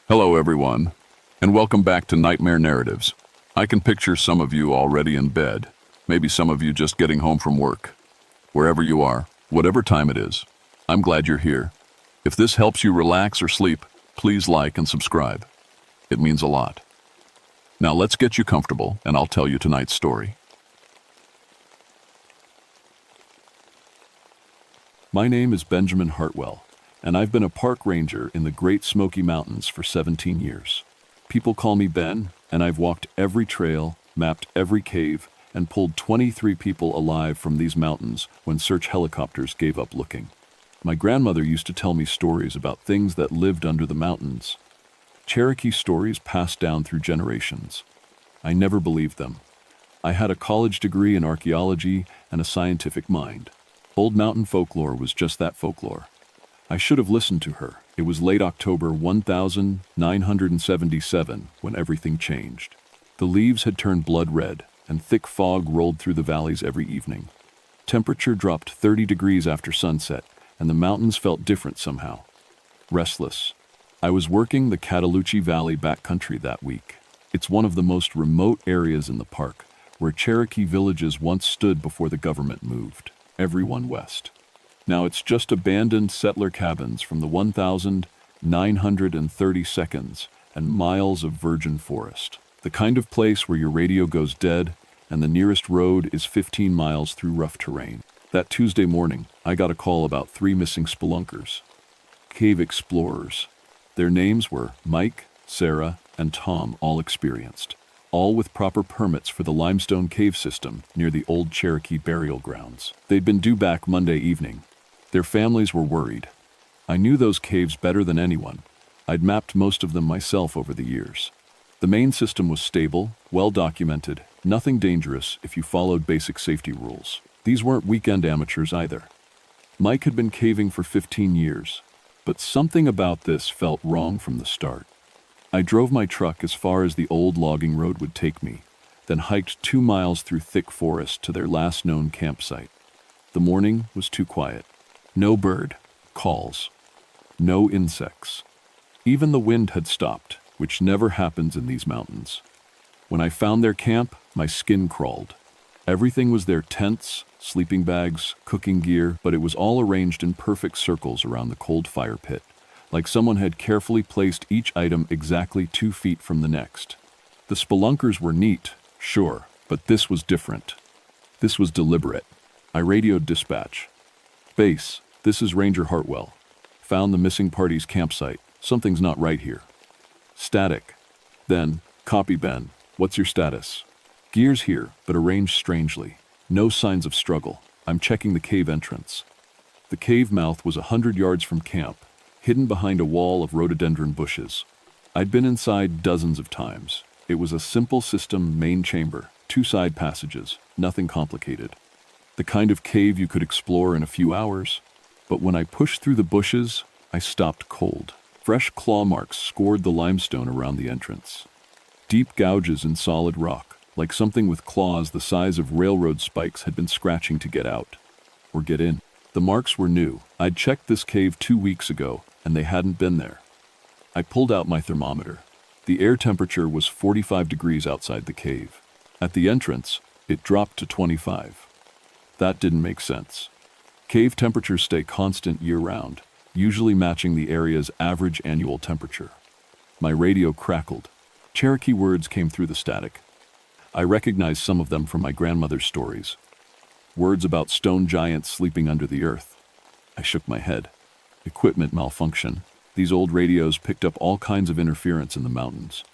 Hello, everyone, and welcome back to Nightmare Narratives. I can picture some of you already in bed, maybe some of you just getting home from work. Wherever you are, whatever time it is, I'm glad you're here. If this helps you relax or sleep, please like and subscribe. It means a lot. Now let's get you comfortable, and I'll tell you tonight's story. My name is Benjamin Hartwell, and I've been a park ranger in the Great Smoky Mountains for 17 years. People call me Ben, and I've walked every trail, mapped every cave, and pulled 23 people alive from these mountains when search helicopters gave up looking. My grandmother used to tell me stories about things that lived under the mountains. Cherokee stories passed down through generations. I never believed them. I had a college degree in archaeology and a scientific mind. Old mountain folklore was just that, folklore. I should have listened to her. It was late October 1977 when everything changed. The leaves had turned blood red, and thick fog rolled through the valleys every evening. Temperature dropped 30 degrees after sunset, and the mountains felt different somehow. Restless. I was working the Cataloochee Valley backcountry that week. It's one of the most remote areas in the park, where Cherokee villages once stood before the government moved everyone west. Now it's just abandoned settler cabins from the 1,930 seconds and miles of virgin forest. The kind of place where your radio goes dead and the nearest road is 15 miles through rough terrain. That Tuesday morning, I got a call about 3 missing spelunkers, cave explorers. Their names were Mike, Sarah, and Tom, all experienced, all with proper permits for the limestone cave system near the old Cherokee burial grounds. They'd been due back Monday evening. Their families were worried. I knew those caves better than anyone. I'd mapped most of them myself over the years. The main system was stable, well documented, nothing dangerous if you followed basic safety rules. These weren't weekend amateurs either. Mike had been caving for 15 years, but something about this felt wrong from the start. I drove my truck as far as the old logging road would take me, then hiked 2 miles through thick forest to their last known campsite. The morning was too quiet. No bird calls. No insects. Even the wind had stopped, which never happens in these mountains. When I found their camp, my skin crawled. Everything was there: tents, sleeping bags, cooking gear, but it was all arranged in perfect circles around the cold fire pit, like someone had carefully placed each item exactly 2 feet from the next. The spelunkers were neat, sure, but this was different. This was deliberate. I radioed dispatch. Base, this is Ranger Hartwell. Found the missing party's campsite. Something's not right here. Static. Then, copy Ben. What's your status? Gear's here, but arranged strangely. No signs of struggle. I'm checking the cave entrance. The cave mouth was 100 yards from camp, hidden behind a wall of rhododendron bushes. I'd been inside dozens of times. It was a simple system main chamber, 2 side passages, nothing complicated. The kind of cave you could explore in a few hours. But when I pushed through the bushes, I stopped cold. Fresh claw marks scored the limestone around the entrance. Deep gouges in solid rock, like something with claws the size of railroad spikes had been scratching to get out, or get in. The marks were new. I'd checked this cave 2 weeks ago, and they hadn't been there. I pulled out my thermometer. The air temperature was 45 degrees outside the cave. At the entrance, it dropped to 25. That didn't make sense. Cave temperatures stay constant year-round, usually matching the area's average annual temperature. My radio crackled. Cherokee words came through the static. I recognized some of them from my grandmother's stories. Words about stone giants sleeping under the earth. I shook my head. Equipment malfunction. These old radios picked up all kinds of interference in the mountains.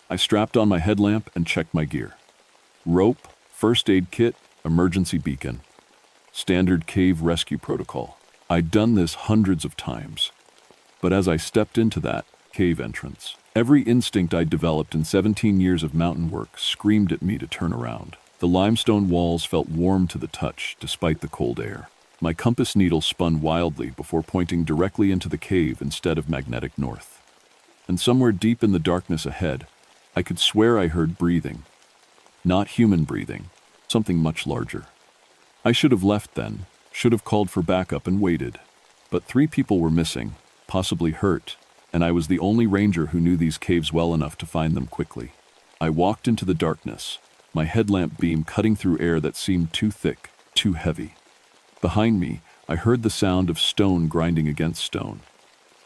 I strapped on my headlamp and checked my gear. Rope, first aid kit, emergency beacon. Standard cave rescue protocol. I'd done this hundreds of times. But as I stepped into that cave entrance, every instinct I'd developed in 17 years of mountain work screamed at me to turn around. The limestone walls felt warm to the touch despite the cold air. My compass needle spun wildly before pointing directly into the cave instead of magnetic north. And somewhere deep in the darkness ahead, I could swear I heard breathing. Not human breathing, something much larger. I should have left then, should have called for backup and waited. But 3 people were missing, possibly hurt, and I was the only ranger who knew these caves well enough to find them quickly. I walked into the darkness, my headlamp beam cutting through air that seemed too thick, too heavy. Behind me, I heard the sound of stone grinding against stone.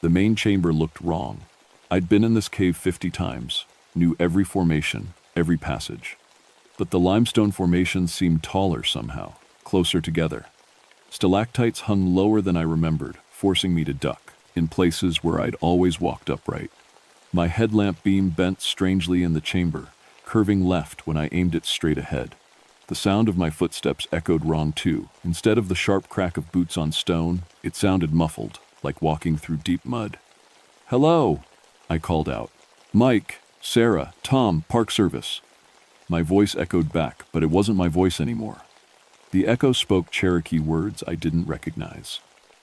The main chamber looked wrong. I'd been in this cave 50 times, knew every formation, every passage. But the limestone formations seemed taller somehow, closer together. Stalactites hung lower than I remembered, forcing me to duck, in places where I'd always walked upright. My headlamp beam bent strangely in the chamber, curving left when I aimed it straight ahead. The sound of my footsteps echoed wrong too. Instead of the sharp crack of boots on stone, it sounded muffled, like walking through deep mud. "Hello," I called out. "Mike, Sarah, Tom, Park Service." My voice echoed back, but it wasn't my voice anymore. The echo spoke Cherokee words I didn't recognize.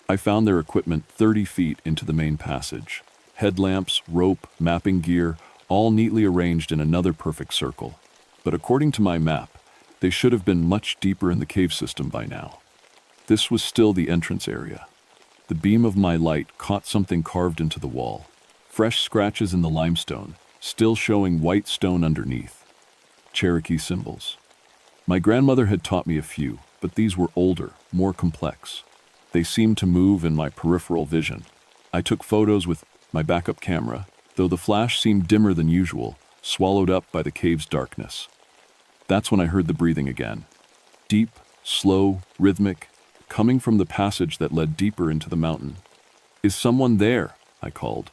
I found their equipment 30 feet into the main passage. Headlamps, rope, mapping gear, all neatly arranged in another perfect circle. But according to my map, they should have been much deeper in the cave system by now. This was still the entrance area. The beam of my light caught something carved into the wall. Fresh scratches in the limestone, still showing white stone underneath. Cherokee symbols. My grandmother had taught me a few, but these were older, more complex. They seemed to move in my peripheral vision. I took photos with my backup camera, though the flash seemed dimmer than usual, swallowed up by the cave's darkness. That's when I heard the breathing again. Deep, slow, rhythmic, coming from the passage that led deeper into the mountain. "Is someone there?" I called.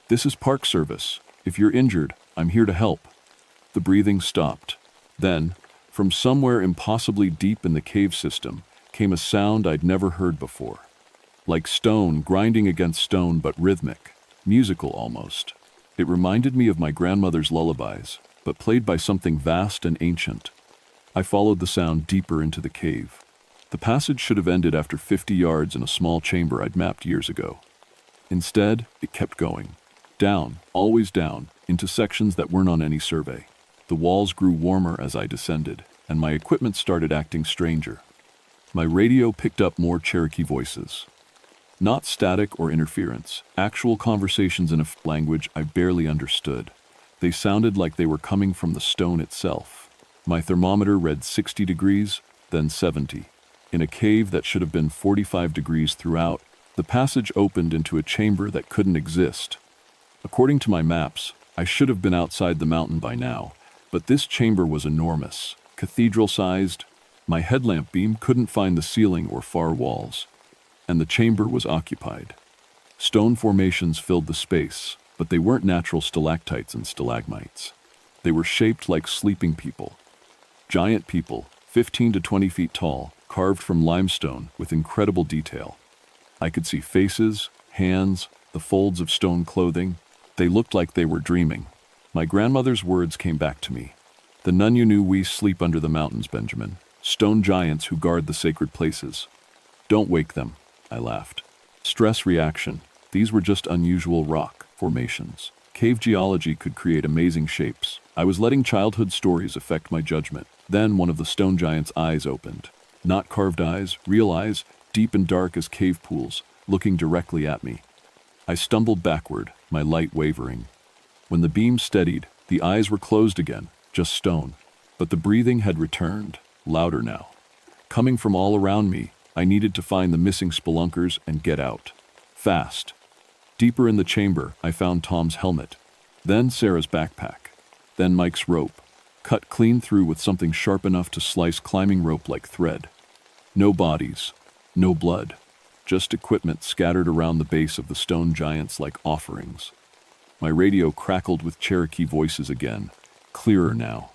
"This is Park Service. If you're injured, I'm here to help." The breathing stopped. Then, from somewhere impossibly deep in the cave system, came a sound I'd never heard before. Like stone grinding against stone, but rhythmic, musical almost. It reminded me of my grandmother's lullabies, but played by something vast and ancient. I followed the sound deeper into the cave. The passage should have ended after 50 yards in a small chamber I'd mapped years ago. Instead, it kept going. Down, always down, into sections that weren't on any survey. The walls grew warmer as I descended, and my equipment started acting stranger. My radio picked up more Cherokee voices. Not static or interference, actual conversations in a language I barely understood. They sounded like they were coming from the stone itself. My thermometer read 60 degrees, then 70. In a cave that should have been 45 degrees throughout, the passage opened into a chamber that couldn't exist. According to my maps, I should have been outside the mountain by now, but this chamber was enormous, cathedral-sized. My headlamp beam couldn't find the ceiling or far walls, and the chamber was occupied. Stone formations filled the space, but they weren't natural stalactites and stalagmites. They were shaped like sleeping people. Giant people, 15 to 20 feet tall, carved from limestone with incredible detail. I could see faces, hands, the folds of stone clothing. They looked like they were dreaming. My grandmother's words came back to me. "The none you knew we sleep under the mountains, Benjamin. Stone giants who guard the sacred places. Don't wake them," I laughed. Stress reaction. These were just unusual rock formations. Cave geology could create amazing shapes. I was letting childhood stories affect my judgment. Then one of the stone giant's eyes opened. Not carved eyes, real eyes, deep and dark as cave pools, looking directly at me. I stumbled backward, my light wavering. When the beam steadied, the eyes were closed again, just stone. But the breathing had returned, louder now. Coming from all around me, I needed to find the missing spelunkers and get out. Fast. Deeper in the chamber, I found Tom's helmet. Then Sarah's backpack. Then Mike's rope, cut clean through with something sharp enough to slice climbing rope like thread. No bodies, no blood, just equipment scattered around the base of the stone giants like offerings. My radio crackled with Cherokee voices again, clearer now.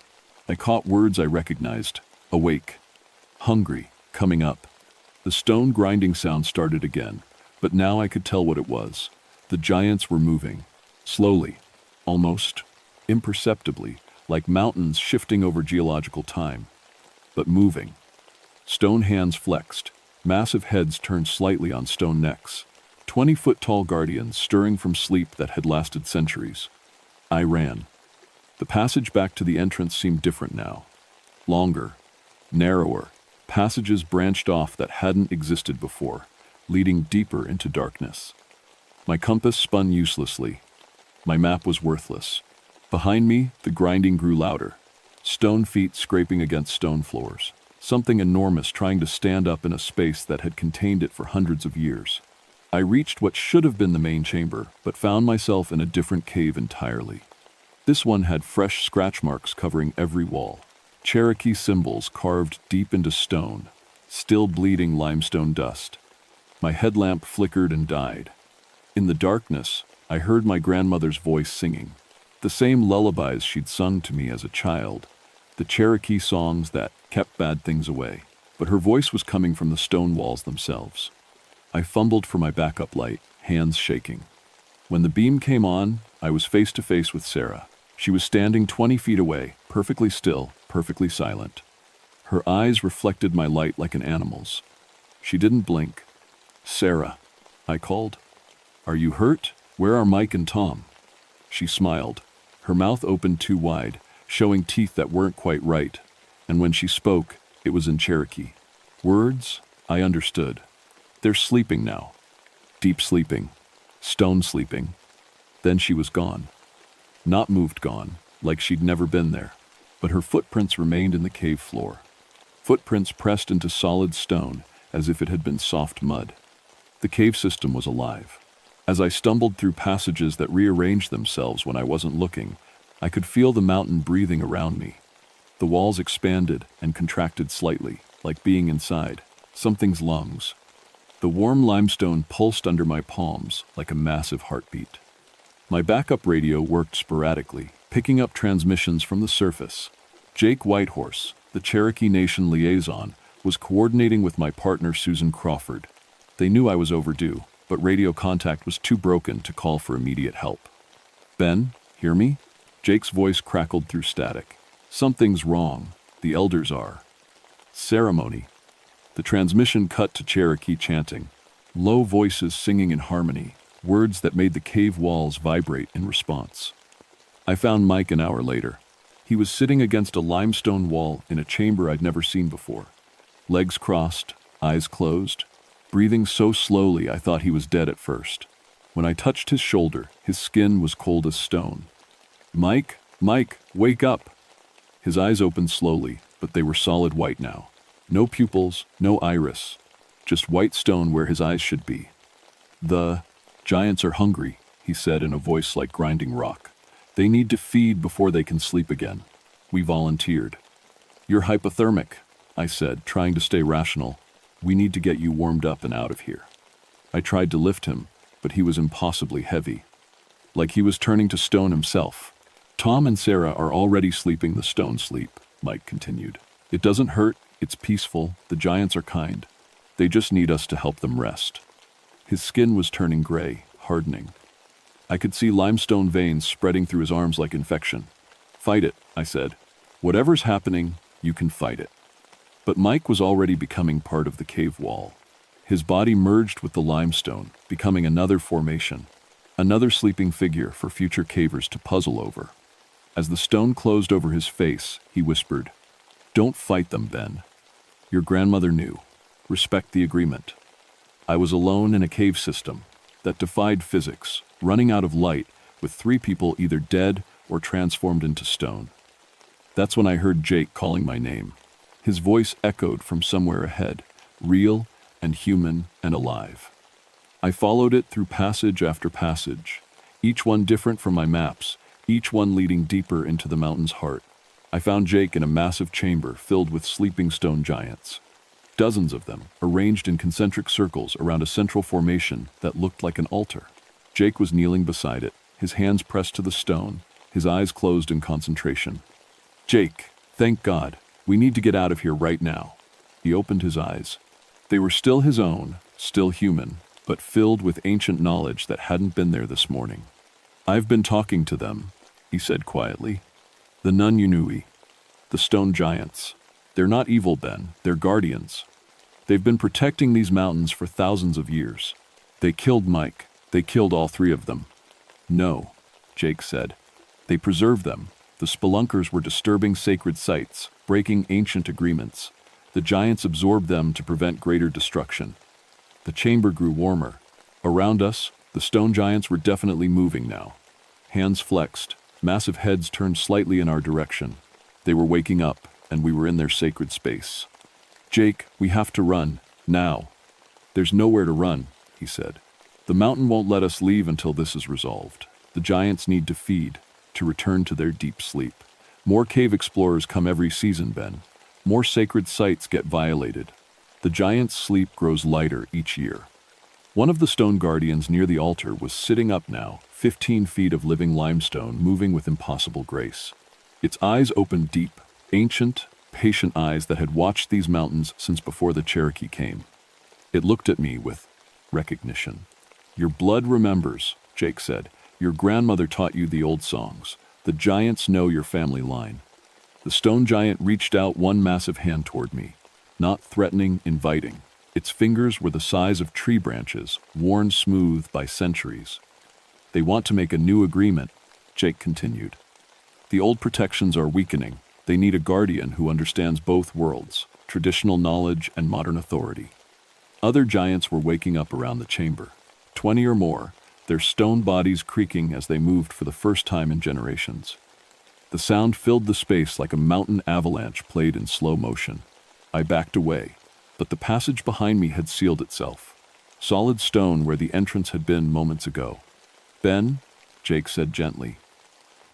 I caught words I recognized: awake, hungry, coming up. The stone grinding sound started again, but now I could tell what it was. The giants were moving, slowly, almost imperceptibly, like mountains shifting over geological time, but moving. Stone hands flexed, massive heads turned slightly on stone necks. 20-foot-tall guardians stirring from sleep that had lasted centuries. I ran. The passage back to the entrance seemed different now. Longer, narrower, passages branched off that hadn't existed before, leading deeper into darkness. My compass spun uselessly. My map was worthless. Behind me, the grinding grew louder. Stone feet scraping against stone floors. Something enormous trying to stand up in a space that had contained it for hundreds of years. I reached what should have been the main chamber, but found myself in a different cave entirely. This one had fresh scratch marks covering every wall. Cherokee symbols carved deep into stone. Still bleeding limestone dust. My headlamp flickered and died. In the darkness, I heard my grandmother's voice singing. The same lullabies she'd sung to me as a child. The Cherokee songs that kept bad things away. But her voice was coming from the stone walls themselves. I fumbled for my backup light, hands shaking. When the beam came on, I was face to face with Sarah. She was standing 20 feet away, perfectly still, perfectly silent. Her eyes reflected my light like an animal's. She didn't blink. "Sarah," I called. "Are you hurt? Where are Mike and Tom?" She smiled. Her mouth opened too wide, showing teeth that weren't quite right, and when she spoke, it was in Cherokee. Words I understood. "They're sleeping now. Deep sleeping. Stone sleeping." Then she was gone. Not moved gone, like she'd never been there, but her footprints remained in the cave floor. Footprints pressed into solid stone, as if it had been soft mud. The cave system was alive. As I stumbled through passages that rearranged themselves when I wasn't looking, I could feel the mountain breathing around me. The walls expanded and contracted slightly, like being inside something's lungs. The warm limestone pulsed under my palms like a massive heartbeat. My backup radio worked sporadically, picking up transmissions from the surface. Jake Whitehorse, the Cherokee Nation liaison, was coordinating with my partner Susan Crawford. They knew I was overdue, but radio contact was too broken to call for immediate help. "Ben, hear me?" Jake's voice crackled through static. "Something's wrong. The elders are." "Ceremony." The transmission cut to Cherokee chanting. Low voices singing in harmony, words that made the cave walls vibrate in response. I found Mike an hour later. He was sitting against a limestone wall in a chamber I'd never seen before. Legs crossed, eyes closed, breathing so slowly I thought he was dead at first. When I touched his shoulder, his skin was cold as stone. "Mike, Mike, wake up!" His eyes opened slowly, but they were solid white now. No pupils, no iris, just white stone where his eyes should be. "The giants are hungry," he said in a voice like grinding rock. "They need to feed before they can sleep again." We volunteered. "You're hypothermic," I said, trying to stay rational. "We need to get you warmed up and out of here." I tried to lift him, but he was impossibly heavy. Like he was turning to stone himself. "Tom and Sarah are already sleeping the stone sleep," Mike continued. "It doesn't hurt, it's peaceful, the giants are kind. They just need us to help them rest." His skin was turning gray, hardening. I could see limestone veins spreading through his arms like infection. "Fight it," I said. "Whatever's happening, you can fight it." But Mike was already becoming part of the cave wall. His body merged with the limestone, becoming another formation, another sleeping figure for future cavers to puzzle over. As the stone closed over his face, he whispered, "Don't fight them, Ben. Your grandmother knew. Respect the agreement." I was alone in a cave system that defied physics, running out of light, with 3 people either dead or transformed into stone. That's when I heard Jake calling my name. His voice echoed from somewhere ahead, real and human and alive. I followed it through passage after passage, each one different from my maps, each one leading deeper into the mountain's heart. I found Jake in a massive chamber filled with sleeping stone giants. Dozens of them, arranged in concentric circles around a central formation that looked like an altar. Jake was kneeling beside it, his hands pressed to the stone, his eyes closed in concentration. "Jake, thank God, we need to get out of here right now." He opened his eyes. They were still his own, still human, but filled with ancient knowledge that hadn't been there this morning. "I've been talking to them," he said quietly. "The Nununui, the stone giants. They're not evil, Ben, they're guardians. They've been protecting these mountains for thousands of years. They killed Mike. They killed all 3 of them." "No," Jake said. "They preserved them. The spelunkers were disturbing sacred sites, breaking ancient agreements. The giants absorbed them to prevent greater destruction." The chamber grew warmer. Around us, The stone giants were definitely moving now. Hands flexed, massive heads turned slightly in our direction. They were waking up, and we were in their sacred space. "Jake, we have to run, now." "There's nowhere to run," he said. "The mountain won't let us leave until this is resolved. The giants need to feed, to return to their deep sleep. More cave explorers come every season, Ben. More sacred sites get violated. The giants' sleep grows lighter each year." One of the stone guardians near the altar was sitting up now, 15 feet of living limestone moving with impossible grace. Its eyes opened deep, ancient, patient eyes that had watched these mountains since before the Cherokee came. It looked at me with recognition. "Your blood remembers," Jake said. "Your grandmother taught you the old songs. The giants know your family line." The stone giant reached out one massive hand toward me, not threatening, inviting. Its fingers were the size of tree branches, worn smooth by centuries. "They want to make a new agreement," Jake continued. "The old protections are weakening. They need a guardian who understands both worlds, traditional knowledge and modern authority." Other giants were waking up around the chamber. 20 or more, their stone bodies creaking as they moved for the first time in generations. The sound filled the space like a mountain avalanche played in slow motion. I backed away, but the passage behind me had sealed itself. Solid stone where the entrance had been moments ago. "Ben," Jake said gently,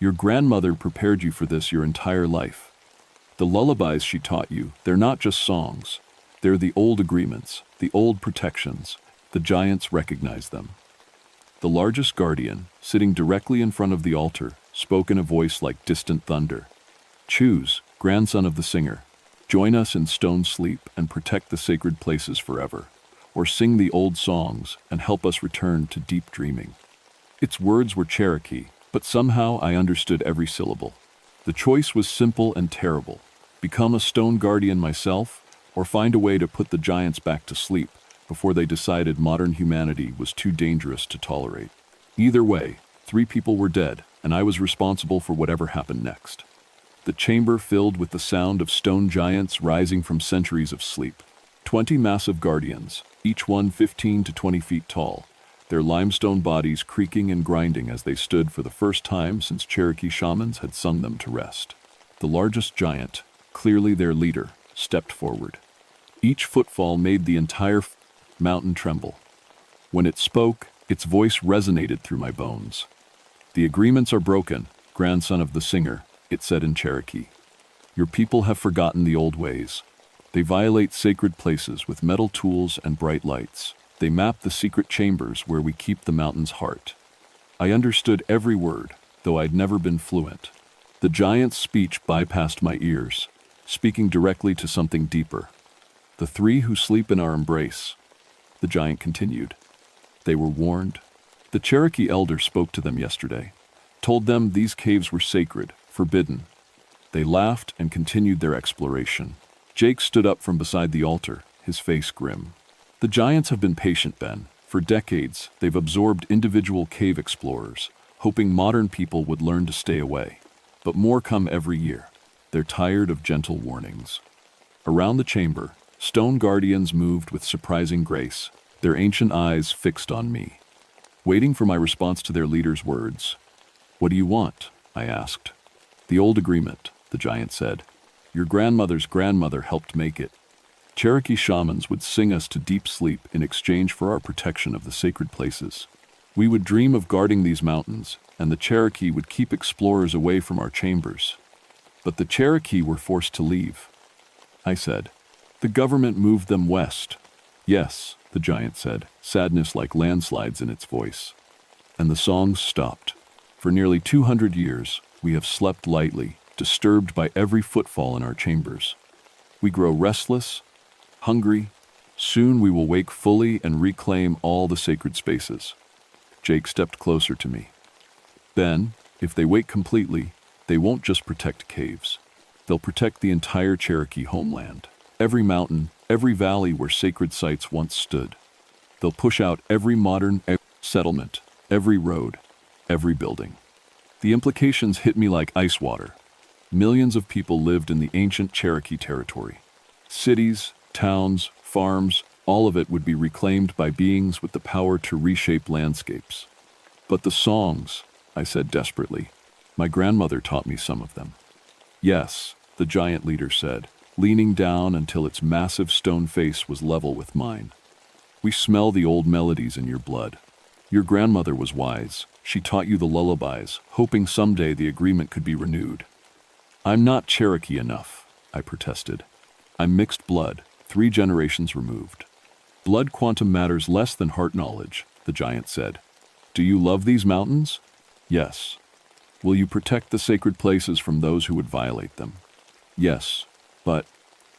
"your grandmother prepared you for this your entire life. The lullabies she taught you, they're not just songs. They're the old agreements, the old protections. The giants recognize them." The largest guardian, sitting directly in front of the altar, spoke in a voice like distant thunder. "Choose, grandson of the singer. Join us in stone sleep and protect the sacred places forever, or sing the old songs and help us return to deep dreaming." Its words were Cherokee, but somehow I understood every syllable. The choice was simple and terrible: become a stone guardian myself, or find a way to put the giants back to sleep before they decided modern humanity was too dangerous to tolerate. Either way, 3 people were dead, and I was responsible for whatever happened next. The chamber filled with the sound of stone giants rising from centuries of sleep. 20 massive guardians, each one 15 to 20 feet tall, their limestone bodies creaking and grinding as they stood for the first time since Cherokee shamans had sung them to rest. The largest giant, clearly their leader, stepped forward. Each footfall made the entire mountain tremble. When it spoke, its voice resonated through my bones. "The agreements are broken, grandson of the singer," it said in Cherokee. "Your people have forgotten the old ways. They violate sacred places with metal tools and bright lights. They map the secret chambers where we keep the mountain's heart." I understood every word, though I'd never been fluent. The giant's speech bypassed my ears, speaking directly to something deeper. "The 3 who sleep in our embrace," the giant continued. "They were warned. The Cherokee elder spoke to them yesterday, told them these caves were sacred, forbidden. They laughed and continued their exploration." Jake stood up from beside the altar, his face grim. "The giants have been patient, Ben. For decades, they've absorbed individual cave explorers, hoping modern people would learn to stay away. But more come every year. They're tired of gentle warnings." Around the chamber, stone guardians moved with surprising grace, their ancient eyes fixed on me, waiting for my response to their leader's words. "What do you want?" I asked. "The old agreement," the giant said. "Your grandmother's grandmother helped make it. Cherokee shamans would sing us to deep sleep in exchange for our protection of the sacred places. We would dream of guarding these mountains, and the Cherokee would keep explorers away from our chambers. But the Cherokee were forced to leave." I said. "The government moved them west." "Yes," the giant said, sadness like landslides in its voice. And the songs stopped. "For nearly 200 years, we have slept lightly, disturbed by every footfall in our chambers. We grow restless, hungry. Soon we will wake fully and reclaim all the sacred spaces." Jake stepped closer to me. "Ben, if they wake completely, they won't just protect caves. They'll protect the entire Cherokee homeland. Every mountain, every valley where sacred sites once stood. They'll push out every modern settlement, every road, every building." The implications hit me like ice water. Millions of people lived in the ancient Cherokee territory. Cities, towns, farms, All of it would be reclaimed by beings with the power to reshape landscapes. But the songs, I said desperately. My grandmother taught me some of them. Yes, the giant leader said, leaning down until its massive stone face was level with mine. We smell the old melodies in your blood. Your grandmother was wise. She taught you the lullabies, hoping someday the agreement could be renewed. I'm not Cherokee enough, I protested. I'm mixed blood, 3 generations removed. Blood quantum matters less than heart knowledge, the giant said. Do you love these mountains? Yes. Will you protect the sacred places from those who would violate them? Yes. But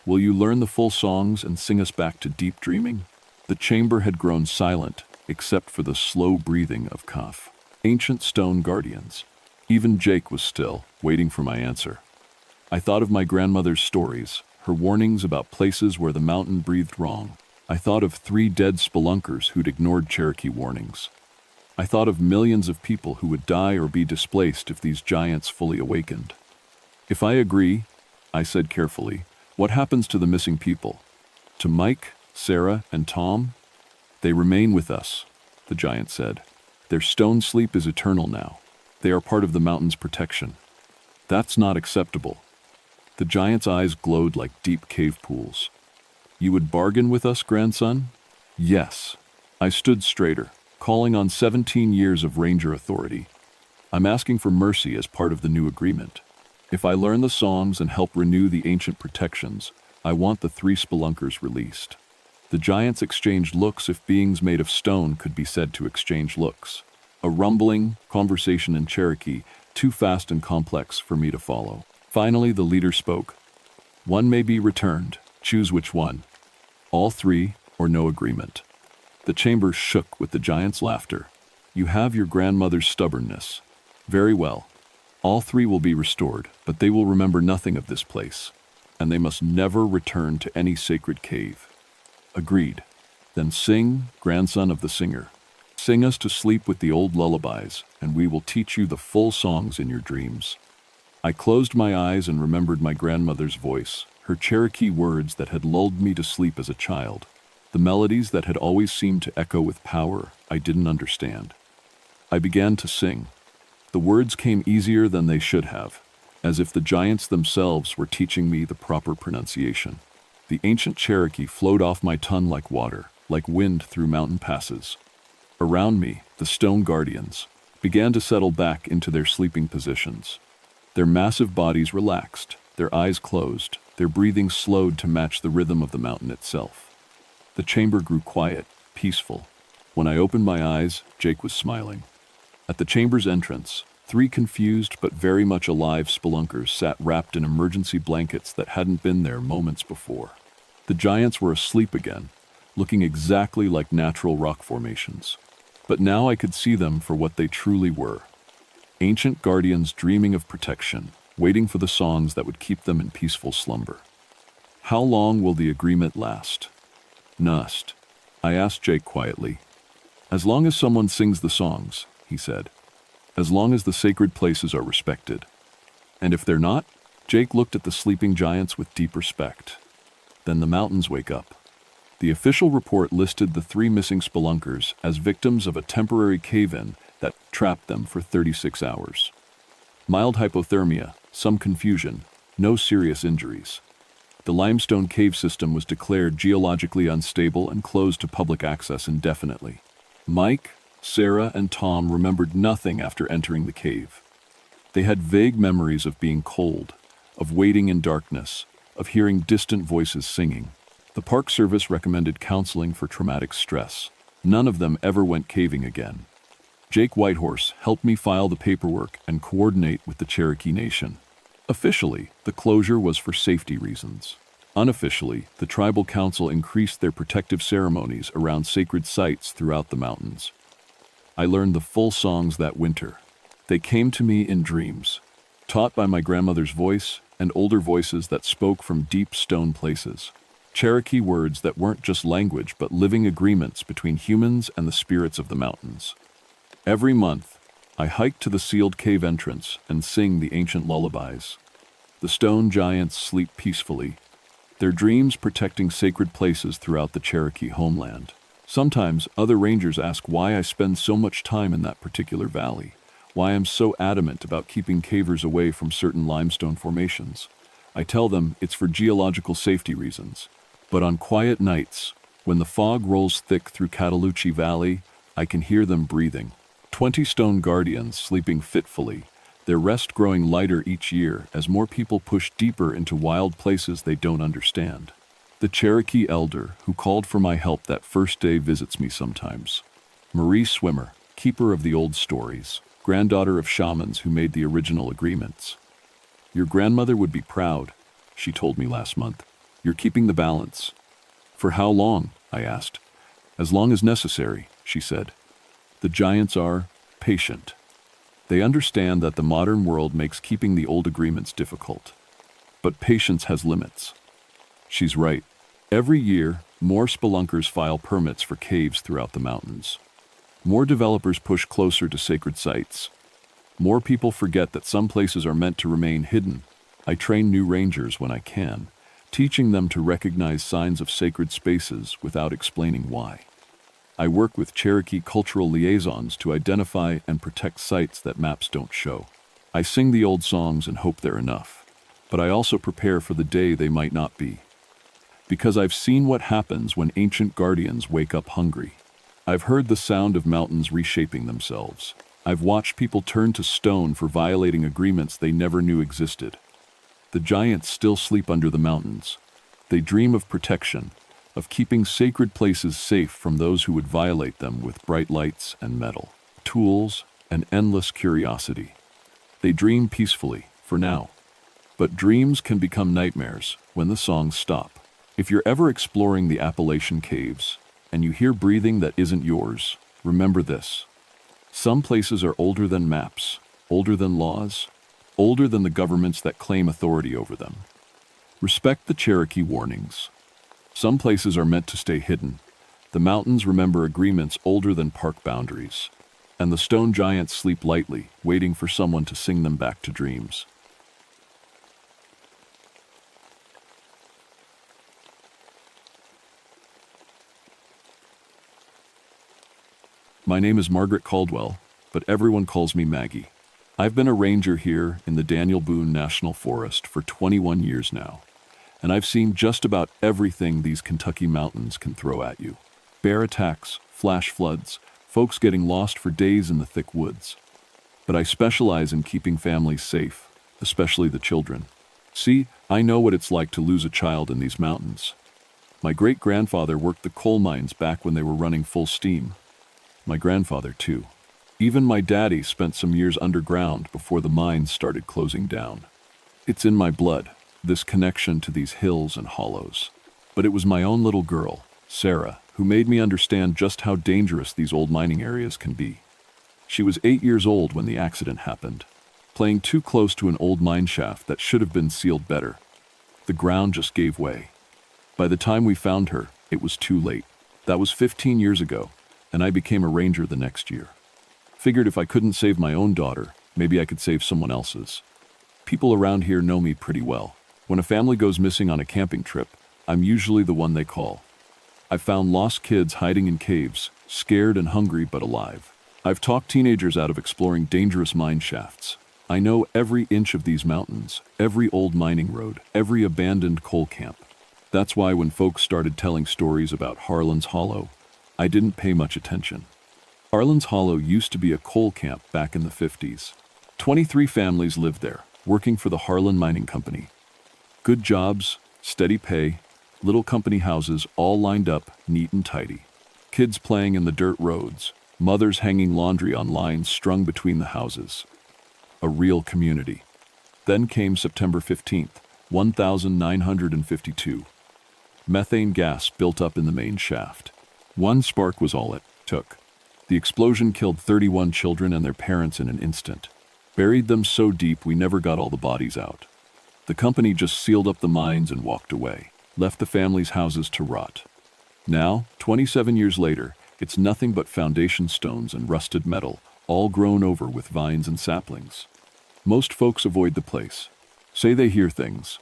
will you learn the full songs and sing us back to deep dreaming? The chamber had grown silent, except for the slow breathing of Kaf. Ancient stone guardians. Even Jake was still, waiting for my answer. I thought of my grandmother's stories, her warnings about places where the mountain breathed wrong. I thought of 3 dead spelunkers who'd ignored Cherokee warnings. I thought of millions of people who would die or be displaced if these giants fully awakened. If I agree, I said carefully, what happens to the missing people? To Mike, Sarah, and Tom? They remain with us, the giant said. Their stone sleep is eternal now. They are part of the mountain's protection. That's not acceptable. The giant's eyes glowed like deep cave pools. You would bargain with us, grandson? Yes. I stood straighter, calling on 17 years of ranger authority. I'm asking for mercy as part of the new agreement. If I learn the songs and help renew the ancient protections, I want the 3 spelunkers released. The giants exchanged looks if beings made of stone could be said to exchange looks. A rumbling conversation in Cherokee, too fast and complex for me to follow. Finally, the leader spoke. One may be returned. Choose which one. All 3 or no agreement. The chamber shook with the giant's laughter. You have your grandmother's stubbornness. Very well. All 3 will be restored, but they will remember nothing of this place, and they must never return to any sacred cave. Agreed. Then sing, grandson of the singer. Sing us to sleep with the old lullabies, and we will teach you the full songs in your dreams. I closed my eyes and remembered my grandmother's voice, her Cherokee words that had lulled me to sleep as a child, the melodies that had always seemed to echo with power I didn't understand. I began to sing. The words came easier than they should have, as if the giants themselves were teaching me the proper pronunciation. The ancient Cherokee flowed off my tongue like water, like wind through mountain passes. Around me, the stone guardians began to settle back into their sleeping positions. Their massive bodies relaxed, their eyes closed, their breathing slowed to match the rhythm of the mountain itself. The chamber grew quiet, peaceful. When I opened my eyes, Jake was smiling. At the chamber's entrance, 3 confused but very much alive spelunkers sat wrapped in emergency blankets that hadn't been there moments before. The giants were asleep again, looking exactly like natural rock formations. But now I could see them for what they truly were. Ancient guardians dreaming of protection, waiting for the songs that would keep them in peaceful slumber. How long will the agreement last? Nust, I asked Jake quietly. As long as someone sings the songs, he said. As long as the sacred places are respected. And if they're not? Jake looked at the sleeping giants with deep respect. Then the mountains wake up. The official report listed the 3 missing spelunkers as victims of a temporary cave-in that trapped them for 36 hours. Mild hypothermia, some confusion, no serious injuries. The limestone cave system was declared geologically unstable and closed to public access indefinitely. Mike, Sarah, and Tom remembered nothing after entering the cave. They had vague memories of being cold, of waiting in darkness, of hearing distant voices singing. The Park Service recommended counseling for traumatic stress. None of them ever went caving again. Jake Whitehorse helped me file the paperwork and coordinate with the Cherokee Nation. Officially, the closure was for safety reasons. Unofficially, the tribal council increased their protective ceremonies around sacred sites throughout the mountains. I learned the full songs that winter. They came to me in dreams, taught by my grandmother's voice and older voices that spoke from deep stone places. Cherokee words that weren't just language but living agreements between humans and the spirits of the mountains. Every month, I hike to the sealed cave entrance and sing the ancient lullabies. The stone giants sleep peacefully, Their dreams protecting sacred places throughout the Cherokee homeland. Sometimes, other rangers ask why I spend so much time in that particular valley, why I'm so adamant about keeping cavers away from certain limestone formations. I tell them it's for geological safety reasons. But on quiet nights, when the fog rolls thick through Cataloochee Valley, I can hear them breathing. 20 stone guardians sleeping fitfully, their rest growing lighter each year as more people push deeper into wild places they don't understand. The Cherokee elder who called for my help that first day visits me sometimes. Marie Swimmer, keeper of the old stories, granddaughter of shamans who made the original agreements. Your grandmother would be proud, she told me last month. You're keeping the balance. For how long? I asked. As long as necessary, she said. The giants are patient. They understand that the modern world makes keeping the old agreements difficult. But patience has limits. She's right. Every year, more spelunkers file permits for caves throughout the mountains. More developers push closer to sacred sites. More people forget that some places are meant to remain hidden. I train new rangers when I can, teaching them to recognize signs of sacred spaces without explaining why. I work with Cherokee cultural liaisons to identify and protect sites that maps don't show. I sing the old songs and hope they're enough, but I also prepare for the day they might not be. Because I've seen what happens when ancient guardians wake up hungry. I've heard the sound of mountains reshaping themselves. I've watched people turn to stone for violating agreements they never knew existed. The giants still sleep under the mountains. They dream of protection, of keeping sacred places safe from those who would violate them with bright lights and metal, tools, and endless curiosity. They dream peacefully, for now. But dreams can become nightmares when the songs stop. If you're ever exploring the Appalachian caves, and you hear breathing that isn't yours, remember this. Some places are older than maps, older than laws, older than the governments that claim authority over them. Respect the Cherokee warnings. Some places are meant to stay hidden. The mountains remember agreements older than park boundaries. And the stone giants sleep lightly, waiting for someone to sing them back to dreams. My name is Margaret Caldwell, but everyone calls me Maggie. I've been a ranger here in the Daniel Boone National Forest for 21 years now, and I've seen just about everything these Kentucky mountains can throw at you. Bear attacks, flash floods, folks getting lost for days in the thick woods. But I specialize in keeping families safe, especially the children. See, I know what it's like to lose a child in these mountains. My great-grandfather worked the coal mines back when they were running full steam. My grandfather, too. Even my daddy spent some years underground before the mines started closing down. It's in my blood, this connection to these hills and hollows. But it was my own little girl, Sarah, who made me understand just how dangerous these old mining areas can be. She was 8 years old when the accident happened, playing too close to an old mine shaft that should have been sealed better. The ground just gave way. By the time we found her, it was too late. That was 15 years ago, and I became a ranger the next year. Figured if I couldn't save my own daughter, maybe I could save someone else's. People around here know me pretty well. When a family goes missing on a camping trip, I'm usually the one they call. I've found lost kids hiding in caves, scared and hungry but alive. I've talked teenagers out of exploring dangerous mine shafts. I know every inch of these mountains, every old mining road, every abandoned coal camp. That's why when folks started telling stories about Harlan's Hollow, I didn't pay much attention. Harlan's Hollow used to be a coal camp back in the 50s. 23 families lived there, working for the Harlan Mining Company. Good jobs, steady pay, little company houses all lined up, neat and tidy. Kids playing in the dirt roads, mothers hanging laundry on lines strung between the houses. A real community. Then came September 15th, 1952. Methane gas built up in the main shaft. One spark was all it took. The explosion killed 31 children and their parents in an instant. Buried them so deep we never got all the bodies out. The company just sealed up the mines and walked away, left the families' houses to rot. Now, 27 years later, it's nothing but foundation stones and rusted metal, all grown over with vines and saplings. Most folks avoid the place. Say they hear things.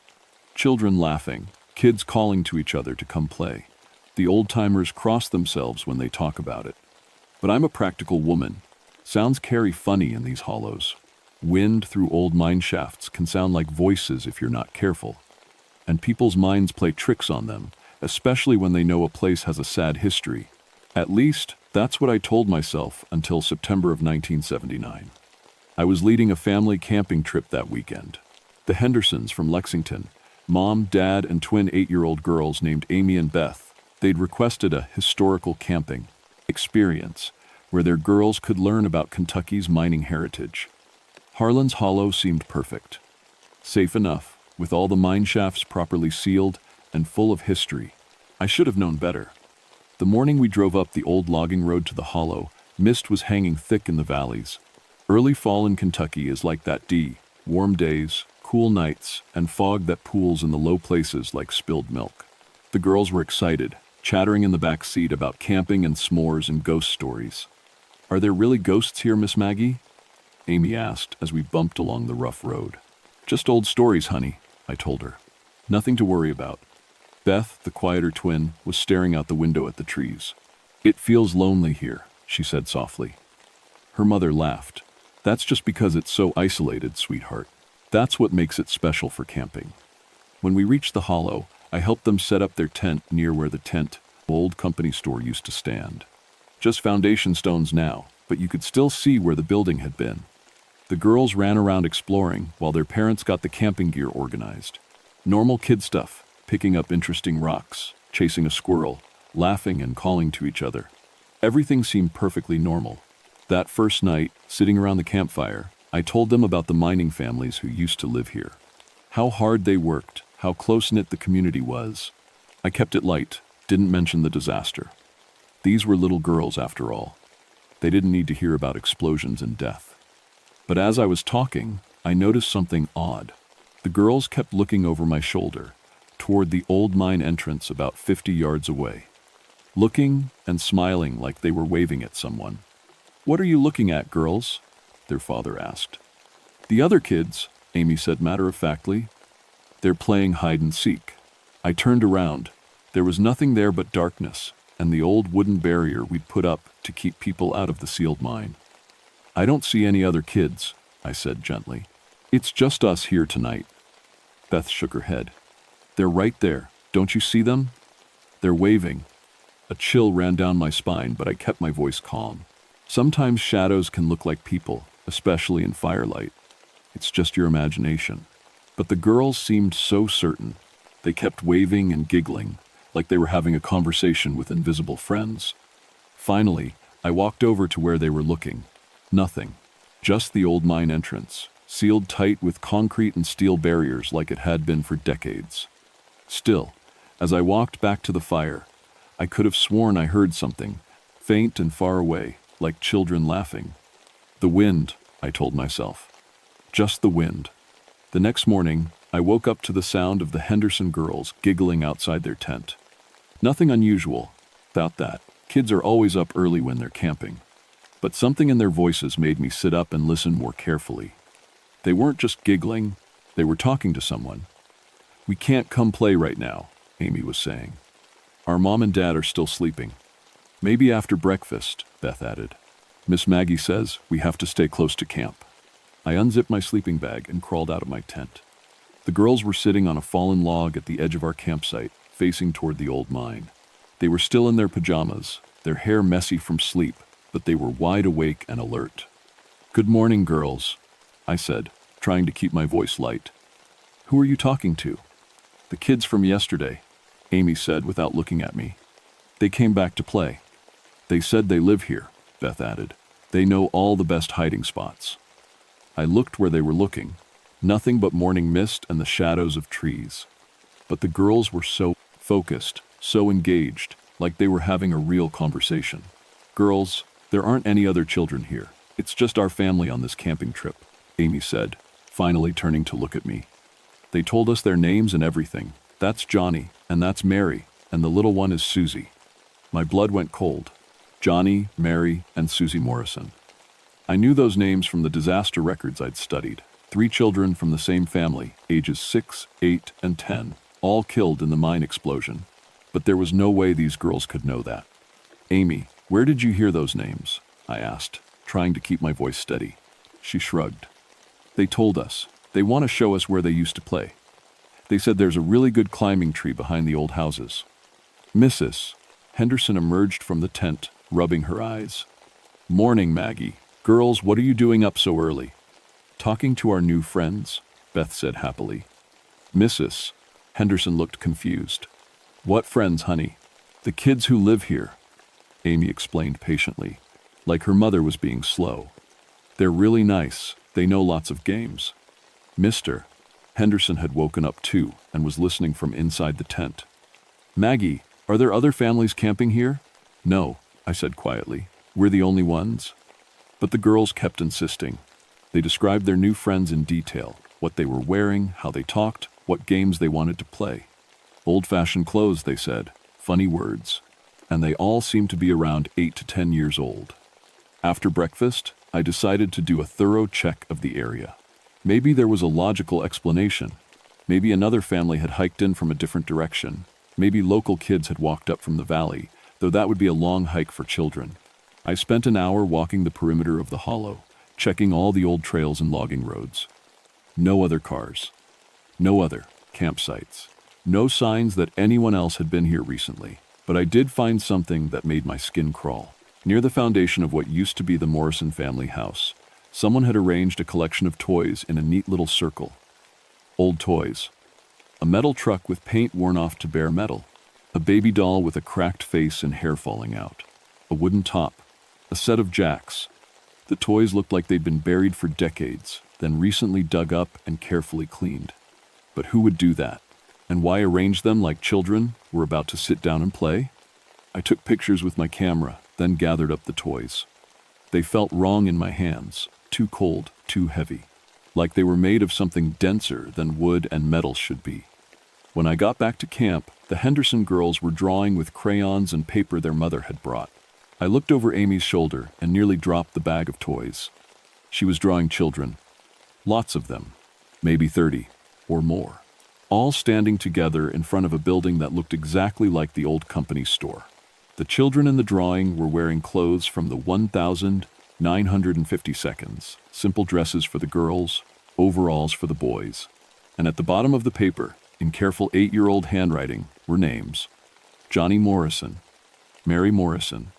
Children laughing, Kids calling to each other to come play. The old-timers cross themselves when they talk about it. But I'm a practical woman. Sounds carry funny in these hollows. Wind through old mine shafts can sound like voices if you're not careful. And people's minds play tricks on them, especially when they know a place has a sad history. At least, that's what I told myself until September of 1979. I was leading a family camping trip that weekend. The Hendersons from Lexington, Mom, Dad, and twin 8-year-old girls named Amy and Beth, they'd requested a historical camping experience where their girls could learn about Kentucky's mining heritage. Harlan's Hollow seemed perfect. Safe enough, with all the mine shafts properly sealed and full of history. I should have known better. The morning we drove up the old logging road to the hollow, mist was hanging thick in the valleys. Early fall in Kentucky is like that. Warm days, cool nights, and fog that pools in the low places like spilled milk. The girls were excited, chattering in the back seat about camping and s'mores and ghost stories. "Are there really ghosts here, Miss Maggie?" Amy asked as we bumped along the rough road. "Just old stories, honey," I told her. "Nothing to worry about." Beth, the quieter twin, was staring out the window at the trees. "It feels lonely here," she said softly. Her mother laughed. "That's just because it's so isolated, sweetheart. That's what makes it special for camping." When we reached the hollow, I helped them set up their tent near where the old company store used to stand. Just foundation stones now, but you could still see where the building had been. The girls ran around exploring while their parents got the camping gear organized. Normal kid stuff, picking up interesting rocks, chasing a squirrel, laughing and calling to each other. Everything seemed perfectly normal. That first night, sitting around the campfire, I told them about the mining families who used to live here. How hard they worked, how close-knit the community was. I kept it light, didn't mention the disaster. These were little girls, after all. They didn't need to hear about explosions and death. But as I was talking, I noticed something odd. The girls kept looking over my shoulder, toward the old mine entrance about 50 yards away. Looking and smiling like they were waving at someone. "What are you looking at, girls?" their father asked. "The other kids," Amy said matter-of-factly. "They're playing hide and seek." I turned around. There was nothing there but darkness and the old wooden barrier we'd put up to keep people out of the sealed mine. "I don't see any other kids," I said gently. "It's just us here tonight." Beth shook her head. "They're right there. Don't you see them? They're waving." A chill ran down my spine, but I kept my voice calm. Sometimes shadows can look like people, especially in firelight. It's just your imagination. But the girls seemed so certain. They kept waving and giggling, like they were having a conversation with invisible friends. Finally, I walked over to where they were looking. Nothing. Just the old mine entrance, sealed tight with concrete and steel barriers like it had been for decades. Still, as I walked back to the fire, I could have sworn I heard something, faint and far away, like children laughing. The wind, I told myself. Just the wind. The next morning, I woke up to the sound of the Henderson girls giggling outside their tent. Nothing unusual about that. Kids are always up early when they're camping. But something in their voices made me sit up and listen more carefully. They weren't just giggling, they were talking to someone. "We can't come play right now," Amy was saying. "Our mom and dad are still sleeping. Maybe after breakfast," Beth added. "Miss Maggie says we have to stay close to camp." I unzipped my sleeping bag and crawled out of my tent. The girls were sitting on a fallen log at the edge of our campsite, facing toward the old mine. They were still in their pajamas, their hair messy from sleep, but they were wide awake and alert. "Good morning, girls," I said, trying to keep my voice light. "Who are you talking to?" "The kids from yesterday," Amy said without looking at me. "They came back to play." "They said they live here," Beth added. "They know all the best hiding spots." I looked where they were looking. Nothing but morning mist and the shadows of trees. But the girls were so focused, so engaged, like they were having a real conversation. "Girls, there aren't any other children here. It's just our family on this camping trip," Amy said, finally turning to look at me. "They told us their names and everything. That's Johnny, and that's Mary, and the little one is Susie." My blood went cold. Johnny, Mary, and Susie Morrison. I knew those names from the disaster records I'd studied. 3 children from the same family, ages 6, 8, and 10. all killed in the mine explosion. But there was no way these girls could know that. Amy, where did you hear those names? I asked, trying to keep my voice steady. She shrugged. They told us. They want to show us where they used to play. They said there's a really good climbing tree behind the old houses. Mrs. Henderson emerged from the tent, rubbing her eyes. Morning, Maggie. Girls, what are you doing up so early? Talking to our new friends, Beth said happily. Mrs. Henderson looked confused. What friends, honey? The kids who live here, Amy explained patiently, like her mother was being slow. They're really nice. They know lots of games. Mr. Henderson had woken up too and was listening from inside the tent. Maggie, are there other families camping here? No, I said quietly. We're the only ones. But the girls kept insisting. They described their new friends in detail, what they were wearing, how they talked, what games they wanted to play. Old-fashioned clothes, they said, funny words, and they all seemed to be around 8 to 10 years old. After breakfast, I decided to do a thorough check of the area. Maybe there was a logical explanation. Maybe another family had hiked in from a different direction. Maybe local kids had walked up from the valley, though that would be a long hike for children. I spent an hour walking the perimeter of the hollow, checking all the old trails and logging roads. No other cars. No other campsites. No signs that anyone else had been here recently. But I did find something that made my skin crawl. Near the foundation of what used to be the Morrison family house, someone had arranged a collection of toys in a neat little circle. Old toys. A metal truck with paint worn off to bare metal. A baby doll with a cracked face and hair falling out. A wooden top. A set of jacks. The toys looked like they'd been buried for decades, then recently dug up and carefully cleaned. But who would do that? And why arrange them like children were about to sit down and play? I took pictures with my camera, then gathered up the toys. They felt wrong in my hands, too cold, too heavy, like they were made of something denser than wood and metal should be. When I got back to camp, the Henderson girls were drawing with crayons and paper their mother had brought. I looked over Amy's shoulder and nearly dropped the bag of toys. She was drawing children. Lots of them, maybe 30 or more, all standing together in front of a building that looked exactly like the old company store. The children in the drawing were wearing clothes from the 1950 seconds, simple dresses for the girls, overalls for the boys. And at the bottom of the paper, in careful 8-year-old handwriting, were names. Johnny Morrison, Mary Morrison,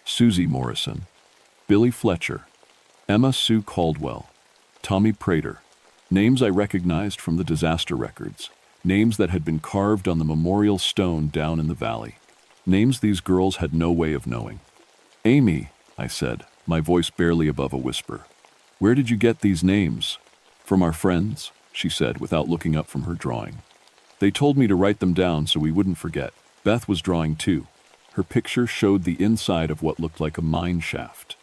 Susie Morrison, Billy Fletcher, Emma Sue Caldwell, Tommy Prater. Names I recognized from the disaster records, names that had been carved on the memorial stone down in the valley. Names these girls had no way of knowing. Amy, I said, my voice barely above a whisper. Where did you get these names? From our friends, she said without looking up from her drawing. They told me to write them down so we wouldn't forget. Beth was drawing too. Her picture showed the inside of what looked like a mine shaft.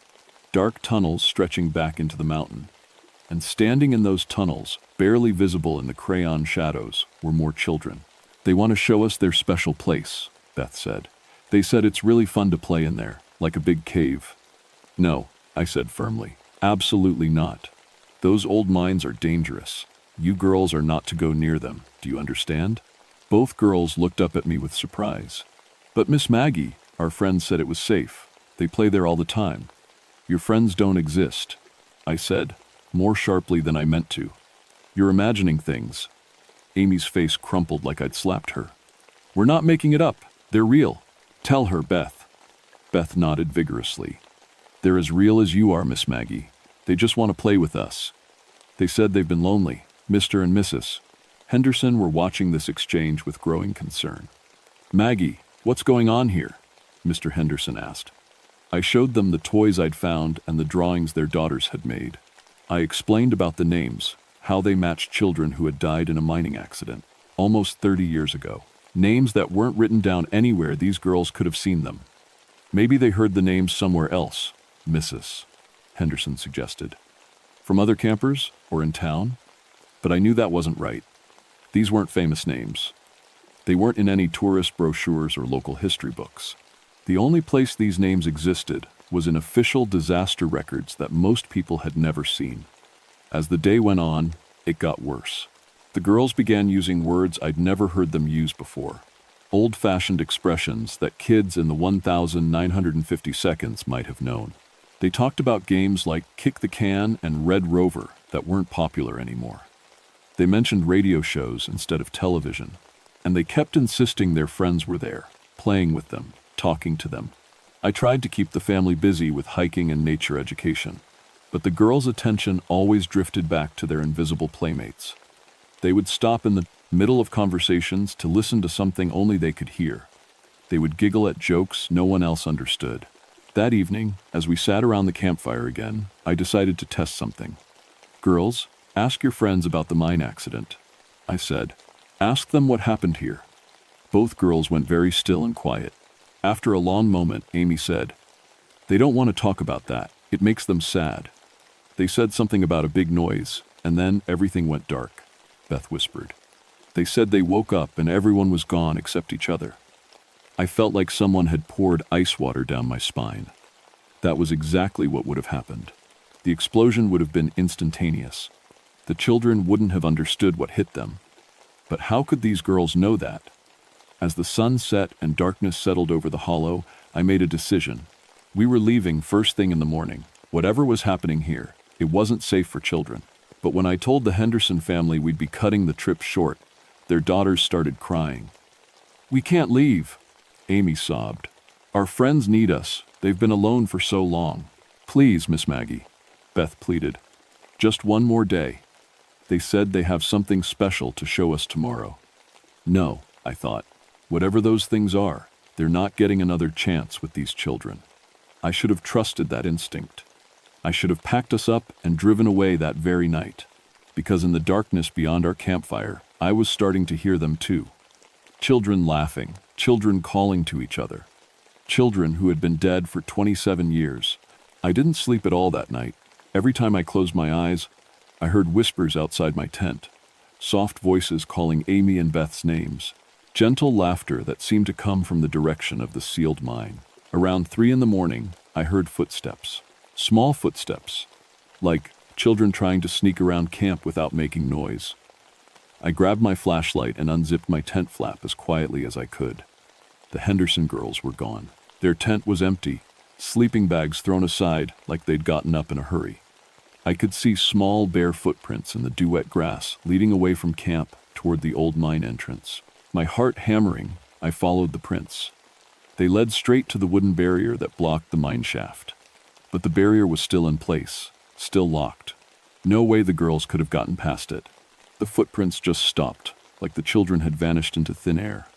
Dark tunnels stretching back into the mountain. And standing in those tunnels, barely visible in the crayon shadows, were more children. They want to show us their special place, Beth said. They said it's really fun to play in there, like a big cave. No, I said firmly. Absolutely not. Those old mines are dangerous. You girls are not to go near them. Do you understand? Both girls looked up at me with surprise. But Miss Maggie, our friends said it was safe. They play there all the time. Your friends don't exist, I said, more sharply than I meant to. You're imagining things. Amy's face crumpled like I'd slapped her. We're not making it up. They're real. Tell her, Beth. Beth nodded vigorously. They're as real as you are, Miss Maggie. They just want to play with us. They said they've been lonely. Mr. and Mrs. Henderson were watching this exchange with growing concern. Maggie, what's going on here? Mr. Henderson asked. I showed them the toys I'd found and the drawings their daughters had made. I explained about the names, how they matched children who had died in a mining accident, almost 30 years ago. Names that weren't written down anywhere. These girls could have seen them. Maybe they heard the names somewhere else, Mrs. Henderson suggested. From other campers or in town? But I knew that wasn't right. These weren't famous names. They weren't in any tourist brochures or local history books. The only place these names existed was in official disaster records that most people had never seen. As the day went on, it got worse. The girls began using words I'd never heard them use before. Old-fashioned expressions that kids in the 1950 seconds might have known. They talked about games like Kick the Can and Red Rover that weren't popular anymore. They mentioned radio shows instead of television, and they kept insisting their friends were there, playing with them, talking to them. I tried to keep the family busy with hiking and nature education, but the girls' attention always drifted back to their invisible playmates. They would stop in the middle of conversations to listen to something only they could hear. They would giggle at jokes no one else understood. That evening, as we sat around the campfire again, I decided to test something. "Girls, ask your friends about the mine accident," I said. "Ask them what happened here." Both girls went very still and quiet. After a long moment, Amy said, "They don't want to talk about that. It makes them sad." They said something about a big noise, and then everything went dark, Beth whispered. They said they woke up and everyone was gone except each other. I felt like someone had poured ice water down my spine. That was exactly what would have happened. The explosion would have been instantaneous. The children wouldn't have understood what hit them. But how could these girls know that? As the sun set and darkness settled over the hollow, I made a decision. We were leaving first thing in the morning. Whatever was happening here, it wasn't safe for children. But when I told the Henderson family we'd be cutting the trip short, their daughters started crying. "We can't leave," Amy sobbed. "Our friends need us. They've been alone for so long. Please, Miss Maggie," Beth pleaded. "Just one more day. They said they have something special to show us tomorrow." No, I thought. Whatever those things are, they're not getting another chance with these children. I should have trusted that instinct. I should have packed us up and driven away that very night, because in the darkness beyond our campfire, I was starting to hear them too. Children laughing, children calling to each other. Children who had been dead for 27 years. I didn't sleep at all that night. Every time I closed my eyes, I heard whispers outside my tent, soft voices calling Amy and Beth's names, gentle laughter that seemed to come from the direction of the sealed mine. Around 3 in the morning, I heard footsteps. Small footsteps, like children trying to sneak around camp without making noise. I grabbed my flashlight and unzipped my tent flap as quietly as I could. The Henderson girls were gone. Their tent was empty, sleeping bags thrown aside like they'd gotten up in a hurry. I could see small, bare footprints in the dew-wet grass leading away from camp toward the old mine entrance. My heart hammering, I followed the prints. They led straight to the wooden barrier that blocked the mine shaft. But the barrier was still in place, still locked. No way the girls could have gotten past it. The footprints just stopped, like the children had vanished into thin air.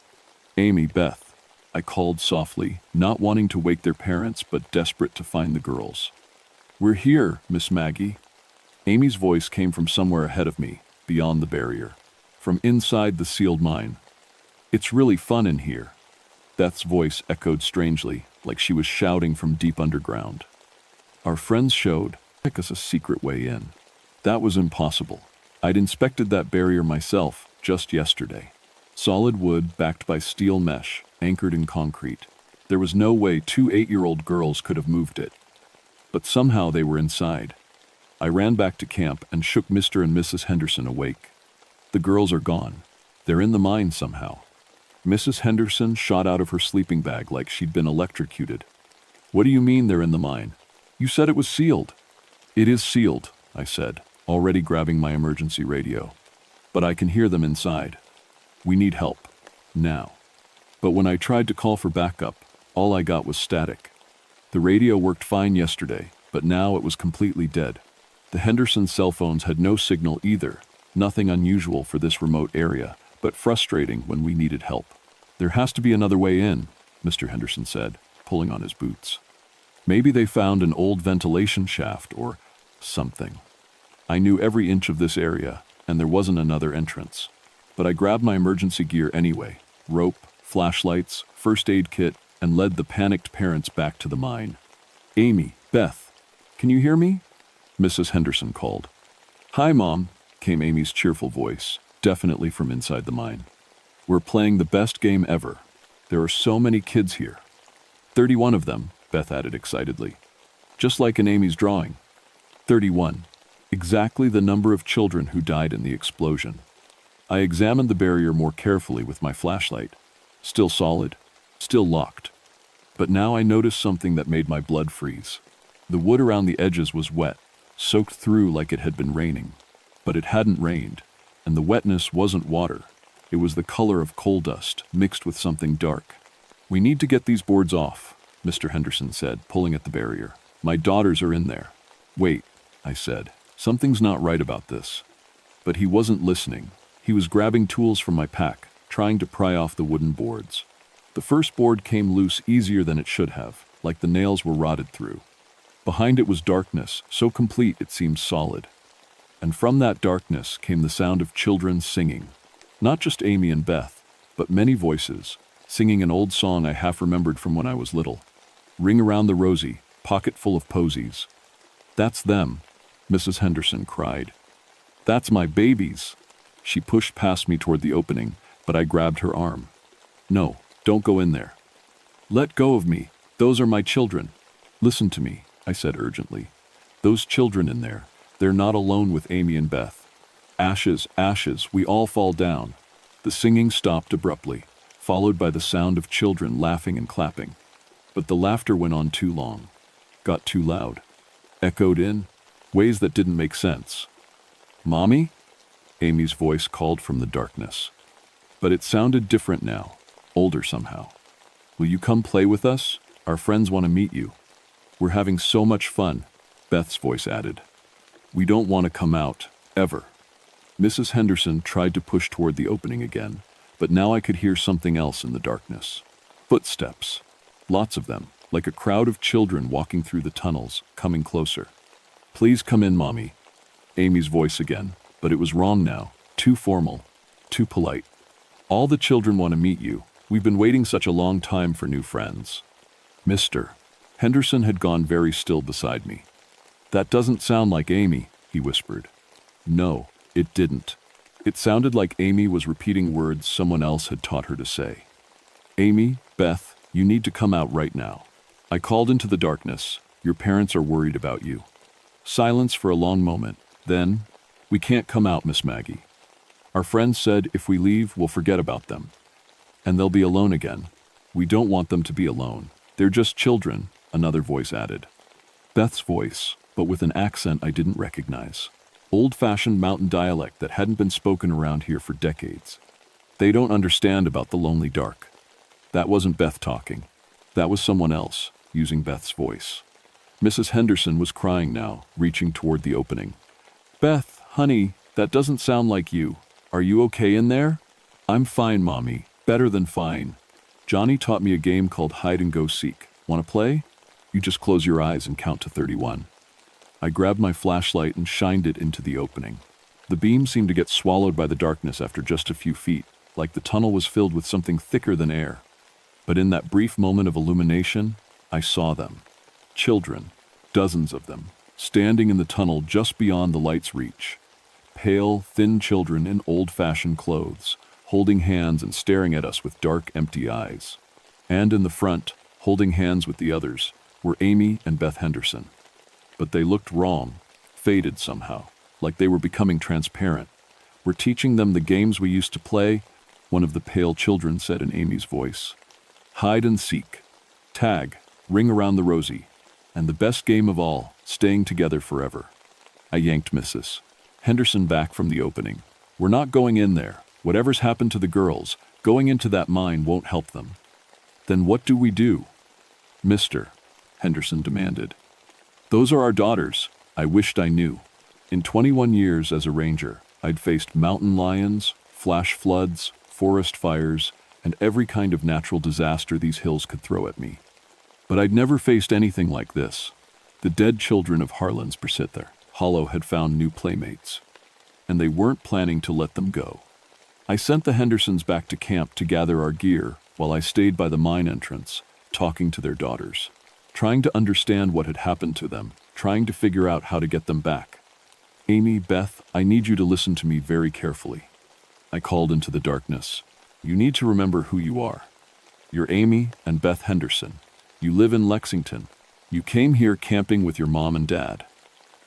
"Amy, Beth," I called softly, not wanting to wake their parents, but desperate to find the girls. "We're here, Miss Maggie." Amy's voice came from somewhere ahead of me, beyond the barrier, from inside the sealed mine. "It's really fun in here." Beth's voice echoed strangely, like she was shouting from deep underground. Our friends showed us a secret way in. That was impossible. I'd inspected that barrier myself just yesterday. Solid wood backed by steel mesh, anchored in concrete. There was no way 2 8-year-old girls could have moved it. But somehow they were inside. I ran back to camp and shook Mr. and Mrs. Henderson awake. "The girls are gone. They're in the mine somehow." Mrs. Henderson shot out of her sleeping bag like she'd been electrocuted. "What do you mean they're in the mine? You said it was sealed." "It is sealed," I said, already grabbing my emergency radio. "But I can hear them inside. We need help. Now." But when I tried to call for backup, all I got was static. The radio worked fine yesterday, but now it was completely dead. The Henderson cell phones had no signal either, nothing unusual for this remote area, but frustrating when we needed help. "There has to be another way in," Mr. Henderson said, pulling on his boots. "Maybe they found an old ventilation shaft or something." I knew every inch of this area, and there wasn't another entrance. But I grabbed my emergency gear anyway, rope, flashlights, first aid kit, and led the panicked parents back to the mine. "Amy, Beth, can you hear me?" Mrs. Henderson called. "Hi, Mom," came Amy's cheerful voice, definitely from inside the mine. "We're playing the best game ever. There are so many kids here." 31 of them, Beth added excitedly. "Just like in Amy's drawing." 31. Exactly the number of children who died in the explosion. I examined the barrier more carefully with my flashlight. Still solid, still locked. But now I noticed something that made my blood freeze. The wood around the edges was wet, soaked through like it had been raining. But it hadn't rained, and the wetness wasn't water. It was the color of coal dust mixed with something dark. "We need to get these boards off," Mr. Henderson said, pulling at the barrier. "My daughters are in there." "Wait," I said. "Something's not right about this." But he wasn't listening. He was grabbing tools from my pack, trying to pry off the wooden boards. The first board came loose easier than it should have, like the nails were rotted through. Behind it was darkness, so complete it seemed solid. And from that darkness came the sound of children singing. Not just Amy and Beth, but many voices, singing an old song I half remembered from when I was little. "Ring around the rosy, pocket full of posies." "That's them," Mrs. Henderson cried. "That's my babies." She pushed past me toward the opening, but I grabbed her arm. "No, don't go in there." "Let go of me. Those are my children." "Listen to me," I said urgently. "Those children in there, they're not alone with Amy and Beth. Ashes, ashes, we all fall down." The singing stopped abruptly, followed by the sound of children laughing and clapping. But the laughter went on too long, got too loud, echoed in ways that didn't make sense. "Mommy?" Amy's voice called from the darkness. But it sounded different now, older somehow. "Will you come play with us? Our friends want to meet you." "We're having so much fun," Beth's voice added. "We don't want to come out, ever." Mrs. Henderson tried to push toward the opening again, but now I could hear something else in the darkness. Footsteps. Lots of them, like a crowd of children walking through the tunnels, coming closer. "Please come in, Mommy." Amy's voice again, but it was wrong now, too formal, too polite. "All the children want to meet you. We've been waiting such a long time for new friends." "Mr. Henderson had gone very still beside me. "That doesn't sound like Amy," he whispered. No, it didn't. It sounded like Amy was repeating words someone else had taught her to say. "Amy, Beth, you need to come out right now." I called into the darkness. "Your parents are worried about you." Silence for a long moment. Then, "We can't come out, Miss Maggie. Our friends said if we leave, we'll forget about them. And they'll be alone again. We don't want them to be alone. They're just children," another voice added. Beth's voice, but with an accent I didn't recognize. Old-fashioned mountain dialect that hadn't been spoken around here for decades. "They don't understand about the lonely dark." That wasn't Beth talking. That was someone else, using Beth's voice. Mrs. Henderson was crying now, reaching toward the opening. "Beth, honey, that doesn't sound like you. Are you okay in there?" "I'm fine, Mommy. Better than fine. Johnny taught me a game called hide and go seek. Want to play? You just close your eyes and count to 31. I grabbed my flashlight and shined it into the opening. The beam seemed to get swallowed by the darkness after just a few feet, like the tunnel was filled with something thicker than air. But in that brief moment of illumination, I saw them. Children, dozens of them, standing in the tunnel just beyond the light's reach. Pale, thin children in old-fashioned clothes, holding hands and staring at us with dark, empty eyes. And in the front, holding hands with the others, were Amy and Beth Henderson. But they looked wrong, faded somehow, like they were becoming transparent. "We're teaching them the games we used to play," one of the pale children said in Amy's voice. "Hide and seek, tag, ring around the rosy, and the best game of all, staying together forever." I yanked Mrs. Henderson back from the opening. "We're not going in there. Whatever's happened to the girls, going into that mine won't help them." "Then what do we do?" "Mr. Henderson demanded. "Those are our daughters." I wished I knew. In 21 years as a ranger, I'd faced mountain lions, flash floods, forest fires, and every kind of natural disaster these hills could throw at me. But I'd never faced anything like this. The dead children of Harlan's Bersither Hollow had found new playmates, and they weren't planning to let them go. I sent the Hendersons back to camp to gather our gear while I stayed by the mine entrance, talking to their daughters, trying to understand what had happened to them, trying to figure out how to get them back. "Amy, Beth, I need you to listen to me very carefully." I called into the darkness. "You need to remember who you are. You're Amy and Beth Henderson. You live in Lexington. You came here camping with your mom and dad."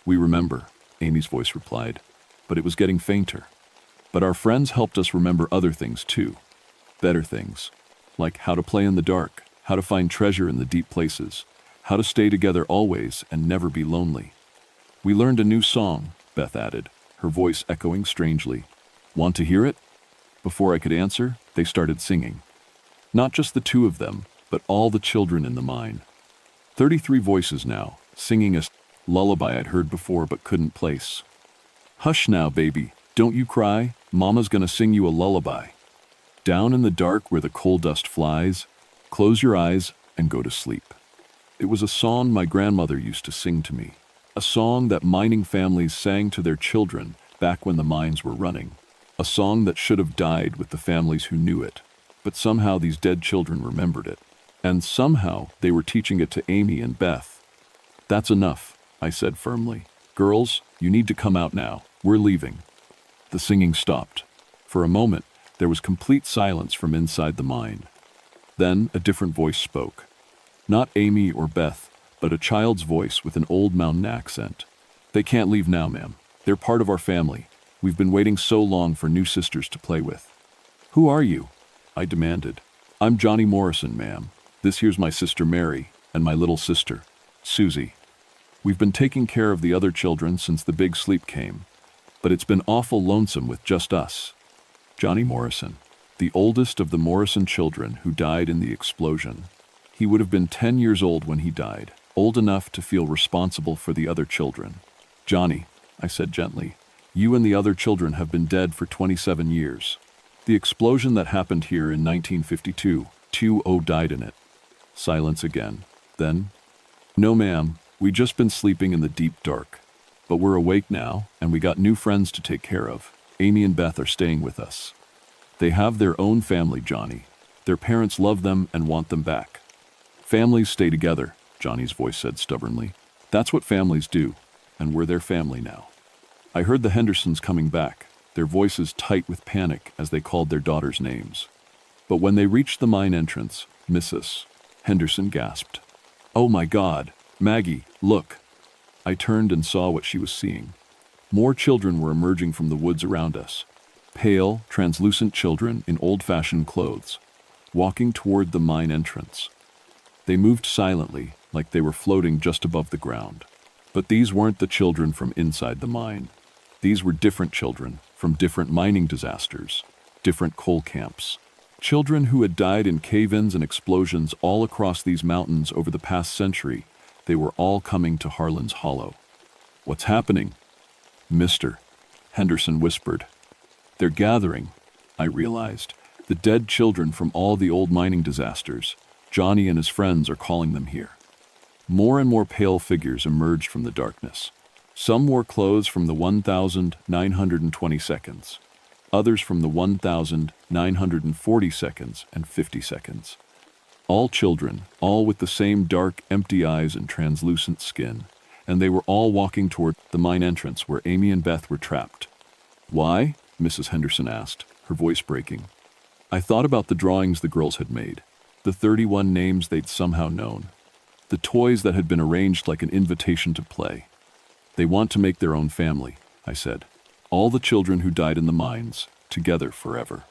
"We remember," Amy's voice replied, but it was getting fainter. But our friends helped us remember other things too. Better things. Like how to play in the dark, how to find treasure in the deep places, how to stay together always and never be lonely. We learned a new song, Beth added, her voice echoing strangely. Want to hear it? Before I could answer, they started singing. Not just the two of them, but all the children in the mine. 33 voices now, singing a lullaby I'd heard before but couldn't place. Hush now, baby, don't you cry, Mama's gonna sing you a lullaby. Down in the dark where the coal dust flies, close your eyes and go to sleep. It was a song my grandmother used to sing to me, a song that mining families sang to their children back when the mines were running, a song that should have died with the families who knew it, but somehow these dead children remembered it, and somehow they were teaching it to Amy and Beth. That's enough, I said firmly. Girls, you need to come out now. We're leaving. The singing stopped. For a moment, there was complete silence from inside the mine. Then a different voice spoke. Not Amy or Beth, but a child's voice with an old mountain accent. They can't leave now, ma'am. They're part of our family. We've been waiting so long for new sisters to play with. Who are you? I demanded. I'm Johnny Morrison, ma'am. This here's my sister Mary, and my little sister, Susie. We've been taking care of the other children since the big sleep came, but it's been awful lonesome with just us. Johnny Morrison, the oldest of the Morrison children who died in the explosion. He would have been 10 years old when he died, old enough to feel responsible for the other children. Johnny, I said gently, you and the other children have been dead for 27 years. The explosion that happened here in 1952, 2 died in it. Silence again. Then, no ma'am, we just been sleeping in the deep dark. But we're awake now, and we got new friends to take care of. Amy and Beth are staying with us. They have their own family, Johnny. Their parents love them and want them back. Families stay together, Johnny's voice said stubbornly. That's what families do, and we're their family now. I heard the Hendersons coming back, their voices tight with panic as they called their daughters' names. But when they reached the mine entrance, Mrs. Henderson gasped. Oh my God, Maggie, look. I turned and saw what she was seeing. More children were emerging from the woods around us. Pale, translucent children in old-fashioned clothes, walking toward the mine entrance. They moved silently, like they were floating just above the ground. But these weren't the children from inside the mine. These were different children from different mining disasters, different coal camps. Children who had died in cave-ins and explosions all across these mountains over the past century. They were all coming to Harlan's Hollow. What's happening? Mr. Henderson whispered. They're gathering, I realized. The dead children from all the old mining disasters. Johnny and his friends are calling them here. More and more pale figures emerged from the darkness. Some wore clothes from the 1,920 seconds. Others from the 1,940 seconds and 50 seconds. All children, all with the same dark, empty eyes and translucent skin, and they were all walking toward the mine entrance where Amy and Beth were trapped. Why? Mrs. Henderson asked, her voice breaking. I thought about the drawings the girls had made, the 31 names they'd somehow known, the toys that had been arranged like an invitation to play. They want to make their own family, I said. All the children who died in the mines, together forever.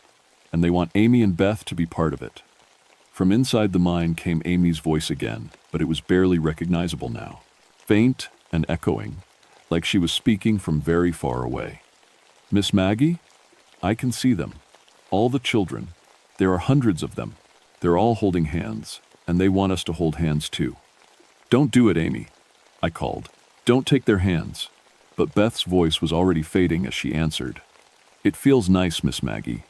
And they want Amy and Beth to be part of it. From inside the mine came Amy's voice again, but it was barely recognizable now. Faint and echoing, like she was speaking from very far away. Miss Maggie? I can see them. All the children. There are hundreds of them. They're all holding hands, and they want us to hold hands too. Don't do it, Amy, I called. Don't take their hands. But Beth's voice was already fading as she answered. It feels nice, Miss Maggie.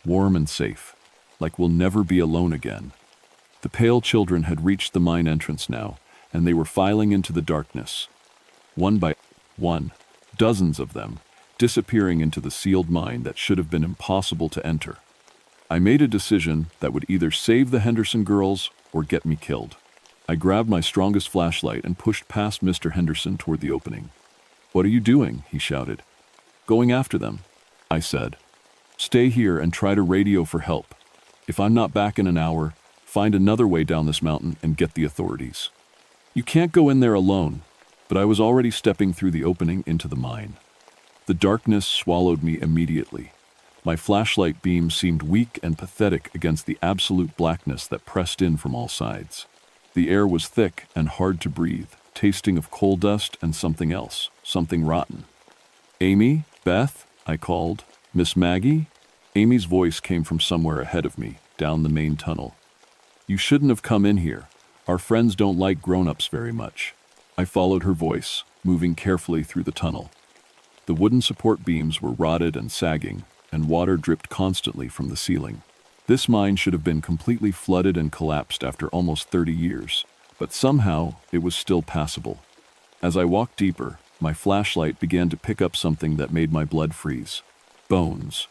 Warm and safe, like we'll never be alone again. The pale children had reached the mine entrance now, and they were filing into the darkness. One by one, dozens of them, disappearing into the sealed mine that should have been impossible to enter. I made a decision that would either save the Henderson girls or get me killed. I grabbed my strongest flashlight and pushed past Mr. Henderson toward the opening. What are you doing? He shouted. Going after them, I said. Stay here and try to radio for help. If I'm not back in an hour, find another way down this mountain and get the authorities. You can't go in there alone, but I was already stepping through the opening into the mine. The darkness swallowed me immediately. My flashlight beam seemed weak and pathetic against the absolute blackness that pressed in from all sides. The air was thick and hard to breathe, tasting of coal dust and something else, something rotten. "Amy? Beth?" I called. "Miss Maggie?" Amy's voice came from somewhere ahead of me, down the main tunnel. "You shouldn't have come in here. Our friends don't like grown-ups very much." I followed her voice, moving carefully through the tunnel. The wooden support beams were rotted and sagging, and water dripped constantly from the ceiling. This mine should have been completely flooded and collapsed after almost 30 years, but somehow it was still passable. As I walked deeper, my flashlight began to pick up something that made my blood freeze. Bones.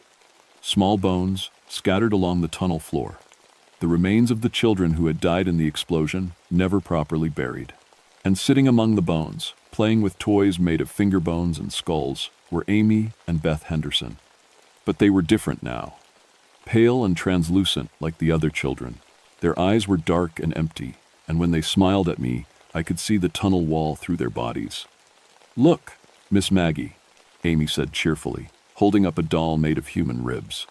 Small bones, scattered along the tunnel floor. The remains of the children who had died in the explosion, never properly buried. And sitting among the bones, playing with toys made of finger bones and skulls, were Amy and Beth Henderson. But they were different now. Pale and translucent like the other children. Their eyes were dark and empty, and when they smiled at me, I could see the tunnel wall through their bodies. "Look, Miss Maggie," Amy said cheerfully, holding up a doll made of human ribs.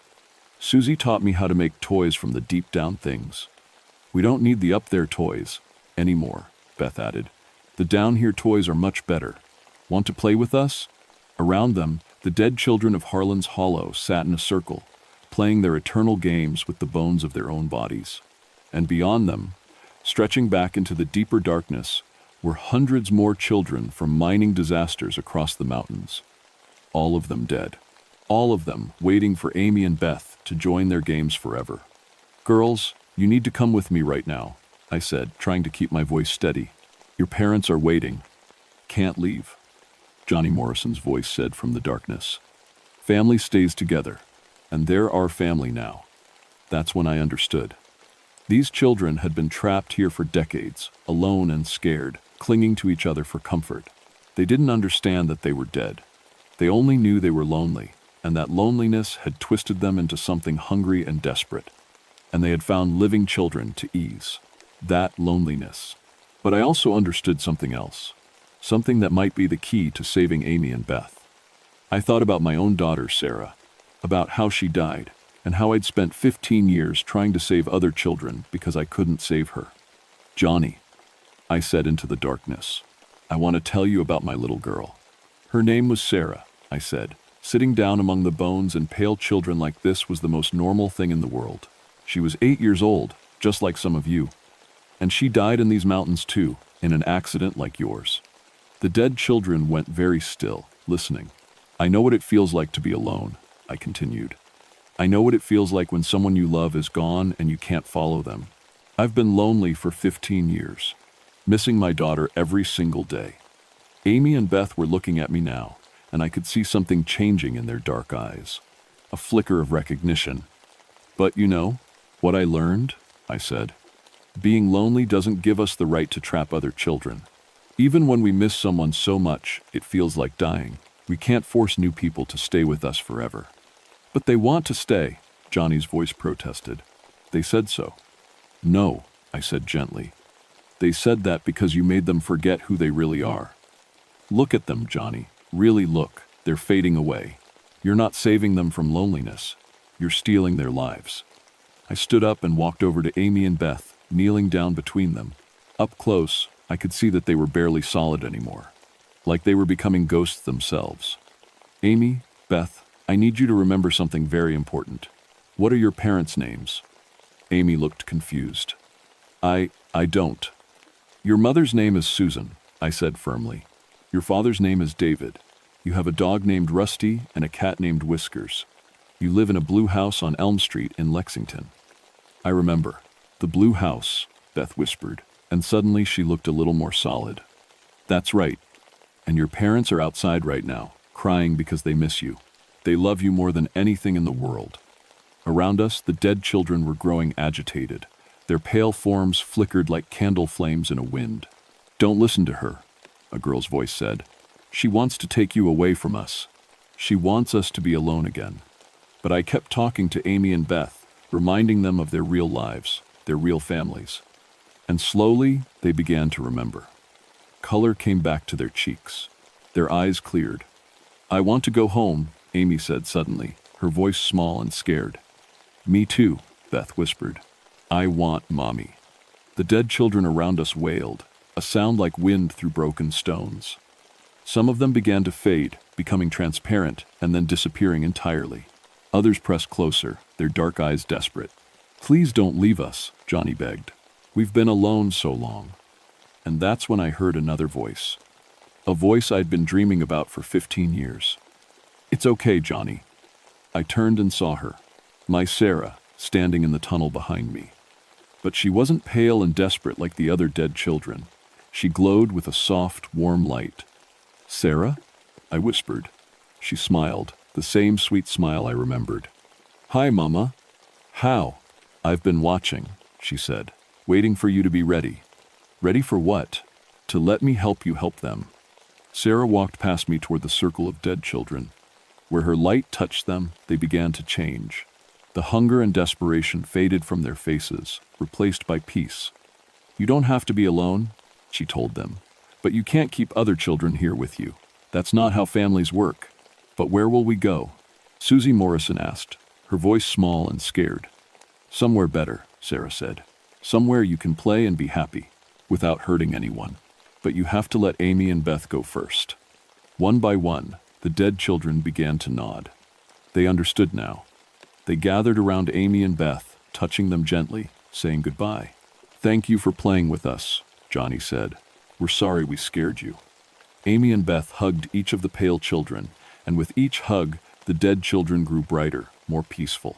"Susie taught me how to make toys from the deep down things. We don't need the up there toys anymore," Beth added. "The down here toys are much better. Want to play with us?" Around them, the dead children of Harlan's Hollow sat in a circle, playing their eternal games with the bones of their own bodies. And beyond them, stretching back into the deeper darkness, were hundreds more children from mining disasters across the mountains. All of them dead. All of them waiting for Amy and Beth to join their games forever. "Girls, you need to come with me right now," I said, trying to keep my voice steady. "Your parents are waiting." "Can't leave," Johnny Morrison's voice said from the darkness. "Family stays together, and they're our family now." That's when I understood. These children had been trapped here for decades, alone and scared, clinging to each other for comfort. They didn't understand that they were dead. They only knew they were lonely, and that loneliness had twisted them into something hungry and desperate. And they had found living children to ease that loneliness. But I also understood something else, something that might be the key to saving Amy and Beth. I thought about my own daughter, Sarah, about how she died, and how I'd spent 15 years trying to save other children because I couldn't save her. "Johnny," I said into the darkness, "I want to tell you about my little girl." Her name was Sarah, I said. Sitting down among the bones and pale children like this was the most normal thing in the world. She was 8 years old, just like some of you. And she died in these mountains too, in an accident like yours. The dead children went very still, listening. "I know what it feels like to be alone," I continued. "I know what it feels like when someone you love is gone and you can't follow them. I've been lonely for 15 years, missing my daughter every single day." Amy and Beth were looking at me now, and I could see something changing in their dark eyes. A flicker of recognition. "But you know, what I learned," I said. "Being lonely doesn't give us the right to trap other children. Even when we miss someone so much, it feels like dying. We can't force new people to stay with us forever." "But they want to stay," Johnny's voice protested. "They said so." "No," I said gently. "They said that because you made them forget who they really are. Look at them, Johnny. Really look. They're fading away. You're not saving them from loneliness. You're stealing their lives." I stood up and walked over to Amy and Beth, kneeling down between them. Up close, I could see that they were barely solid anymore, like they were becoming ghosts themselves. "Amy, Beth, I need you to remember something very important. What are your parents' names?" Amy looked confused. I don't. "Your mother's name is Susan," I said firmly. "Your father's name is David. You have a dog named Rusty and a cat named Whiskers. You live in a blue house on Elm Street in Lexington." "I remember. The blue house," Beth whispered, and suddenly she looked a little more solid. "That's right. And your parents are outside right now, crying because they miss you. They love you more than anything in the world." Around us, the dead children were growing agitated. Their pale forms flickered like candle flames in a wind. "Don't listen to her," a girl's voice said. "She wants to take you away from us. She wants us to be alone again." But I kept talking to Amy and Beth, reminding them of their real lives, their real families. And slowly, they began to remember. Color came back to their cheeks. Their eyes cleared. "I want to go home," Amy said suddenly. her voice small and scared. "Me too," Beth whispered. "I want Mommy." The dead children around us wailed, a sound like wind through broken stones. Some of them began to fade, becoming transparent and then disappearing entirely. Others pressed closer, their dark eyes desperate. "Please don't leave us," Johnny begged. "We've been alone so long." And that's when I heard another voice. A voice I'd been dreaming about for 15 years. "It's okay, Johnny." I turned and saw her, my Sarah, standing in the tunnel behind me. But she wasn't pale and desperate like the other dead children. She glowed with a soft, warm light. "Sarah?" I whispered. She smiled, the same sweet smile I remembered. "Hi, Mama." "How?" "I've been watching," she said, "waiting for you to be ready." "Ready for what?" "To let me help you help them." Sarah walked past me toward the circle of dead children. Where her light touched them, they began to change. The hunger and desperation faded from their faces, replaced by peace. "You don't have to be alone," she told them. "But you can't keep other children here with you. That's not how families work." "But where will we go?" Susie Morrison asked, her voice small and scared. "Somewhere better," Sarah said. "Somewhere you can play and be happy, without hurting anyone. But you have to let Amy and Beth go first." One by one, the dead children began to nod. They understood now. They gathered around Amy and Beth, touching them gently, saying goodbye. "Thank you for playing with us," Johnny said. "We're sorry we scared you." Amy and Beth hugged each of the pale children, and with each hug, the dead children grew brighter, more peaceful.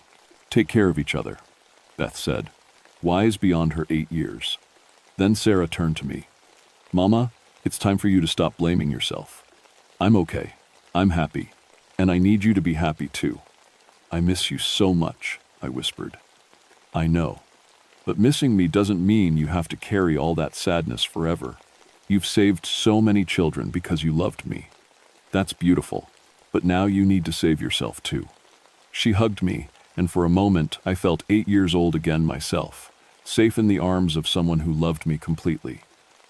"Take care of each other," Beth said, wise beyond her 8 years. Then Sarah turned to me. "Mama, it's time for you to stop blaming yourself. I'm okay. I'm happy. And I need you to be happy too." "I miss you so much," I whispered. "I know. But missing me doesn't mean you have to carry all that sadness forever. You've saved so many children because you loved me. That's beautiful. But now you need to save yourself too." She hugged me, and for a moment I felt 8 years old again myself, safe in the arms of someone who loved me completely.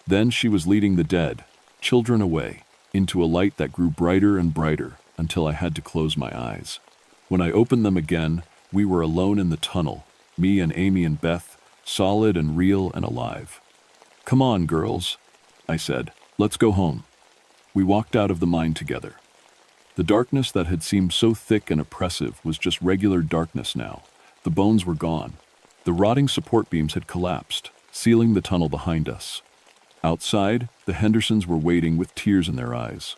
Then she was leading the dead, children away, into a light that grew brighter and brighter until I had to close my eyes. When I opened them again, we were alone in the tunnel, me and Amy and Beth, solid and real and alive. "Come on, girls," I said. "Let's go home." We walked out of the mine together. The darkness that had seemed so thick and oppressive was just regular darkness now. The bones were gone. The rotting support beams had collapsed, sealing the tunnel behind us. Outside, the Hendersons were waiting with tears in their eyes.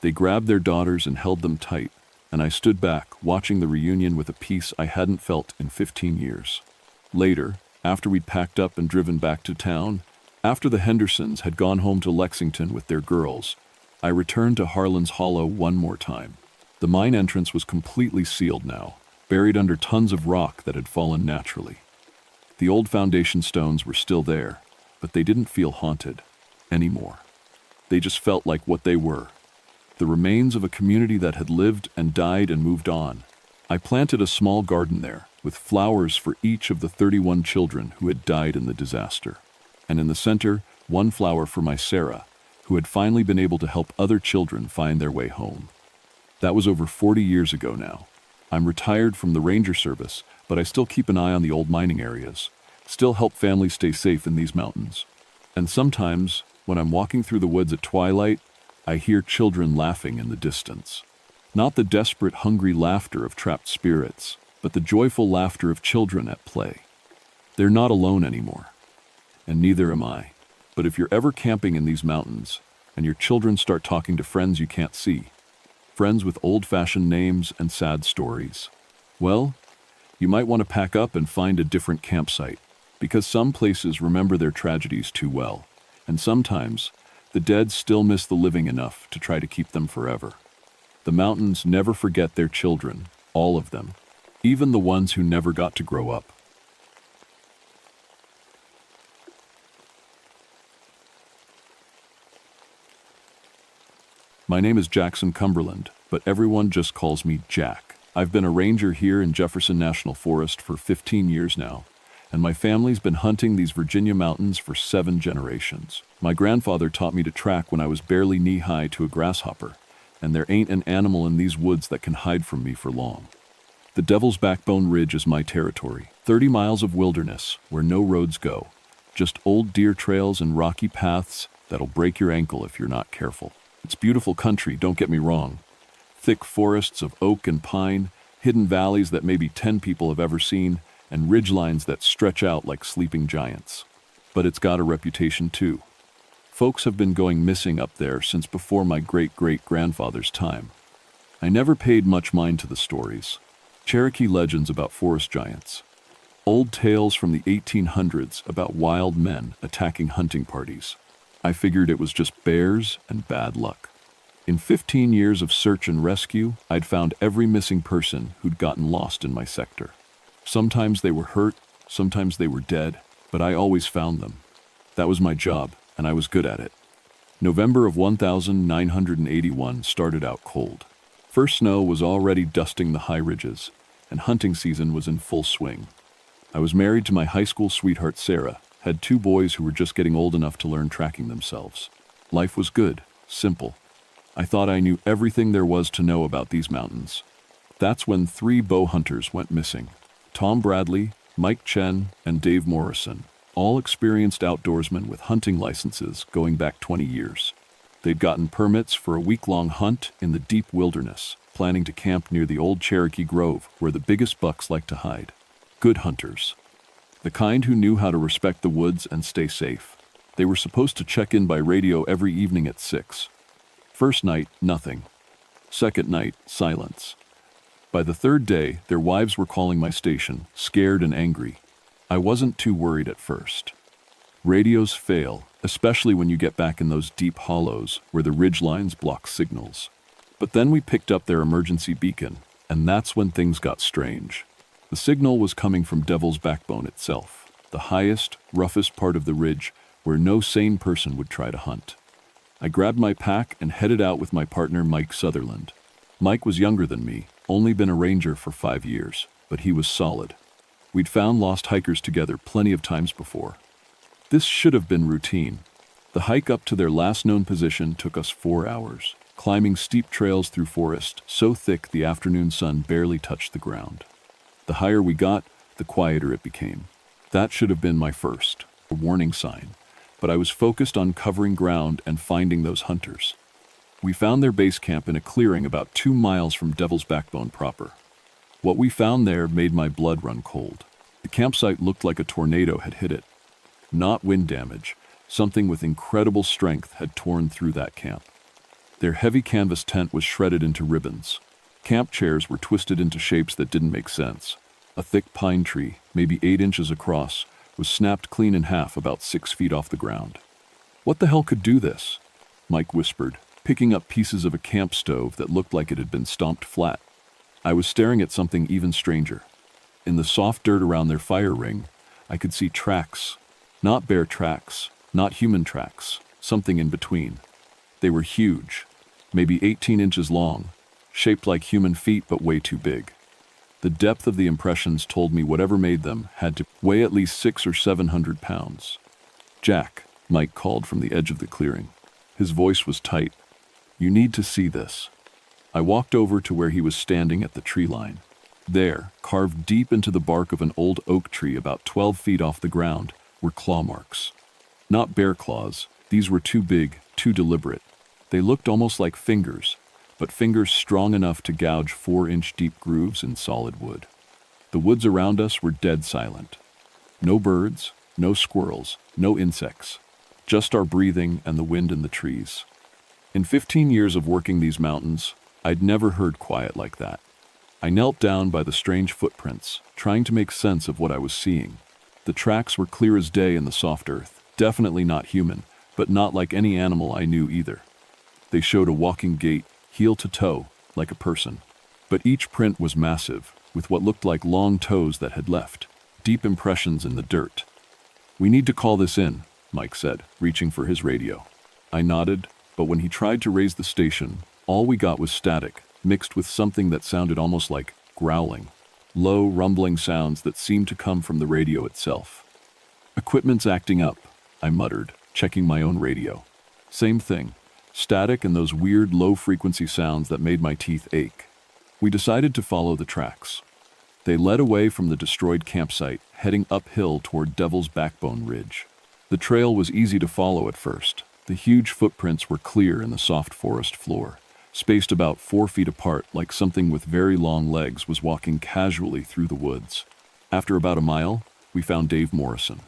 They grabbed their daughters and held them tight, and I stood back, watching the reunion with a peace I hadn't felt in 15 years. Later, after we'd packed up and driven back to town, after the Hendersons had gone home to Lexington with their girls, I returned to Harlan's Hollow one more time. The mine entrance was completely sealed now, buried under tons of rock that had fallen naturally. The old foundation stones were still there, but they didn't feel haunted anymore. They just felt like what they were, the remains of a community that had lived and died and moved on. I planted a small garden there, with flowers for each of the 31 children who had died in the disaster. And in the center, one flower for my Sarah, who had finally been able to help other children find their way home. That was over 40 years ago now. I'm retired from the ranger service, but I still keep an eye on the old mining areas, still help families stay safe in these mountains. And sometimes, when I'm walking through the woods at twilight, I hear children laughing in the distance. Not the desperate, hungry laughter of trapped spirits, but the joyful laughter of children at play. They're not alone anymore, and neither am I. But if you're ever camping in these mountains, and your children start talking to friends you can't see, friends with old-fashioned names and sad stories, well, you might want to pack up and find a different campsite, because some places remember their tragedies too well, and sometimes the dead still miss the living enough to try to keep them forever. The mountains never forget their children, all of them, even the ones who never got to grow up. My name is Jackson Cumberland, but everyone just calls me Jack. I've been a ranger here in Jefferson National Forest for 15 years now, and my family's been hunting these Virginia mountains for 7 generations. My grandfather taught me to track when I was barely knee-high to a grasshopper, and there ain't an animal in these woods that can hide from me for long. The Devil's Backbone Ridge is my territory. 30 miles of wilderness where no roads go. Just old deer trails and rocky paths that'll break your ankle if you're not careful. It's beautiful country, don't get me wrong. Thick forests of oak and pine, hidden valleys that maybe 10 people have ever seen, and ridgelines that stretch out like sleeping giants. But it's got a reputation too. Folks have been going missing up there since before my great-great-grandfather's time. I never paid much mind to the stories. Cherokee legends about forest giants. Old tales from the 1800s about wild men attacking hunting parties. I figured it was just bears and bad luck. In 15 years of search and rescue, I'd found every missing person who'd gotten lost in my sector. Sometimes they were hurt, sometimes they were dead, but I always found them. That was my job, and I was good at it. November of 1981 started out cold. First snow was already dusting the high ridges, and hunting season was in full swing. I was married to my high school sweetheart Sarah, had 2 boys who were just getting old enough to learn tracking themselves. Life was good, simple. I thought I knew everything there was to know about these mountains. That's when 3 bow hunters went missing. Tom Bradley, Mike Chen, and Dave Morrison, all experienced outdoorsmen with hunting licenses going back 20 years. They'd gotten permits for a week-long hunt in the deep wilderness, planning to camp near the old Cherokee Grove where the biggest bucks like to hide. Good hunters. The kind who knew how to respect the woods and stay safe. They were supposed to check in by radio every evening at 6. First night, nothing. Second night, silence. By the third day, their wives were calling my station, scared and angry. I wasn't too worried at first. Radios fail, especially when you get back in those deep hollows where the ridgelines block signals. But then we picked up their emergency beacon, and that's when things got strange. The signal was coming from Devil's Backbone itself, the highest, roughest part of the ridge where no sane person would try to hunt. I grabbed my pack and headed out with my partner Mike Sutherland. Mike was younger than me, only been a ranger for 5 years, but he was solid. We'd found lost hikers together plenty of times before. This should have been routine. The hike up to their last known position took us 4 hours, climbing steep trails through forest so thick the afternoon sun barely touched the ground. The higher we got, the quieter it became. That should have been my first, a warning sign, but I was focused on covering ground and finding those hunters. We found their base camp in a clearing about 2 miles from Devil's Backbone proper. What we found there made my blood run cold. The campsite looked like a tornado had hit it. Not wind damage, something with incredible strength had torn through that camp. Their heavy canvas tent was shredded into ribbons. Camp chairs were twisted into shapes that didn't make sense. A thick pine tree, maybe 8 inches across, was snapped clean in half about 6 feet off the ground. What the hell could do this? Mike whispered, picking up pieces of a camp stove that looked like it had been stomped flat. I was staring at something even stranger. In the soft dirt around their fire ring, I could see tracks. Not bear tracks, not human tracks, something in between. They were huge, maybe 18 inches long, shaped like human feet but way too big. The depth of the impressions told me whatever made them had to weigh at least 600 or 700 pounds. "Jack," Mike called from the edge of the clearing. His voice was tight. "You need to see this." I walked over to where he was standing at the tree line. There, carved deep into the bark of an old oak tree about 12 feet off the ground, were claw marks. Not bear claws, these were too big, too deliberate. They looked almost like fingers, but fingers strong enough to gouge 4-inch deep grooves in solid wood. The woods around us were dead silent. No birds, no squirrels, no insects. Just our breathing and the wind in the trees. In 15 years of working these mountains, I'd never heard quiet like that. I knelt down by the strange footprints, trying to make sense of what I was seeing. The tracks were clear as day in the soft earth, definitely not human, but not like any animal I knew either. They showed a walking gait, heel to toe, like a person. But each print was massive, with what looked like long toes that had left, deep impressions in the dirt. "We need to call this in," Mike said, reaching for his radio. I nodded, but when he tried to raise the station, all we got was static, mixed with something that sounded almost like growling. Low, rumbling sounds that seemed to come from the radio itself. "Equipment's acting up," I muttered, checking my own radio. Same thing. Static and those weird low-frequency sounds that made my teeth ache. We decided to follow the tracks. They led away from the destroyed campsite, heading uphill toward Devil's Backbone Ridge. The trail was easy to follow at first. The huge footprints were clear in the soft forest floor, spaced about 4 feet apart like something with very long legs was walking casually through the woods. After about a mile, we found Dave Morrison.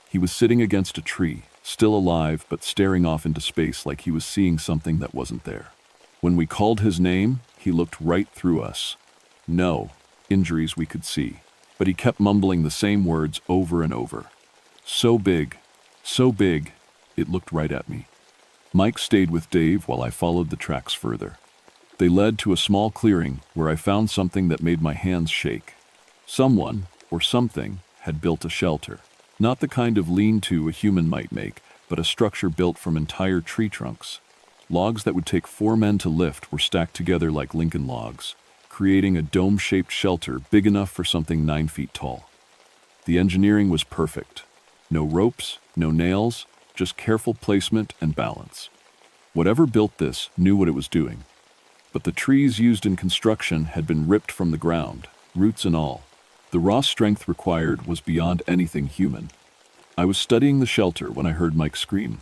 He was sitting against a tree, still alive but staring off into space like he was seeing something that wasn't there. When we called his name, he looked right through us. No injuries we could see, but he kept mumbling the same words over and over. So big, it looked right at me. Mike stayed with Dave while I followed the tracks further. They led to a small clearing where I found something that made my hands shake. Someone, or something, had built a shelter. Not the kind of lean-to a human might make, but a structure built from entire tree trunks. Logs that would take 4 men to lift were stacked together like Lincoln logs, creating a dome-shaped shelter big enough for something 9 feet tall. The engineering was perfect. No ropes, no nails, just careful placement and balance. Whatever built this knew what it was doing. But the trees used in construction had been ripped from the ground, roots and all. The raw strength required was beyond anything human. I was studying the shelter when I heard Mike scream.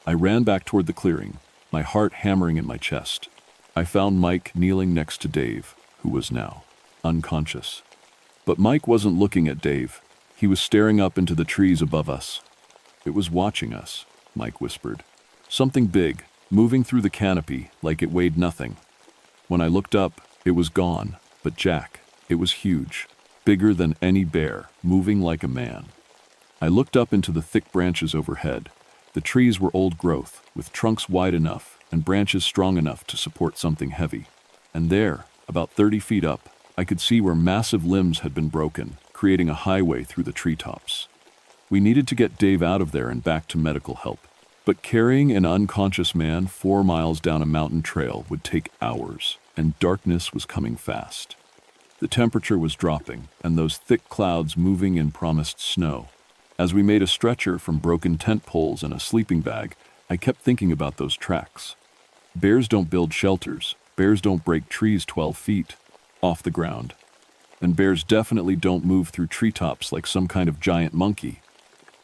I ran back toward the clearing, my heart hammering in my chest. I found Mike kneeling next to Dave, who was now unconscious. But Mike wasn't looking at Dave. He was staring up into the trees above us. It was watching us, Mike whispered. Something big, moving through the canopy like it weighed nothing. When I looked up, it was gone, but Jack, it was huge, bigger than any bear, moving like a man. I looked up into the thick branches overhead. The trees were old growth, with trunks wide enough and branches strong enough to support something heavy. And there, about 30 feet up, I could see where massive limbs had been broken, creating a highway through the treetops. We needed to get Dave out of there and back to medical help. But carrying an unconscious man 4 miles down a mountain trail would take hours, and darkness was coming fast. The temperature was dropping, and those thick clouds moving in promised snow. As we made a stretcher from broken tent poles and a sleeping bag, I kept thinking about those tracks. Bears don't build shelters. Bears don't break trees 12 feet off the ground. And bears definitely don't move through treetops like some kind of giant monkey.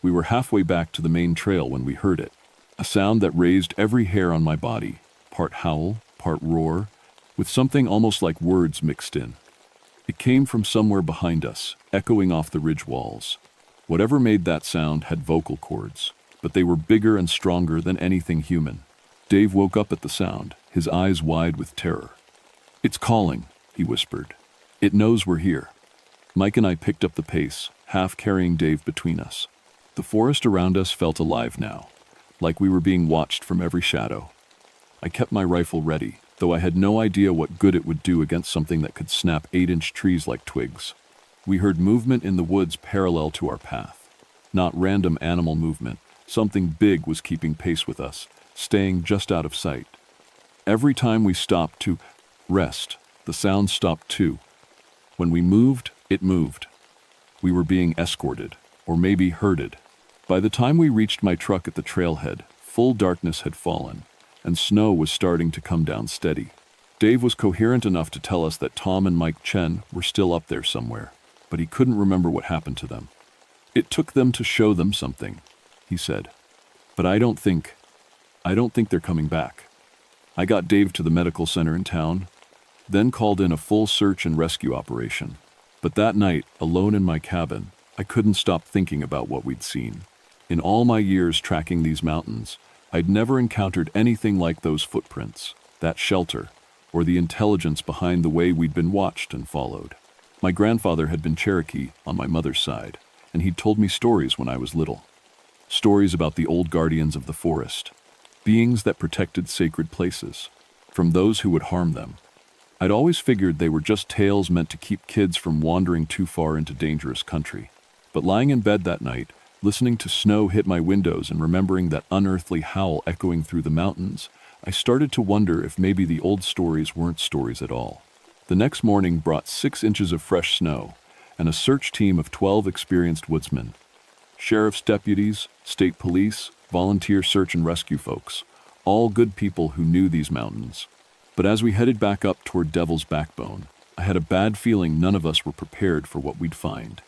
We were halfway back to the main trail when we heard it. A sound that raised every hair on my body, part howl, part roar, with something almost like words mixed in. It came from somewhere behind us, echoing off the ridge walls. Whatever made that sound had vocal cords, but they were bigger and stronger than anything human. Dave woke up at the sound, his eyes wide with terror. "It's calling," he whispered. "It knows we're here." Mike and I picked up the pace, half carrying Dave between us. The forest around us felt alive now, like we were being watched from every shadow. I kept my rifle ready, though I had no idea what good it would do against something that could snap 8-inch trees like twigs. We heard movement in the woods parallel to our path. Not random animal movement. Something big was keeping pace with us, staying just out of sight. Every time we stopped to rest, the sound stopped too. When we moved, it moved. We were being escorted, or maybe herded. By the time we reached my truck at the trailhead, full darkness had fallen, and snow was starting to come down steady. Dave was coherent enough to tell us that Tom and Mike Chen were still up there somewhere, but he couldn't remember what happened to them. "It took them to show them something," he said. "But I don't think they're coming back." I got Dave to the medical center in town, then called in a full search and rescue operation. But that night, alone in my cabin, I couldn't stop thinking about what we'd seen. In all my years tracking these mountains, I'd never encountered anything like those footprints, that shelter, or the intelligence behind the way we'd been watched and followed. My grandfather had been Cherokee on my mother's side, and he'd told me stories when I was little. Stories about the old guardians of the forest, beings that protected sacred places from those who would harm them. I'd always figured they were just tales meant to keep kids from wandering too far into dangerous country. But lying in bed that night, listening to snow hit my windows and remembering that unearthly howl echoing through the mountains, I started to wonder if maybe the old stories weren't stories at all. The next morning brought 6 inches of fresh snow and a search team of 12 experienced woodsmen. Sheriff's deputies, state police, volunteer search and rescue folks, all good people who knew these mountains. But as we headed back up toward Devil's Backbone, I had a bad feeling none of us were prepared for what we'd find.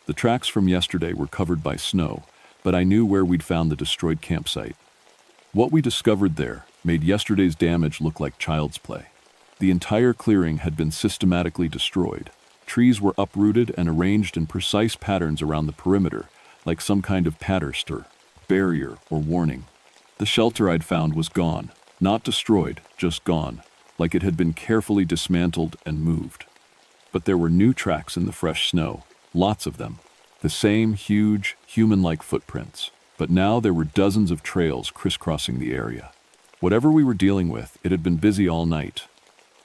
The tracks from yesterday were covered by snow, but I knew where we'd found the destroyed campsite. What we discovered there made yesterday's damage look like child's play. The entire clearing had been systematically destroyed. Trees were uprooted and arranged in precise patterns around the perimeter, like some kind of pattern, barrier, or warning. The shelter I'd found was gone, not destroyed, just gone, like it had been carefully dismantled and moved. But there were new tracks in the fresh snow, lots of them. The same huge, human-like footprints, but now there were dozens of trails crisscrossing the area. Whatever we were dealing with, it had been busy all night.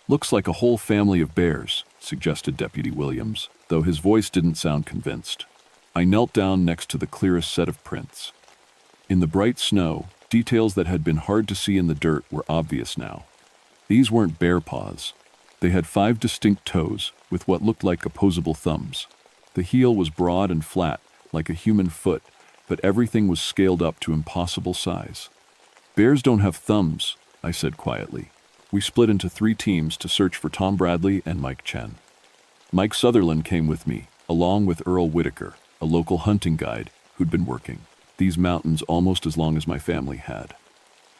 "Looks like a whole family of bears," suggested Deputy Williams, though his voice didn't sound convinced. I knelt down next to the clearest set of prints. In the bright snow, details that had been hard to see in the dirt were obvious now. These weren't bear paws. They had 5 distinct toes, with what looked like opposable thumbs. The heel was broad and flat, like a human foot, but everything was scaled up to impossible size. "Bears don't have thumbs," I said quietly. We split into 3 teams to search for Tom Bradley and Mike Chen. Mike Sutherland came with me, along with Earl Whitaker, a local hunting guide who'd been working these mountains almost as long as my family had.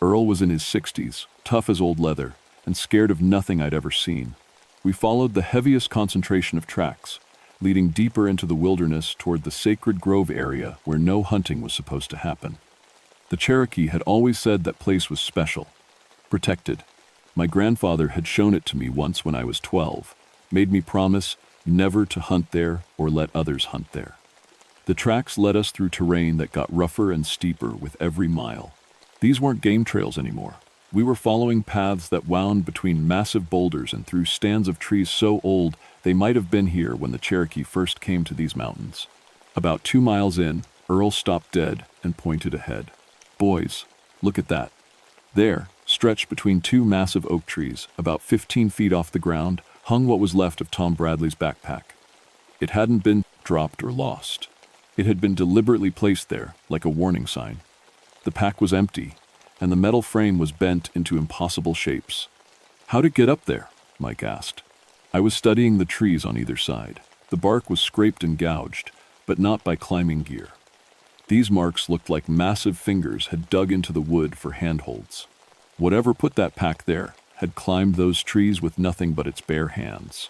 Earl was in his 60s, tough as old leather, and scared of nothing I'd ever seen. We followed the heaviest concentration of tracks, leading deeper into the wilderness toward the Sacred Grove area where no hunting was supposed to happen. The Cherokee had always said that place was special, protected. My grandfather had shown it to me once when I was 12, made me promise never to hunt there or let others hunt there. The tracks led us through terrain that got rougher and steeper with every mile. These weren't game trails anymore. We were following paths that wound between massive boulders and through stands of trees so old they might have been here when the Cherokee first came to these mountains. About 2 miles in, Earl stopped dead and pointed ahead. "Boys, look at that." There, stretched between 2 massive oak trees, about 15 feet off the ground, hung what was left of Tom Bradley's backpack. It hadn't been dropped or lost. It had been deliberately placed there, like a warning sign. The pack was empty, and the metal frame was bent into impossible shapes. "How'd it get up there?" Mike asked. I was studying the trees on either side. The bark was scraped and gouged, but not by climbing gear. These marks looked like massive fingers had dug into the wood for handholds. Whatever put that pack there had climbed those trees with nothing but its bare hands.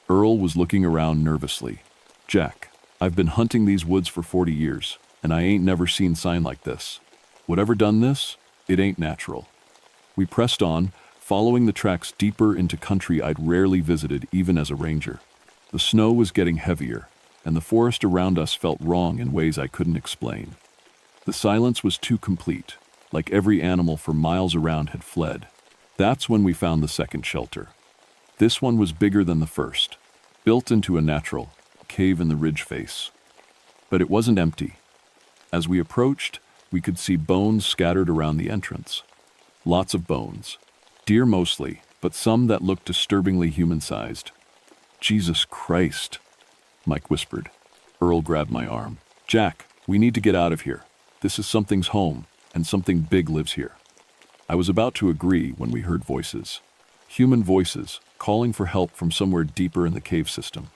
Earl was looking around nervously. "Jack, I've been hunting these woods for 40 years, and I ain't never seen sign like this. Whatever done this, it ain't natural." We pressed on, following the tracks deeper into country I'd rarely visited even as a ranger. The snow was getting heavier, and the forest around us felt wrong in ways I couldn't explain. The silence was too complete, like every animal for miles around had fled. That's when we found the second shelter. This one was bigger than the first, built into a natural cave in the ridge face. But it wasn't empty. As we approached, we could see bones scattered around the entrance. Lots of bones. Deer mostly, but some that looked disturbingly human-sized. "Jesus Christ," Mike whispered. Earl grabbed my arm. "Jack, we need to get out of here. This is something's home, and something big lives here." I was about to agree when we heard voices. Human voices, calling for help from somewhere deeper in the cave system.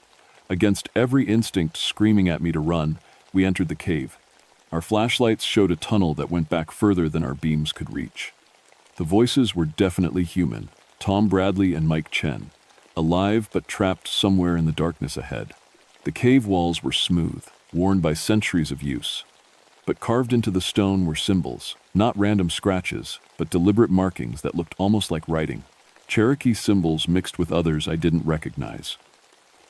Against every instinct screaming at me to run, we entered the cave. Our flashlights showed a tunnel that went back further than our beams could reach. The voices were definitely human, Tom Bradley and Mike Chen, alive but trapped somewhere in the darkness ahead. The cave walls were smooth, worn by centuries of use. But carved into the stone were symbols, not random scratches, but deliberate markings that looked almost like writing. Cherokee symbols mixed with others I didn't recognize.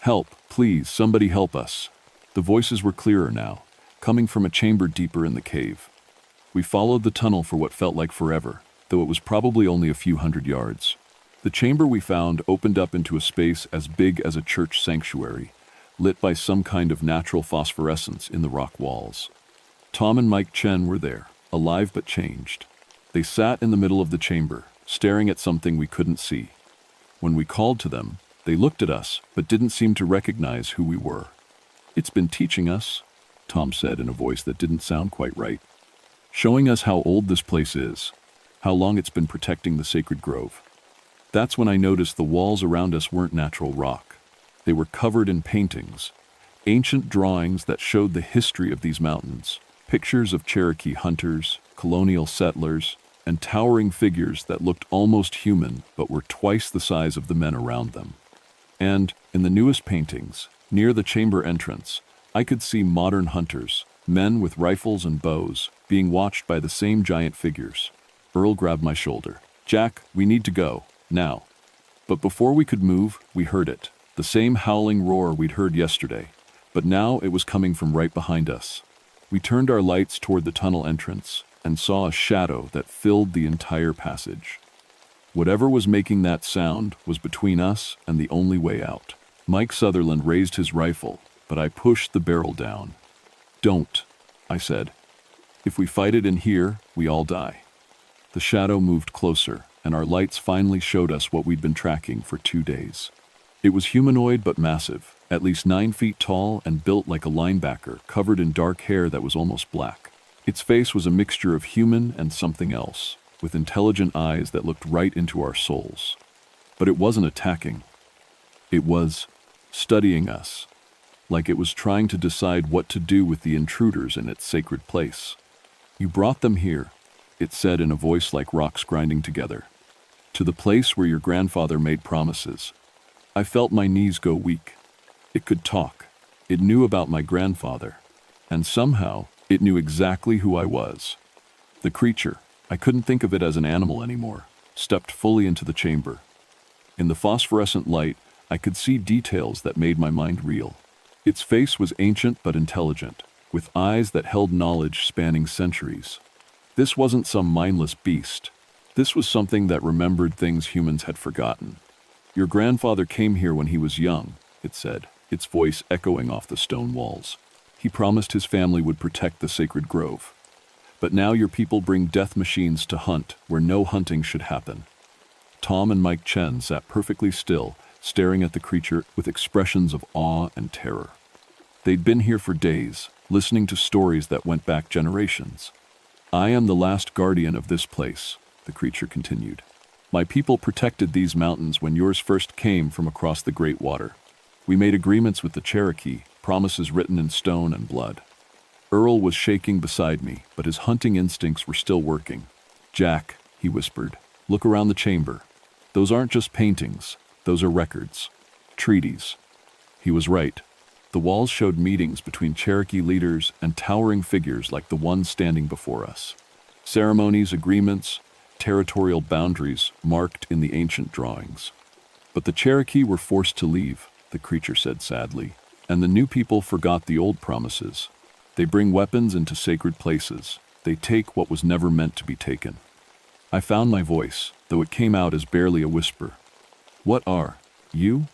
"Help, please, somebody help us." The voices were clearer now, coming from a chamber deeper in the cave. We followed the tunnel for what felt like forever, though it was probably only a few hundred yards. The chamber we found opened up into a space as big as a church sanctuary, lit by some kind of natural phosphorescence in the rock walls. Tom and Mike Chen were there, alive but changed. They sat in the middle of the chamber, staring at something we couldn't see. When we called to them, they looked at us, but didn't seem to recognize who we were. "It's been teaching us," Tom said in a voice that didn't sound quite right. "Showing us how old this place is, how long it's been protecting the sacred grove." That's when I noticed the walls around us weren't natural rock. They were covered in paintings, ancient drawings that showed the history of these mountains, pictures of Cherokee hunters, colonial settlers, and towering figures that looked almost human but were twice the size of the men around them. And, in the newest paintings, near the chamber entrance, I could see modern hunters, men with rifles and bows, being watched by the same giant figures. Earl grabbed my shoulder. "Jack, we need to go, now." But before we could move, we heard it. The same howling roar we'd heard yesterday, but now it was coming from right behind us. We turned our lights toward the tunnel entrance and saw a shadow that filled the entire passage. Whatever was making that sound was between us and the only way out. Mike Sutherland raised his rifle, but I pushed the barrel down. "Don't," I said. "If we fight it in here, we all die." The shadow moved closer, and our lights finally showed us what we'd been tracking for 2 days. It was humanoid but massive, at least 9 feet tall and built like a linebacker, covered in dark hair that was almost black. Its face was a mixture of human and something else, with intelligent eyes that looked right into our souls. But it wasn't attacking. It was studying us, like it was trying to decide what to do with the intruders in its sacred place. "You brought them here," it said in a voice like rocks grinding together, "to the place where your grandfather made promises." I felt my knees go weak. It could talk. It knew about my grandfather. And somehow, it knew exactly who I was. The creature, I couldn't think of it as an animal anymore, stepped fully into the chamber. In the phosphorescent light, I could see details that made my mind reel. Its face was ancient but intelligent, with eyes that held knowledge spanning centuries. This wasn't some mindless beast. This was something that remembered things humans had forgotten. "Your grandfather came here when he was young," it said, its voice echoing off the stone walls. "He promised his family would protect the sacred grove. But now your people bring death machines to hunt where no hunting should happen." Tom and Mike Chen sat perfectly still, staring at the creature with expressions of awe and terror. They'd been here for days, listening to stories that went back generations. "I am the last guardian of this place," the creature continued. "My people protected these mountains when yours first came from across the great water. We made agreements with the Cherokee, promises written in stone and blood." Earl was shaking beside me, but his hunting instincts were still working. "Jack," he whispered, "look around the chamber. Those aren't just paintings, those are records. Treaties." He was right. The walls showed meetings between Cherokee leaders and towering figures like the one standing before us. Ceremonies, agreements, territorial boundaries marked in the ancient drawings. "But the Cherokee were forced to leave," the creature said sadly, "and the new people forgot the old promises. They bring weapons into sacred places. They take what was never meant to be taken." I found my voice, though it came out as barely a whisper. "What are you?"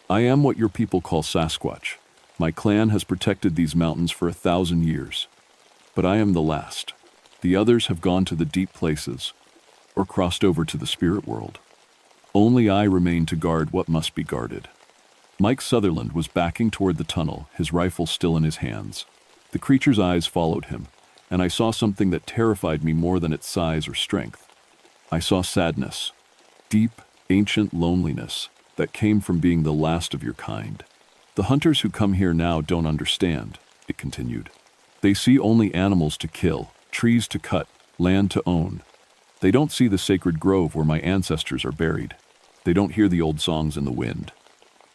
"I am what your people call Sasquatch. My clan has protected these mountains for 1,000 years. But I am the last. The others have gone to the deep places, or crossed over to the spirit world. Only I remain to guard what must be guarded." Mike Sutherland was backing toward the tunnel, his rifle still in his hands. The creature's eyes followed him, and I saw something that terrified me more than its size or strength. I saw sadness, deep, ancient loneliness that came from being the last of your kind. "The hunters who come here now don't understand," it continued. "They see only animals to kill, trees to cut, land to own. They don't see the sacred grove where my ancestors are buried. They don't hear the old songs in the wind."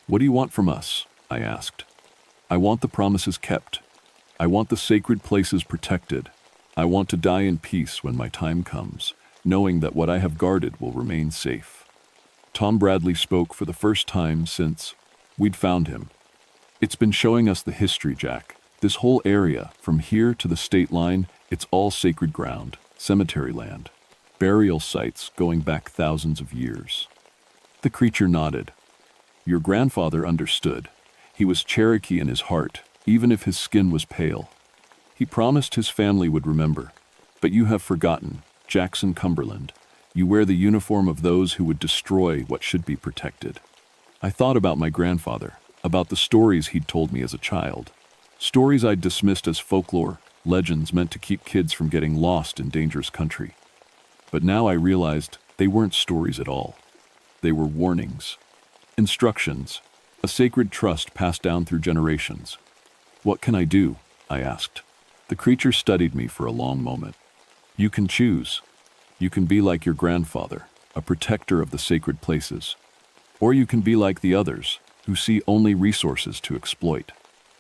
"What do you want from us?" I asked. "I want the promises kept. I want the sacred places protected. I want to die in peace when my time comes, knowing that what I have guarded will remain safe." Tom Bradley spoke for the first time since we'd found him. "It's been showing us the history, Jack. This whole area, from here to the state line, it's all sacred ground, cemetery land, burial sites going back thousands of years." The creature nodded. "Your grandfather understood. He was Cherokee in his heart, even if his skin was pale. He promised his family would remember. But you have forgotten, Jackson Cumberland. You wear the uniform of those who would destroy what should be protected." I thought about my grandfather, about the stories he'd told me as a child. Stories I'd dismissed as folklore, legends meant to keep kids from getting lost in dangerous country. But now I realized they weren't stories at all. They were warnings, instructions, A sacred trust passed down through generations. What can I do? I asked. The creature studied me for a long moment. You can choose. You can be like your grandfather, a protector of the sacred places. Or you can be like the others, who see only resources to exploit.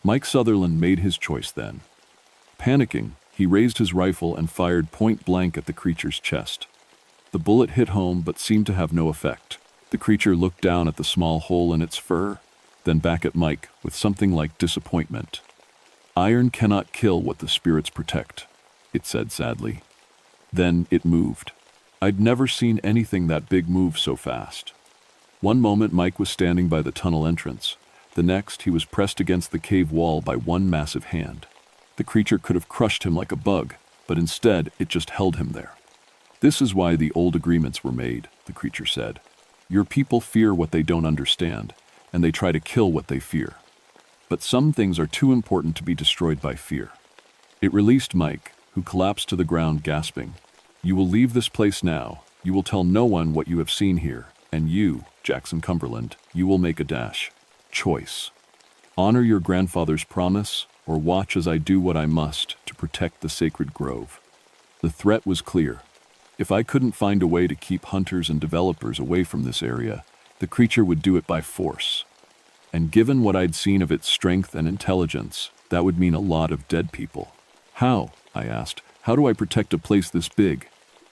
Mike Sutherland made his choice then. Panicking, he raised his rifle and fired point blank at the creature's chest. The bullet hit home but seemed to have no effect. The creature looked down at the small hole in its fur, then back at Mike with something like disappointment. "Iron cannot kill what the spirits protect," it said sadly. Then it moved. I'd never seen anything that big move so fast. One moment Mike was standing by the tunnel entrance. The next he was pressed against the cave wall by one massive hand. The creature could have crushed him like a bug, but instead it just held him there. "This is why the old agreements were made," the creature said. "Your people fear what they don't understand, and they try to kill what they fear. But some things are too important to be destroyed by fear." It released Mike, who collapsed to the ground gasping. "You will leave this place now. You will tell no one what you have seen here. And you, Jackson Cumberland, you will make a choice. Honor your grandfather's promise, or watch as I do what I must to protect the sacred grove." The threat was clear. If I couldn't find a way to keep hunters and developers away from this area, the creature would do it by force. And given what I'd seen of its strength and intelligence, that would mean a lot of dead people. "How?" I asked. "How do I protect a place this big?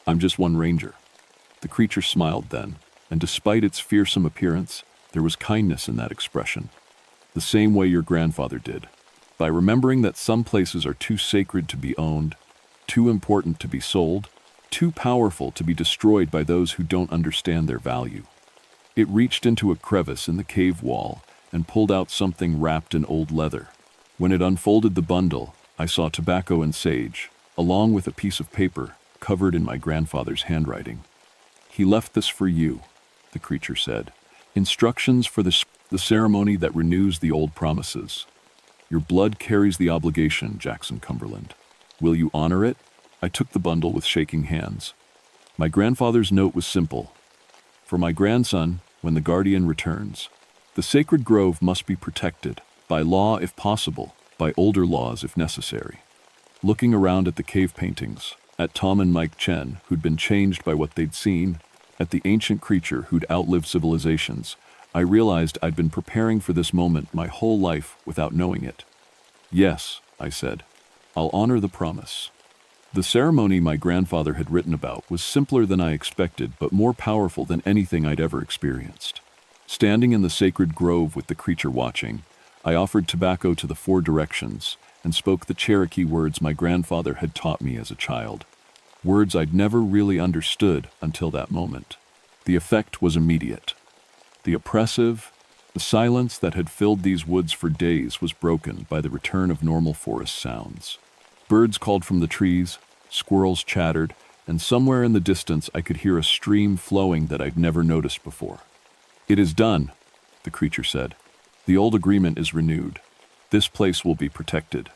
I'm just one ranger." The creature smiled then, and despite its fearsome appearance, there was kindness in that expression. "The same way your grandfather did. By remembering that some places are too sacred to be owned, too important to be sold, too powerful to be destroyed by those who don't understand their value." It reached into a crevice in the cave wall and pulled out something wrapped in old leather. When it unfolded the bundle, I saw tobacco and sage, along with a piece of paper covered in my grandfather's handwriting. "He left this for you," the creature said. "Instructions for the ceremony that renews the old promises. Your blood carries the obligation, Jackson Cumberland. Will you honor it?" I took the bundle with shaking hands. My grandfather's note was simple. "For my grandson, when the guardian returns, the sacred grove must be protected, by law if possible, by older laws if necessary." Looking around at the cave paintings, at Tom and Mike Chen, who'd been changed by what they'd seen, at the ancient creature who'd outlived civilizations, I realized I'd been preparing for this moment my whole life without knowing it. "Yes," I said, "I'll honor the promise." The ceremony my grandfather had written about was simpler than I expected, but more powerful than anything I'd ever experienced. Standing in the sacred grove with the creature watching, I offered tobacco to the four directions and spoke the Cherokee words my grandfather had taught me as a child. Words I'd never really understood until that moment. The effect was immediate. The silence that had filled these woods for days was broken by the return of normal forest sounds. Birds called from the trees, squirrels chattered, and somewhere in the distance I could hear a stream flowing that I'd never noticed before. "It is done," the creature said. "The old agreement is renewed. This place will be protected."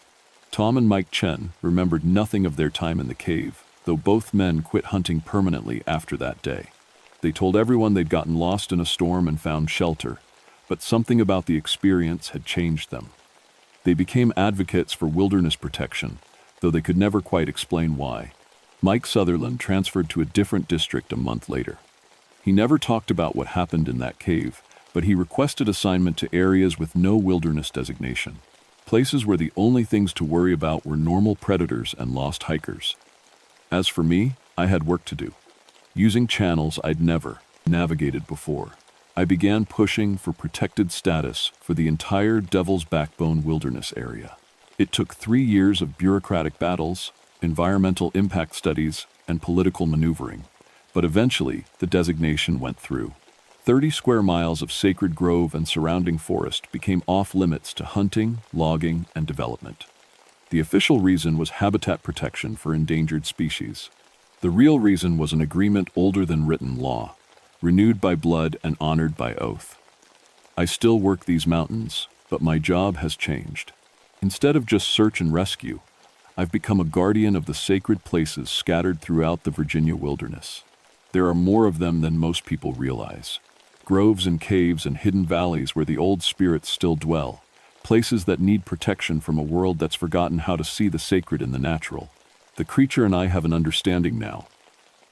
Tom and Mike Chen remembered nothing of their time in the cave, though both men quit hunting permanently after that day. They told everyone they'd gotten lost in a storm and found shelter, but something about the experience had changed them. They became advocates for wilderness protection, though they could never quite explain why. Mike Sutherland transferred to a different district a month later. He never talked about what happened in that cave, but he requested assignment to areas with no wilderness designation, places where the only things to worry about were normal predators and lost hikers. As for me, I had work to do. Using channels I'd never navigated before, I began pushing for protected status for the entire Devil's Backbone wilderness area. It took 3 years of bureaucratic battles, environmental impact studies, and political maneuvering, but eventually the designation went through. 30 square miles of sacred grove and surrounding forest became off-limits to hunting, logging, and development. The official reason was habitat protection for endangered species. The real reason was an agreement older than written law, renewed by blood and honored by oath. I still work these mountains, but my job has changed. Instead of just search and rescue, I've become a guardian of the sacred places scattered throughout the Virginia wilderness. There are more of them than most people realize. groves and caves and hidden valleys where the old spirits still dwell, places that need protection from a world that's forgotten how to see the sacred in the natural. The creature and I have an understanding now.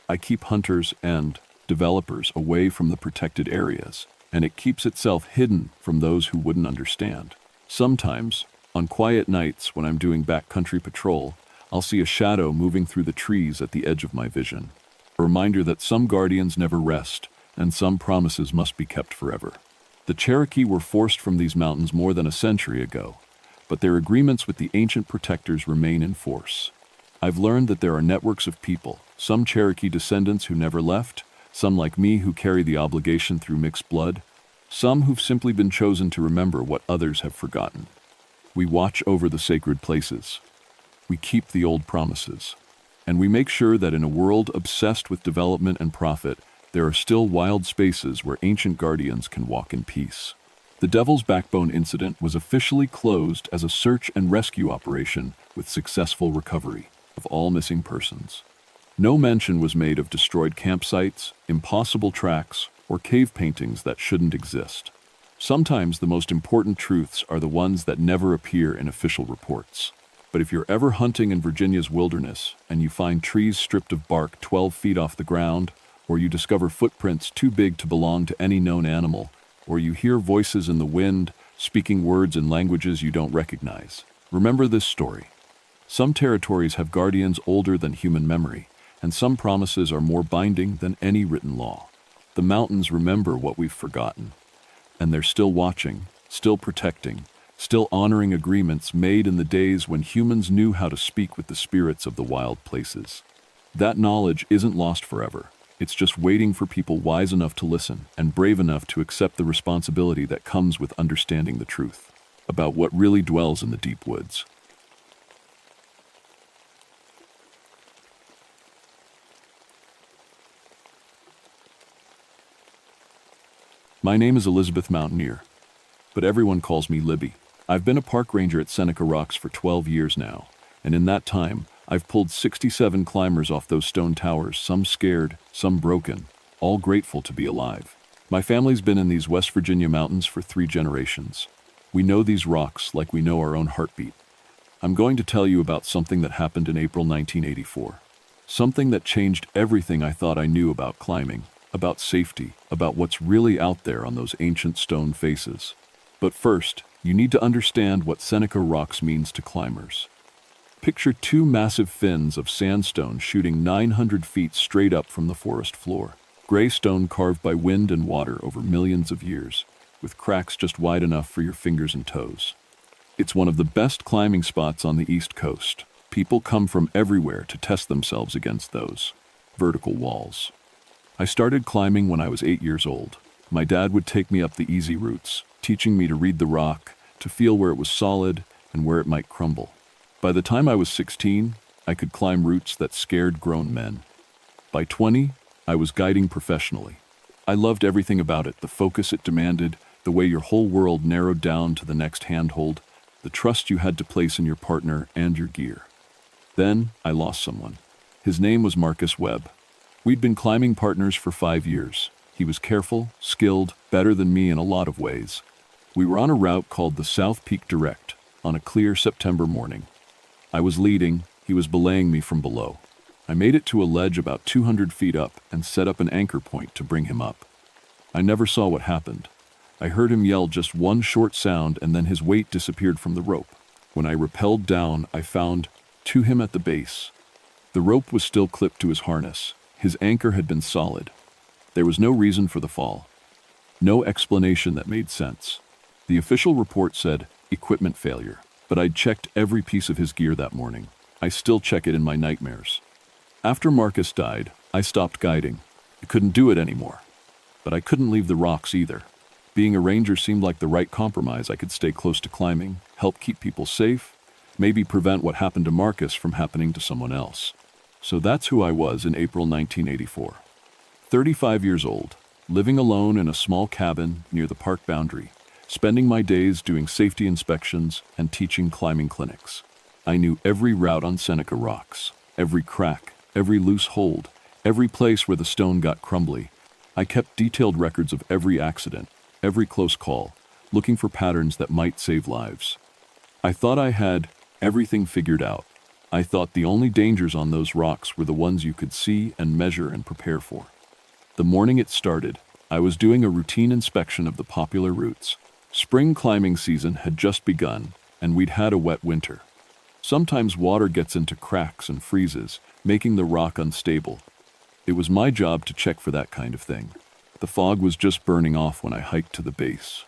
I keep hunters and developers away from the protected areas, and it keeps itself hidden from those who wouldn't understand. Sometimes, on quiet nights when I'm doing backcountry patrol, I'll see a shadow moving through the trees at the edge of my vision. A reminder that some guardians never rest, and some promises must be kept forever. The Cherokee were forced from these mountains more than a century ago, but their agreements with the ancient protectors remain in force. I've learned that there are networks of people, some Cherokee descendants who never left, some like me who carry the obligation through mixed blood, some who've simply been chosen to remember what others have forgotten. We watch over the sacred places. We keep the old promises. And we make sure that in a world obsessed with development and profit, there are still wild spaces where ancient guardians can walk in peace. The Devil's Backbone incident was officially closed as a search and rescue operation with successful recovery of all missing persons. No mention was made of destroyed campsites, impossible tracks, or cave paintings that shouldn't exist. Sometimes the most important truths are the ones that never appear in official reports. But if you're ever hunting in Virginia's wilderness and you find trees stripped of bark 12 feet off the ground, or you discover footprints too big to belong to any known animal, or you hear voices in the wind speaking words in languages you don't recognize, remember this story. Some territories have guardians older than human memory, and some promises are more binding than any written law. The mountains remember what we've forgotten, and they're still watching, still protecting, still honoring agreements made in the days when humans knew how to speak with the spirits of the wild places. That knowledge isn't lost forever. It's just waiting for people wise enough to listen and brave enough to accept the responsibility that comes with understanding the truth about what really dwells in the deep woods. My name is Elizabeth Mountaineer, but everyone calls me Libby. I've been a park ranger at Seneca Rocks for 12 years now, and in that time, I've pulled 67 climbers off those stone towers, some scared, some broken, all grateful to be alive. My family's been in these West Virginia mountains for 3 generations. We know these rocks like we know our own heartbeat. I'm going to tell you about something that happened in April 1984. Something that changed everything I thought I knew about climbing, about safety, about what's really out there on those ancient stone faces. But first, you need to understand what Seneca Rocks means to climbers. Picture 2 massive fins of sandstone shooting 900 feet straight up from the forest floor. Gray stone carved by wind and water over millions of years, with cracks just wide enough for your fingers and toes. It's one of the best climbing spots on the East Coast. People come from everywhere to test themselves against those vertical walls. I started climbing when I was 8 years old. My dad would take me up the easy routes, teaching me to read the rock, to feel where it was solid and where it might crumble. By the time I was 16, I could climb routes that scared grown men. By 20, I was guiding professionally. I loved everything about it, the focus it demanded, the way your whole world narrowed down to the next handhold, the trust you had to place in your partner and your gear. Then, I lost someone. His name was Marcus Webb. We'd been climbing partners for 5 years. He was careful, skilled, better than me in a lot of ways. We were on a route called the South Peak Direct, on a clear September morning. I was leading, he was belaying me from below. I made it to a ledge about 200 feet up and set up an anchor point to bring him up. I never saw what happened. I heard him yell just one short sound and then his weight disappeared from the rope. When I rappelled down, I found to him at the base. The rope was still clipped to his harness. His anchor had been solid. There was no reason for the fall. No explanation that made sense. The official report said, equipment failure. But I'd checked every piece of his gear that morning. I still check it in my nightmares. After Marcus died, I stopped guiding. I couldn't do it anymore. But I couldn't leave the rocks either. Being a ranger seemed like the right compromise. I could stay close to climbing, help keep people safe, maybe prevent what happened to Marcus from happening to someone else. So that's who I was in April 1984. 35 years old, living alone in a small cabin near the park boundary, spending my days doing safety inspections and teaching climbing clinics. I knew every route on Seneca Rocks, every crack, every loose hold, every place where the stone got crumbly, I kept detailed records of every accident, every close call, looking for patterns that might save lives. I thought I had everything figured out. I thought the only dangers on those rocks were the ones you could see and measure and prepare for. The morning it started, I was doing a routine inspection of the popular routes. Spring climbing season had just begun, and we'd had a wet winter. Sometimes water gets into cracks and freezes, making the rock unstable. It was my job to check for that kind of thing. The fog was just burning off when I hiked to the base.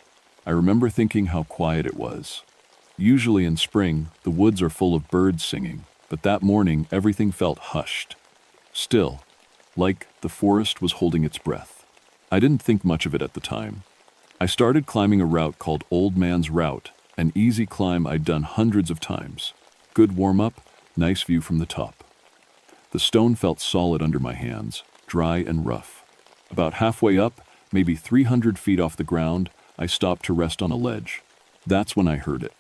I remember thinking how quiet it was. Usually in spring, the woods are full of birds singing, but that morning everything felt hushed. Still, like the forest was holding its breath. I didn't think much of it at the time. I started climbing a route called Old Man's Route, an easy climb I'd done hundreds of times. Good warm-up, nice view from the top. The stone felt solid under my hands, dry and rough. About halfway up, maybe 300 feet off the ground, I stopped to rest on a ledge. That's when I heard it.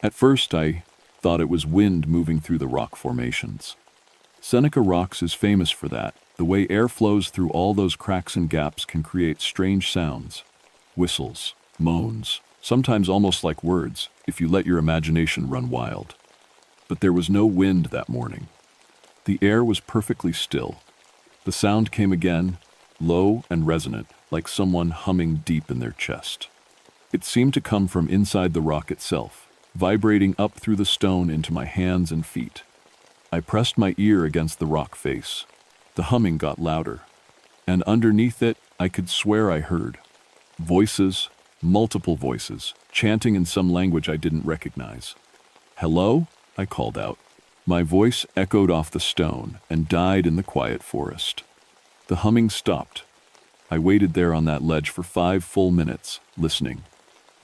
At first, I thought it was wind moving through the rock formations. Seneca Rocks is famous for that. The way air flows through all those cracks and gaps can create strange sounds. Whistles, moans, sometimes almost like words, if you let your imagination run wild. But there was no wind that morning. The air was perfectly still. The sound came again, low and resonant, like someone humming deep in their chest. It seemed to come from inside the rock itself, vibrating up through the stone into my hands and feet. I pressed my ear against the rock face. The humming got louder, and underneath it, I could swear I heard voices, multiple voices, chanting in some language I didn't recognize. "Hello?" I called out. My voice echoed off the stone and died in the quiet forest. The humming stopped. I waited there on that ledge for 5 full minutes, listening.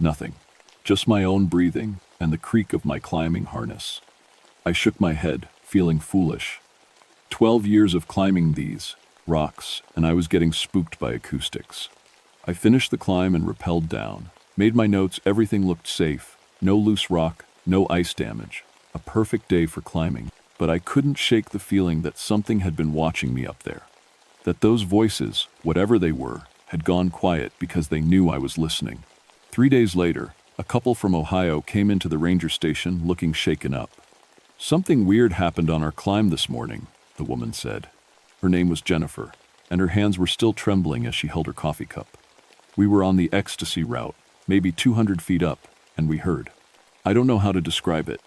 Nothing. Just my own breathing and the creak of my climbing harness. I shook my head, feeling foolish. 12 years of climbing these rocks, and I was getting spooked by acoustics. I finished the climb and rappelled down. Made my notes, everything looked safe. No loose rock, no ice damage. A perfect day for climbing, but I couldn't shake the feeling that something had been watching me up there. That those voices, whatever they were, had gone quiet because they knew I was listening. 3 days later, a couple from Ohio came into the ranger station looking shaken up. "Something weird happened on our climb this morning," the woman said. Her name was Jennifer, and her hands were still trembling as she held her coffee cup. "We were on the ecstasy route, maybe 200 feet up, and we heard. I don't know how to describe it.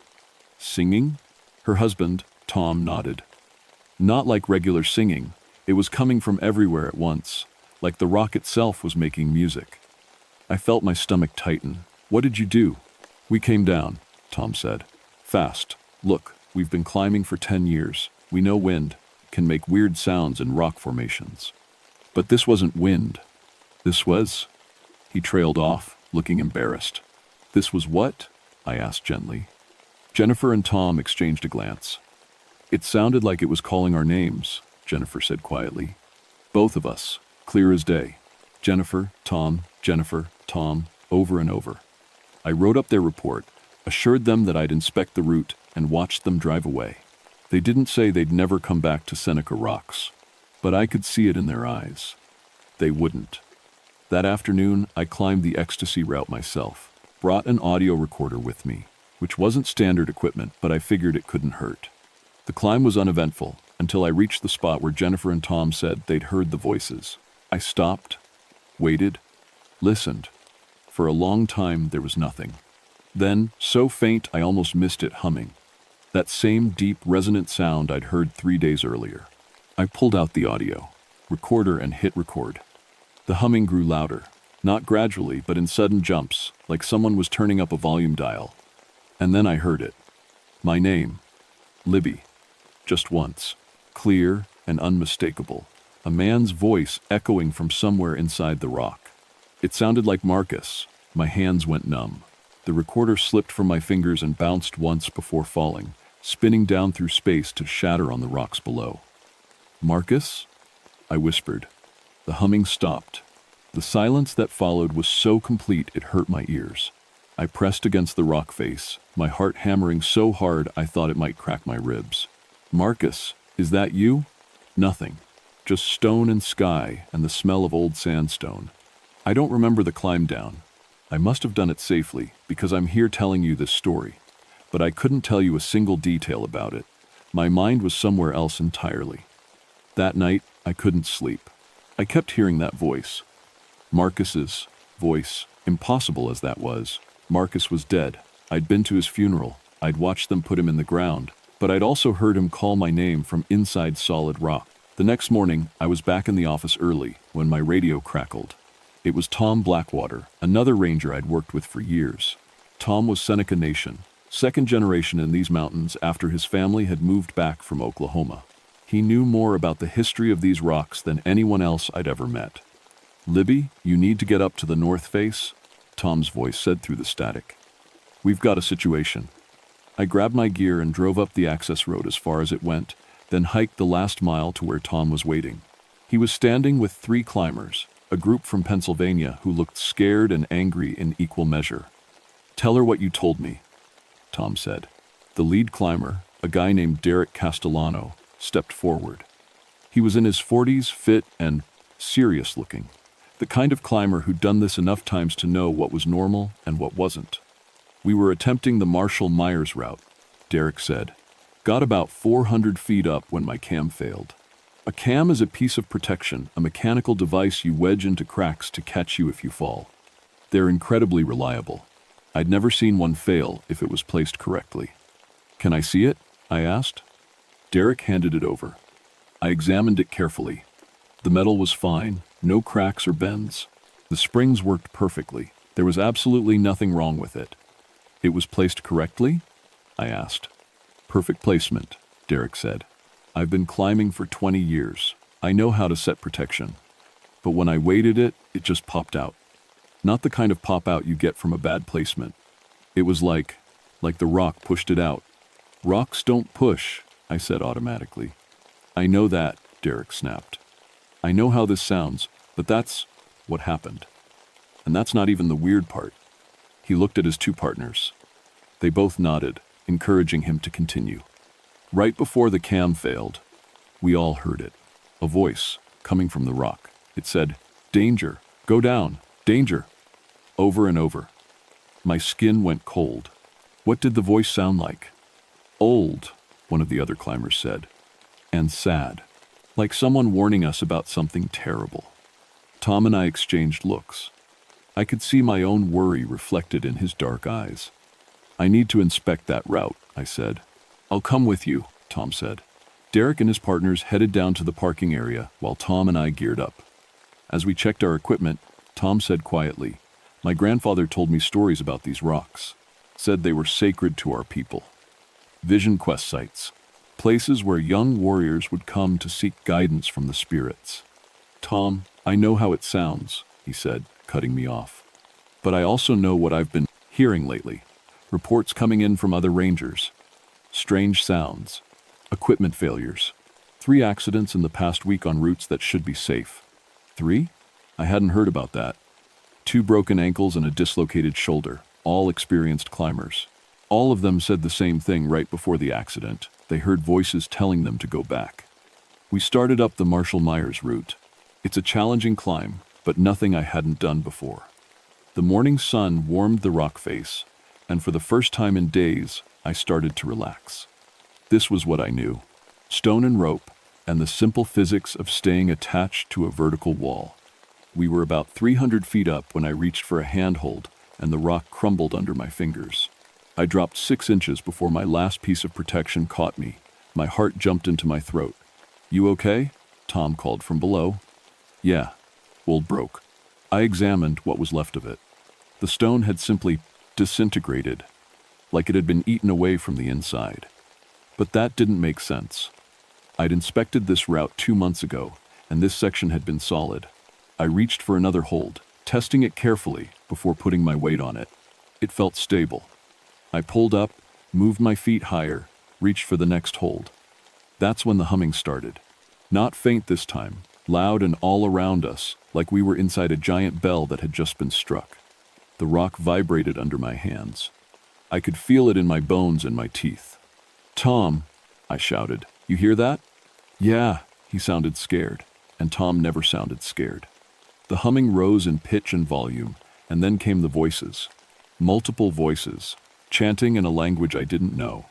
Singing?" Her husband, Tom, nodded. "Not like regular singing. It was coming from everywhere at once, like the rock itself was making music." I felt my stomach tighten. "What did you do?" "We came down," Tom said. "Fast. Look, we've been climbing for 10 years. We know wind can make weird sounds in rock formations. But this wasn't wind. This was..." He trailed off, looking embarrassed. "This was what?" I asked gently. Jennifer and Tom exchanged a glance. "It sounded like it was calling our names," Jennifer said quietly. "Both of us, clear as day. Jennifer, Tom, over and over." I wrote up their report, assured them that I'd inspect the route, and watched them drive away. They didn't say they'd never come back to Seneca Rocks, but I could see it in their eyes. They wouldn't. That afternoon, I climbed the ecstasy route myself, brought an audio recorder with me, which wasn't standard equipment, but I figured it couldn't hurt. The climb was uneventful until I reached the spot where Jennifer and Tom said they'd heard the voices. I stopped, waited, listened. For a long time, there was nothing. Then, so faint I almost missed it humming. That same deep, resonant sound I'd heard 3 days earlier. I pulled out the audio recorder and hit record. The humming grew louder, not gradually, but in sudden jumps, like someone was turning up a volume dial. And then I heard it. My name. Libby. Just once. Clear and unmistakable. A man's voice echoing from somewhere inside the rock. It sounded like Marcus. My hands went numb. The recorder slipped from my fingers and bounced once before falling, spinning down through space to shatter on the rocks below. "Marcus?" I whispered. The humming stopped. The silence that followed was so complete it hurt my ears. I pressed against the rock face, my heart hammering so hard I thought it might crack my ribs. "Marcus, is that you?" Nothing. just stone and sky and the smell of old sandstone. I don't remember the climb down. I must have done it safely because I'm here telling you this story, but I couldn't tell you a single detail about it. My mind was somewhere else entirely. That night, I couldn't sleep. I kept hearing that voice. Marcus's voice, impossible as that was. Marcus was dead. I'd been to his funeral. I'd watched them put him in the ground, but I'd also heard him call my name from inside solid rock. The next morning, I was back in the office early when my radio crackled. It was Tom Blackwater, another ranger I'd worked with for years. Tom was Seneca Nation, second generation in these mountains after his family had moved back from Oklahoma. He knew more about the history of these rocks than anyone else I'd ever met. "Libby, you need to get up to the north face," Tom's voice said through the static. "We've got a situation." I grabbed my gear and drove up the access road as far as it went, then hiked the last mile to where Tom was waiting. He was standing with 3 climbers, a group from Pennsylvania who looked scared and angry in equal measure. "Tell her what you told me," Tom said. The lead climber, a guy named Derek Castellano, stepped forward. He was in his 40s, fit and serious looking. The kind of climber who'd done this enough times to know what was normal and what wasn't. "We were attempting the Marshall-Myers route," Derek said. "Got about 400 feet up when my cam failed." A cam is a piece of protection, a mechanical device you wedge into cracks to catch you if you fall. They're incredibly reliable. I'd never seen one fail if it was placed correctly. "Can I see it?" I asked. Derek handed it over. I examined it carefully. The metal was fine, no cracks or bends. The springs worked perfectly. There was absolutely nothing wrong with it. "It was placed correctly?" I asked. "Perfect placement," Derek said. "I've been climbing for 20 years. I know how to set protection. But when I weighted it, it just popped out. Not the kind of pop out you get from a bad placement. It was like the rock pushed it out." "Rocks don't push," I said automatically. "I know that," Derek snapped. "I know how this sounds, but that's what happened. And that's not even the weird part." He looked at his 2 partners. They both nodded, encouraging him to continue. Right before the cam failed, we all heard it. A voice coming from the rock. It said, "Danger, go down, danger," over and over. My skin went cold. What did the voice sound like? "Old," one of the other climbers said, "and sad, like someone warning us about something terrible." Tom and I exchanged looks. I could see my own worry reflected in his dark eyes. "I need to inspect that route," I said. "I'll come with you," Tom said. Derek and his partners headed down to the parking area while Tom and I geared up. As we checked our equipment, Tom said quietly, "My grandfather told me stories about these rocks. Said they were sacred to our people. Vision quest sites. Places where young warriors would come to seek guidance from the spirits." "Tom, I know how it sounds," he said, cutting me off. "But I also know what I've been hearing lately. Reports coming in from other rangers. Strange sounds. Equipment failures. 3 accidents in the past week on routes that should be safe." 3? I hadn't heard about that. 2 broken ankles and a dislocated shoulder, all experienced climbers. All of them said the same thing right before the accident. They heard voices telling them to go back. We started up the Marshall-Myers route. It's a challenging climb, but nothing I hadn't done before. The morning sun warmed the rock face, and for the first time in days, I started to relax. This was what I knew: stone and rope, and the simple physics of staying attached to a vertical wall. We were about 300 feet up when I reached for a handhold, and the rock crumbled under my fingers. I dropped 6 inches before my last piece of protection caught me. My heart jumped into my throat. "You okay?" Tom called from below. "Yeah." "Old broke." I examined what was left of it. The stone had simply disintegrated, like it had been eaten away from the inside. But that didn't make sense. I'd inspected this route 2 months ago, and this section had been solid. I reached for another hold, testing it carefully before putting my weight on it. It felt stable. I pulled up, moved my feet higher, reached for the next hold. That's when the humming started. Not faint this time, loud and all around us, like we were inside a giant bell that had just been struck. The rock vibrated under my hands. I could feel it in my bones and my teeth. "Tom," I shouted, "you hear that?" "Yeah," he sounded scared. and Tom never sounded scared. The humming rose in pitch and volume, and then came the voices. Multiple voices, chanting in a language I didn't know.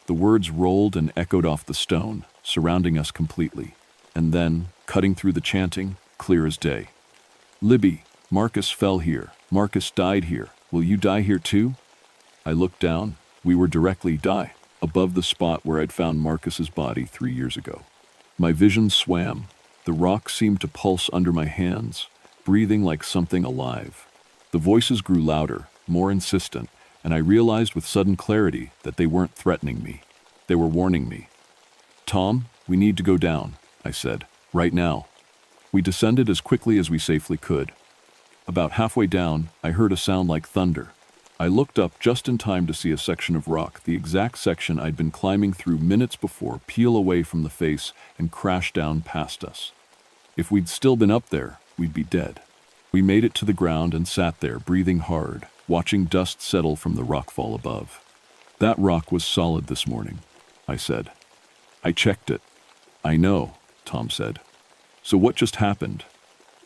The words rolled and echoed off the stone, surrounding us completely. And then, cutting through the chanting, clear as day. "Libby, Marcus fell here. Marcus died here. Will you die here too?" I looked down. We were directly above the spot where I'd found Marcus's body 3 years ago. My vision swam. The rock seemed to pulse under my hands, breathing like something alive. The voices grew louder, more insistent, and I realized with sudden clarity that they weren't threatening me. They were warning me. "Tom, we need to go down," I said. "Right now." We descended as quickly as we safely could. About halfway down, I heard a sound like thunder. I looked up just in time to see a section of rock, the exact section I'd been climbing through minutes before, peel away from the face and crash down past us. If we'd still been up there, we'd be dead. We made it to the ground and sat there, breathing hard, watching dust settle from the rockfall above. "That rock was solid this morning," I said. "I checked it." "I know," Tom said. "So what just happened?"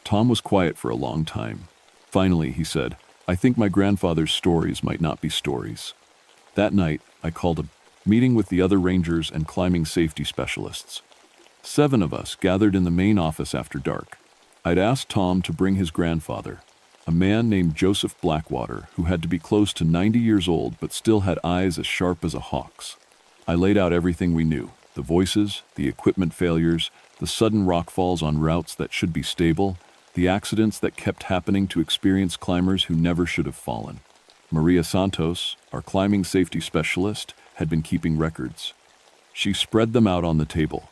Tom was quiet for a long time. Finally, he said, "I think my grandfather's stories might not be stories." That night, I called a meeting with the other rangers and climbing safety specialists. 7 of us gathered in the main office after dark. I'd asked Tom to bring his grandfather, a man named Joseph Blackwater, who had to be close to 90 years old but still had eyes as sharp as a hawk's. I laid out everything we knew: the voices, the equipment failures, the sudden rockfalls on routes that should be stable, the accidents that kept happening to experienced climbers who never should have fallen. Maria Santos, our climbing safety specialist, had been keeping records. She spread them out on the table.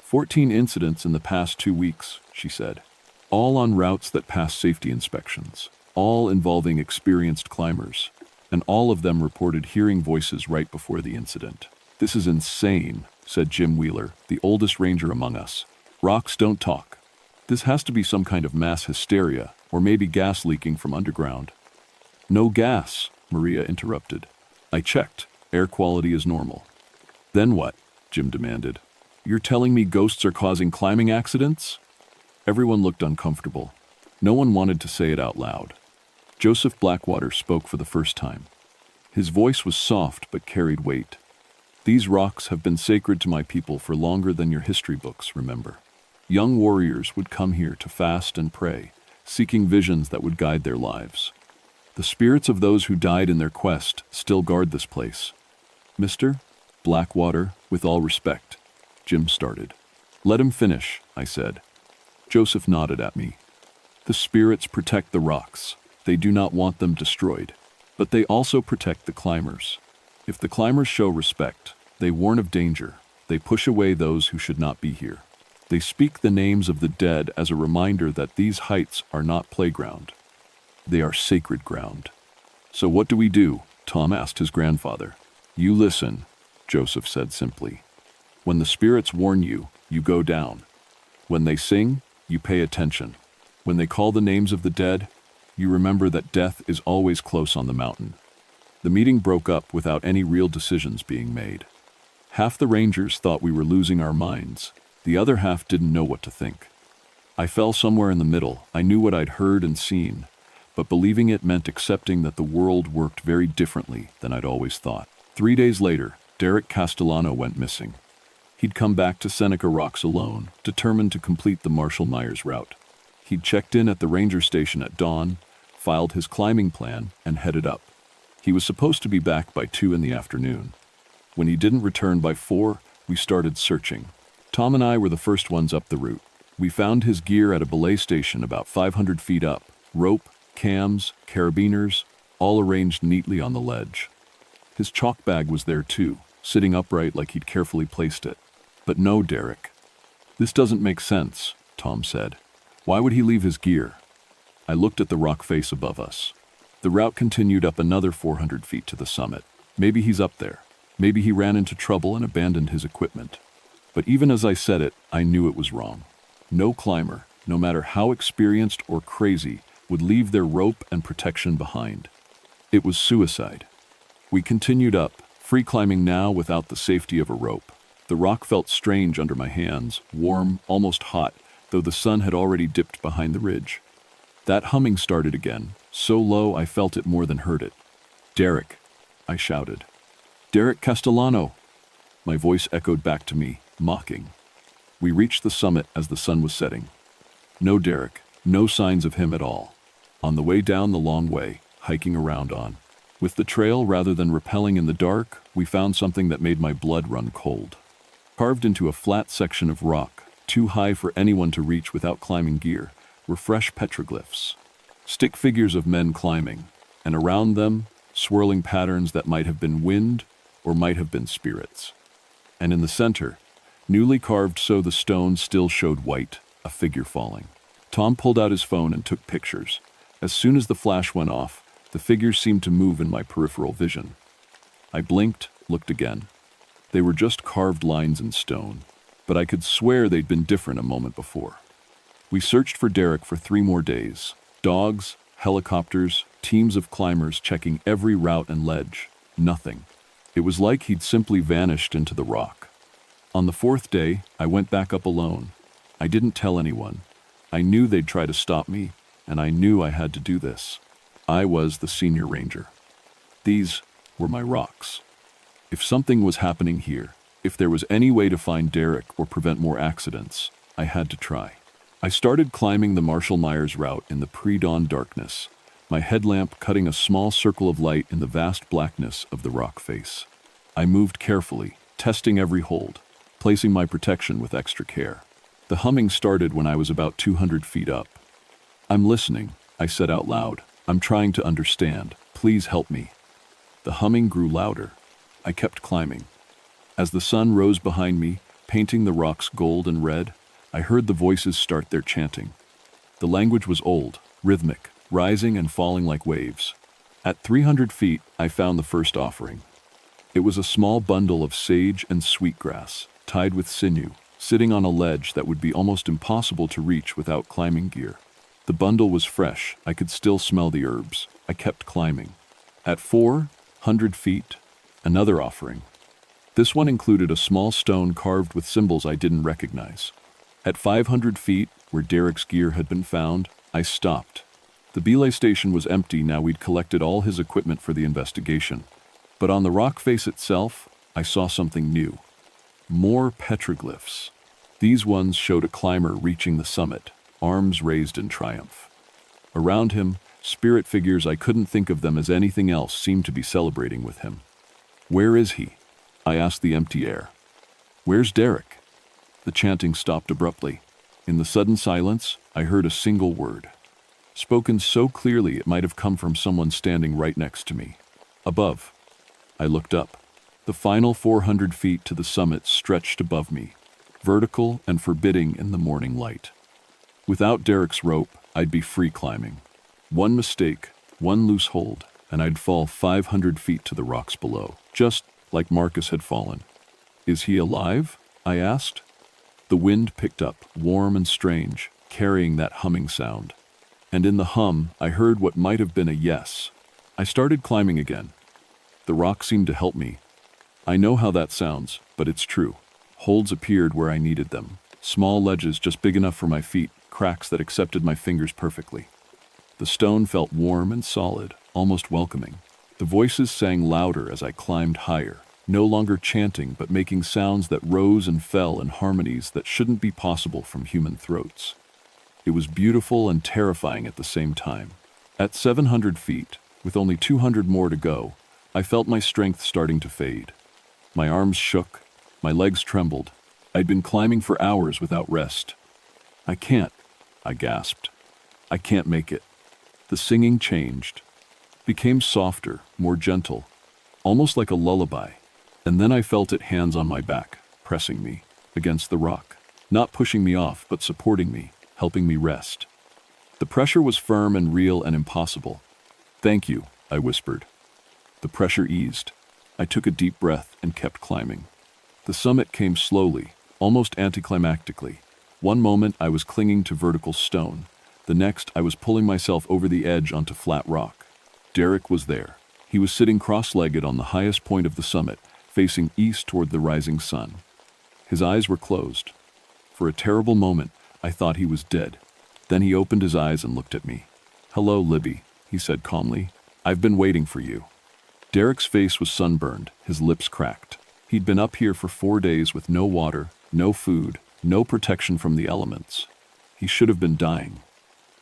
14 incidents in the past 2 weeks, she said. All on routes that passed safety inspections, all involving experienced climbers, and all of them reported hearing voices right before the incident. "This is insane," said Jim Wheeler, the oldest ranger among us. "Rocks don't talk. This has to be some kind of mass hysteria, or maybe gas leaking from underground." "No gas," Maria interrupted. "I checked. Air quality is normal." "Then what?" Jim demanded. "You're telling me ghosts are causing climbing accidents?" Everyone looked uncomfortable. No one wanted to say it out loud. Joseph Blackwater spoke for the first time. His voice was soft but carried weight. "These rocks have been sacred to my people for longer than your history books, remember. Young warriors would come here to fast and pray, seeking visions that would guide their lives. The spirits of those who died in their quest still guard this place." "Mr. Blackwater, with all respect," Jim started. "Let him finish," I said. Joseph nodded at me. "The spirits protect the rocks. They do not want them destroyed. But they also protect the climbers. If the climbers show respect, they warn of danger. They push away those who should not be here. They speak the names of the dead as a reminder that these heights are not playground. They are sacred ground." "So what do we do?" Tom asked his grandfather. "You listen," Joseph said simply. "When the spirits warn you, you go down. When they sing, you pay attention. When they call the names of the dead, you remember that death is always close on the mountain." The meeting broke up without any real decisions being made. Half the rangers thought we were losing our minds. The other half didn't know what to think. I fell somewhere in the middle. I knew what I'd heard and seen, but believing it meant accepting that the world worked very differently than I'd always thought. 3 days later, Derek Castellano went missing. He'd come back to Seneca Rocks alone, determined to complete the Marshall Myers route. He'd checked in at the ranger station at dawn, filed his climbing plan, and headed up. He was supposed to be back by 2 in the afternoon. When he didn't return by 4, we started searching. Tom and I were the first ones up the route. We found his gear at a belay station about 500 feet up: rope, cams, carabiners, all arranged neatly on the ledge. His chalk bag was there too, sitting upright like he'd carefully placed it. "But no, Derek. This doesn't make sense," Tom said. "Why would he leave his gear?" I looked at the rock face above us. The route continued up another 400 feet to the summit. Maybe he's up there. Maybe he ran into trouble and abandoned his equipment. But even as I said it, I knew it was wrong. No climber, no matter how experienced or crazy, would leave their rope and protection behind. It was suicide. We continued up, free climbing now without the safety of a rope. The rock felt strange under my hands, warm, almost hot, though the sun had already dipped behind the ridge. That humming started again, so low I felt it more than heard it. "Derek," I shouted. "Derek Castellano!" My voice echoed back to me, mocking. We reached the summit as the sun was setting. No Derek, no signs of him at all. On the way down the long way, hiking around on, with the trail rather than rappelling in the dark, we found something that made my blood run cold. Carved into a flat section of rock, too high for anyone to reach without climbing gear, were fresh petroglyphs. Stick figures of men climbing, and around them, swirling patterns that might have been wind or might have been spirits. And in the center, newly carved so the stone still showed white, a figure falling. Tom pulled out his phone and took pictures. As soon as the flash went off, the figures seemed to move in my peripheral vision. I blinked, looked again. They were just carved lines in stone, but I could swear they'd been different a moment before. We searched for Derek for 3 more days. Dogs, helicopters, teams of climbers checking every route and ledge. Nothing. It was like he'd simply vanished into the rock. On the 4th day, I went back up alone. I didn't tell anyone. I knew they'd try to stop me, and I knew I had to do this. I was the senior ranger. These were my rocks. If something was happening here, if there was any way to find Derek or prevent more accidents, I had to try. I started climbing the Marshall Myers route in the pre-dawn darkness, my headlamp cutting a small circle of light in the vast blackness of the rock face. I moved carefully, testing every hold, placing my protection with extra care. The humming started when I was about 200 feet up. "I'm listening," I said out loud. "I'm trying to understand. Please help me." The humming grew louder. I kept climbing. As the sun rose behind me, painting the rocks gold and red, I heard the voices start their chanting. The language was old, rhythmic, rising and falling like waves. At 300 feet, I found the first offering. It was a small bundle of sage and sweetgrass, tied with sinew, sitting on a ledge that would be almost impossible to reach without climbing gear. The bundle was fresh. I could still smell the herbs. I kept climbing. At 400 feet, another offering. This one included a small stone carved with symbols I didn't recognize. At 500 feet, where Derek's gear had been found, I stopped. The belay station was empty now we'd collected all his equipment for the investigation. But on the rock face itself, I saw something new. More petroglyphs. These ones showed a climber reaching the summit, arms raised in triumph. Around him, spirit figures I couldn't think of them as anything else seemed to be celebrating with him. "Where is he?" I asked the empty air. "Where's Derek?" The chanting stopped abruptly. In the sudden silence, I heard a single word, spoken so clearly it might have come from someone standing right next to me. "Above." I looked up. The final 400 feet to the summit stretched above me, vertical and forbidding in the morning light. Without Derek's rope, I'd be free climbing. One mistake, one loose hold, and I'd fall 500 feet to the rocks below, just like Marcus had fallen. "Is he alive?" I asked. The wind picked up, warm and strange, carrying that humming sound. And in the hum, I heard what might have been a yes. I started climbing again. The rock seemed to help me. I know how that sounds, but it's true. Holds appeared where I needed them. Small ledges just big enough for my feet, cracks that accepted my fingers perfectly. The stone felt warm and solid, almost welcoming. The voices sang louder as I climbed higher, no longer chanting but making sounds that rose and fell in harmonies that shouldn't be possible from human throats. It was beautiful and terrifying at the same time. At 700 feet, with only 200 more to go, I felt my strength starting to fade. My arms shook, my legs trembled. I'd been climbing for hours without rest. "I can't," I gasped. "I can't make it." The singing changed, became softer, more gentle, almost like a lullaby. And then I felt it hands on my back, pressing me against the rock, not pushing me off, but supporting me, helping me rest. The pressure was firm and real and impossible. "Thank you," I whispered. The pressure eased. I took a deep breath and kept climbing. The summit came slowly, almost anticlimactically. One moment I was clinging to vertical stone. The next I was pulling myself over the edge onto flat rock. Derek was there. He was sitting cross-legged on the highest point of the summit, facing east toward the rising sun. His eyes were closed. For a terrible moment, I thought he was dead. Then he opened his eyes and looked at me. "Hello, Libby," he said calmly. "I've been waiting for you." Derek's face was sunburned, his lips cracked. He'd been up here for 4 days with no water, no food, no protection from the elements. He should have been dying.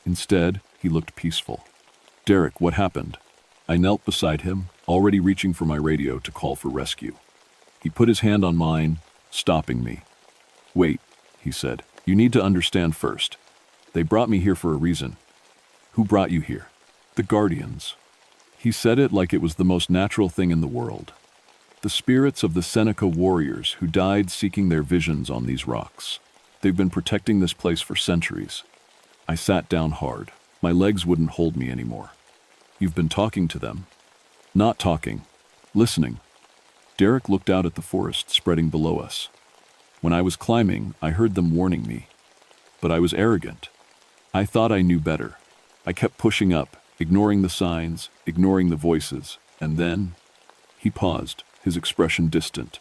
Instead, he looked peaceful. "Derek, what happened?" I knelt beside him, already reaching for my radio to call for rescue. He put his hand on mine, stopping me. "Wait," he said. "You need to understand first. They brought me here for a reason." "Who brought you here?" "The Guardians." He said it like it was the most natural thing in the world. The spirits of the Seneca warriors who died seeking their visions on these rocks. They've been protecting this place for centuries. I sat down hard. My legs wouldn't hold me anymore. "You've been talking to them?" "Not talking. Listening." Derek looked out at the forest spreading below us. "When I was climbing, I heard them warning me. But I was arrogant. I thought I knew better. I kept pushing up, ignoring the signs, ignoring the voices, and then..." He paused, his expression distant.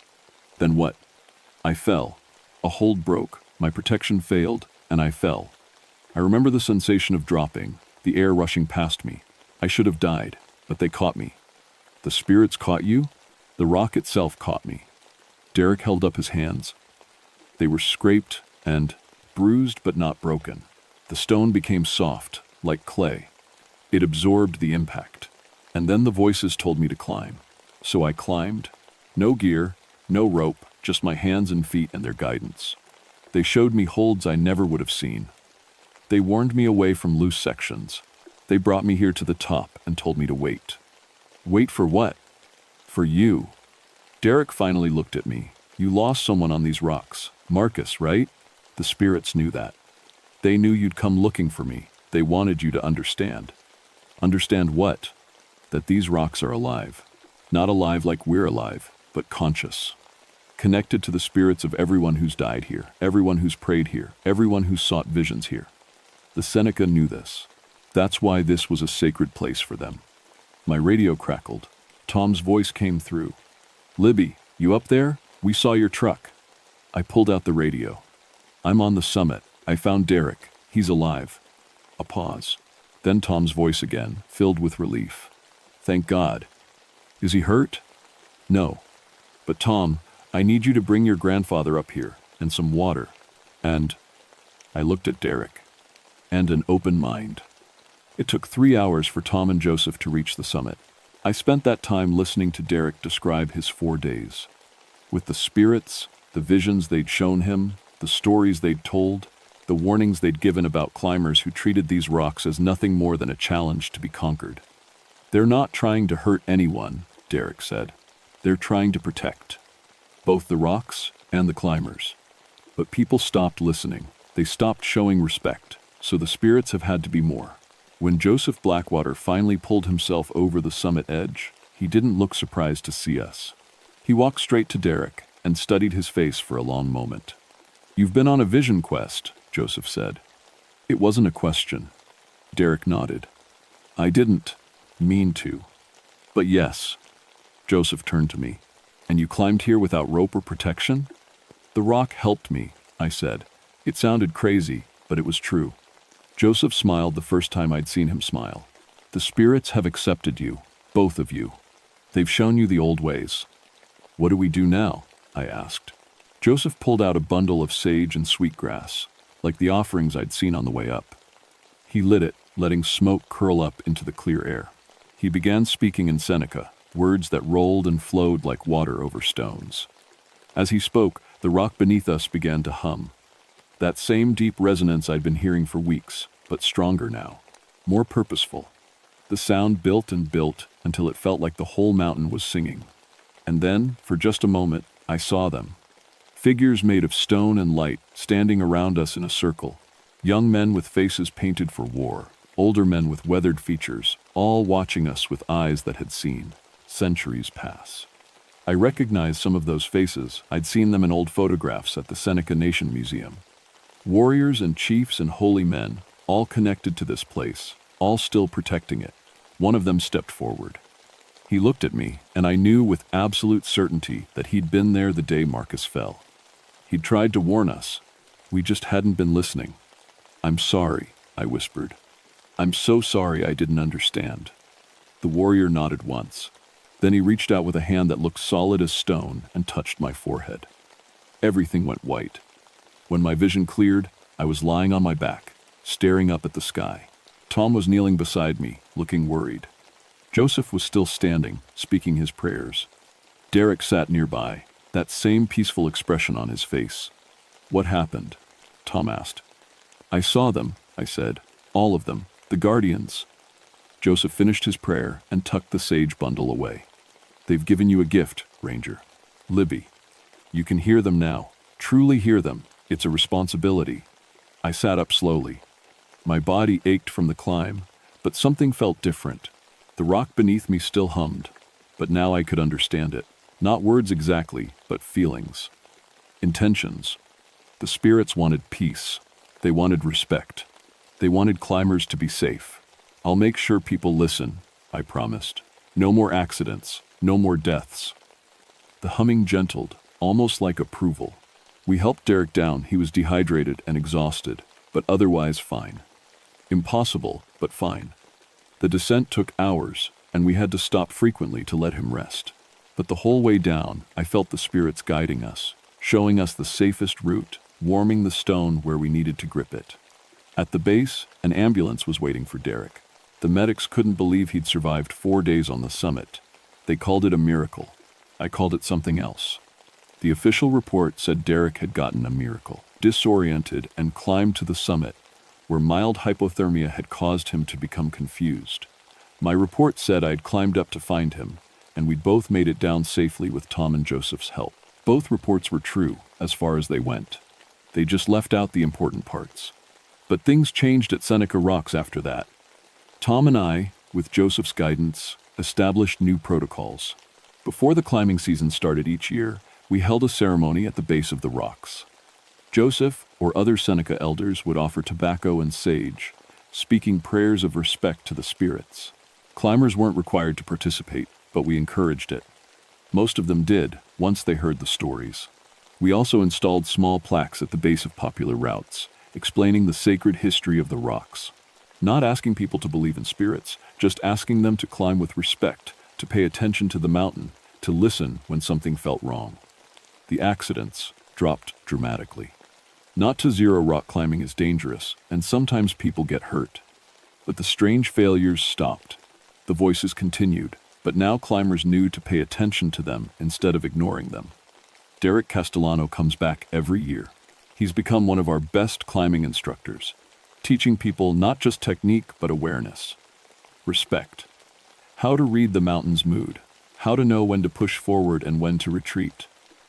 "Then what?" "I fell. A hold broke, my protection failed, and I fell. I remember the sensation of dropping, the air rushing past me. I should have died, but they caught me." "The spirits caught you?" "The rock itself caught me." Derek held up his hands. They were scraped and bruised but not broken. The stone became soft, like clay. It absorbed the impact. And then the voices told me to climb. So I climbed. No gear, no rope, just my hands and feet and their guidance. They showed me holds I never would have seen. They warned me away from loose sections. They brought me here to the top and told me to wait. Wait for what? For you. Derek finally looked at me. "You lost someone on these rocks. Marcus, right?" The spirits knew that. They knew you'd come looking for me. They wanted you to understand. Understand what? That these rocks are alive. Not alive like we're alive, but conscious. Connected to the spirits of everyone who's died here, everyone who's prayed here, everyone who's sought visions here. The Seneca knew this. That's why this was a sacred place for them. My radio crackled. Tom's voice came through. "Libby, you up there? We saw your truck." I pulled out the radio. "I'm on the summit. I found Derek. He's alive." A pause. Then Tom's voice again, filled with relief. "Thank God. Is he hurt?" "No. But Tom, I need you to bring your grandfather up here, and some water. And..." I looked at Derek. "And an open mind." It took 3 hours for Tom and Joseph to reach the summit. I spent that time listening to Derek describe his 4 days. With the spirits, the visions they'd shown him, the stories they'd told, the warnings they'd given about climbers who treated these rocks as nothing more than a challenge to be conquered. "They're not trying to hurt anyone," Derek said. "They're trying to protect. Both the rocks and the climbers." But people stopped listening. They stopped showing respect, so the spirits have had to be more. When Joseph Blackwater finally pulled himself over the summit edge, he didn't look surprised to see us. He walked straight to Derek and studied his face for a long moment. "You've been on a vision quest," Joseph said. It wasn't a question. Derek nodded. "I didn't mean to. But yes." Joseph turned to me. "And you climbed here without rope or protection?" "The rock helped me," I said. It sounded crazy, but it was true. Joseph smiled the first time I'd seen him smile. "The spirits have accepted you, both of you. They've shown you the old ways." "What do we do now?" I asked. Joseph pulled out a bundle of sage and sweetgrass, like the offerings I'd seen on the way up. He lit it, letting smoke curl up into the clear air. He began speaking in Seneca, words that rolled and flowed like water over stones. As he spoke, the rock beneath us began to hum. That same deep resonance I'd been hearing for weeks, but stronger now, more purposeful. The sound built and built until it felt like the whole mountain was singing. And then, for just a moment, I saw them. Figures made of stone and light, standing around us in a circle. Young men with faces painted for war, older men with weathered features, all watching us with eyes that had seen centuries pass. I recognized some of those faces. I'd seen them in old photographs at the Seneca Nation Museum. Warriors and chiefs and holy men, all connected to this place, all still protecting it. One of them stepped forward. He looked at me, and I knew with absolute certainty that he'd been there the day Marcus fell. He'd tried to warn us. We just hadn't been listening. "I'm sorry," I whispered. "I'm so sorry I didn't understand." The warrior nodded once. Then he reached out with a hand that looked solid as stone and touched my forehead. Everything went white. When my vision cleared, I was lying on my back, staring up at the sky. Tom was kneeling beside me, looking worried. Joseph was still standing, speaking his prayers. Derek sat nearby, that same peaceful expression on his face. "What happened?" Tom asked. "I saw them," I said. "All of them. The guardians." Joseph finished his prayer and tucked the sage bundle away. "They've given you a gift, Ranger. Libby. You can hear them now. Truly hear them. It's a responsibility." I sat up slowly. My body ached from the climb, but something felt different. The rock beneath me still hummed, but now I could understand it. Not words exactly, but feelings. Intentions. The spirits wanted peace. They wanted respect. They wanted climbers to be safe. "I'll make sure people listen," I promised. "No more accidents. No more deaths." The humming gentled, almost like approval. We helped Derek down. He was dehydrated and exhausted, but otherwise fine. Impossible, but fine. The descent took hours, and we had to stop frequently to let him rest. But the whole way down, I felt the spirits guiding us, showing us the safest route, warming the stone where we needed to grip it. At the base, an ambulance was waiting for Derek. The medics couldn't believe he'd survived 4 days on the summit. They called it a miracle. I called it something else. The official report said Derek had gotten a miracle, disoriented, and climbed to the summit, where mild hypothermia had caused him to become confused. My report said I'd climbed up to find him, and we'd both made it down safely with Tom and Joseph's help. Both reports were true, as far as they went. They just left out the important parts. But things changed at Seneca Rocks after that. Tom and I, with Joseph's guidance, established new protocols. Before the climbing season started each year, we held a ceremony at the base of the rocks. Joseph or other Seneca elders would offer tobacco and sage, speaking prayers of respect to the spirits. Climbers weren't required to participate, but we encouraged it. Most of them did, once they heard the stories. We also installed small plaques at the base of popular routes, explaining the sacred history of the rocks. Not asking people to believe in spirits, just asking them to climb with respect, to pay attention to the mountain, to listen when something felt wrong. The accidents dropped dramatically. Not to zero, rock climbing is dangerous, and sometimes people get hurt. But the strange failures stopped. The voices continued, but now climbers knew to pay attention to them instead of ignoring them. Derek Castellano comes back every year. He's become one of our best climbing instructors, teaching people not just technique but awareness. Respect. How to read the mountain's mood. How to know when to push forward and when to retreat.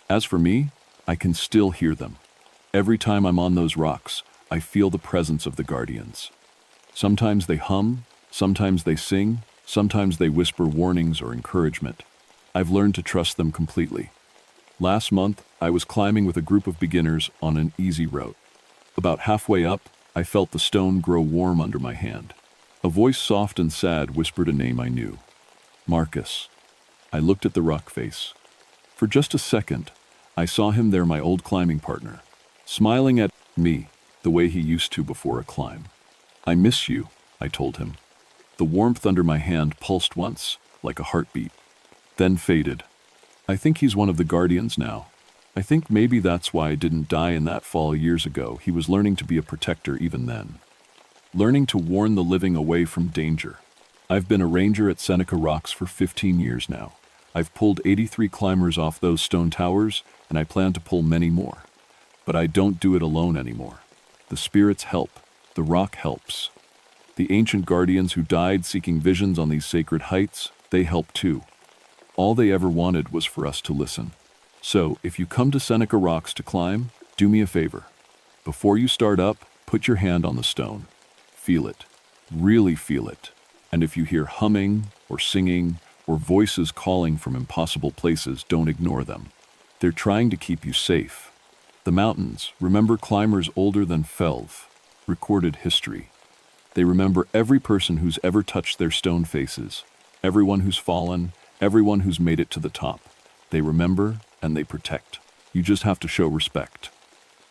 As for me, I can still hear them. Every time I'm on those rocks, I feel the presence of the guardians. Sometimes they hum, sometimes they sing, sometimes they whisper warnings or encouragement. I've learned to trust them completely. Last month, I was climbing with a group of beginners on an easy route. About halfway up, I felt the stone grow warm under my hand. A voice soft and sad whispered a name I knew. Marcus. I looked at the rock face. For just a second, I saw him there, my old climbing partner, smiling at me the way he used to before a climb. "I miss you," I told him. The warmth under my hand pulsed once, like a heartbeat, then faded. I think he's one of the guardians now. I think maybe that's why I didn't die in that fall years ago. He was learning to be a protector even then. Learning to warn the living away from danger. I've been a ranger at Seneca Rocks for 15 years now. I've pulled 83 climbers off those stone towers, and I plan to pull many more. But I don't do it alone anymore. The spirits help. The rock helps. The ancient guardians who died seeking visions on these sacred heights, they help too. All they ever wanted was for us to listen. So, if you come to Seneca Rocks to climb, do me a favor. Before you start up, put your hand on the stone. Feel it. Really feel it. And if you hear humming or singing or voices calling from impossible places, don't ignore them. They're trying to keep you safe. The mountains remember climbers older than Felv, recorded history. They remember every person who's ever touched their stone faces, everyone who's fallen, everyone who's made it to the top. They remember and they protect. You just have to show respect.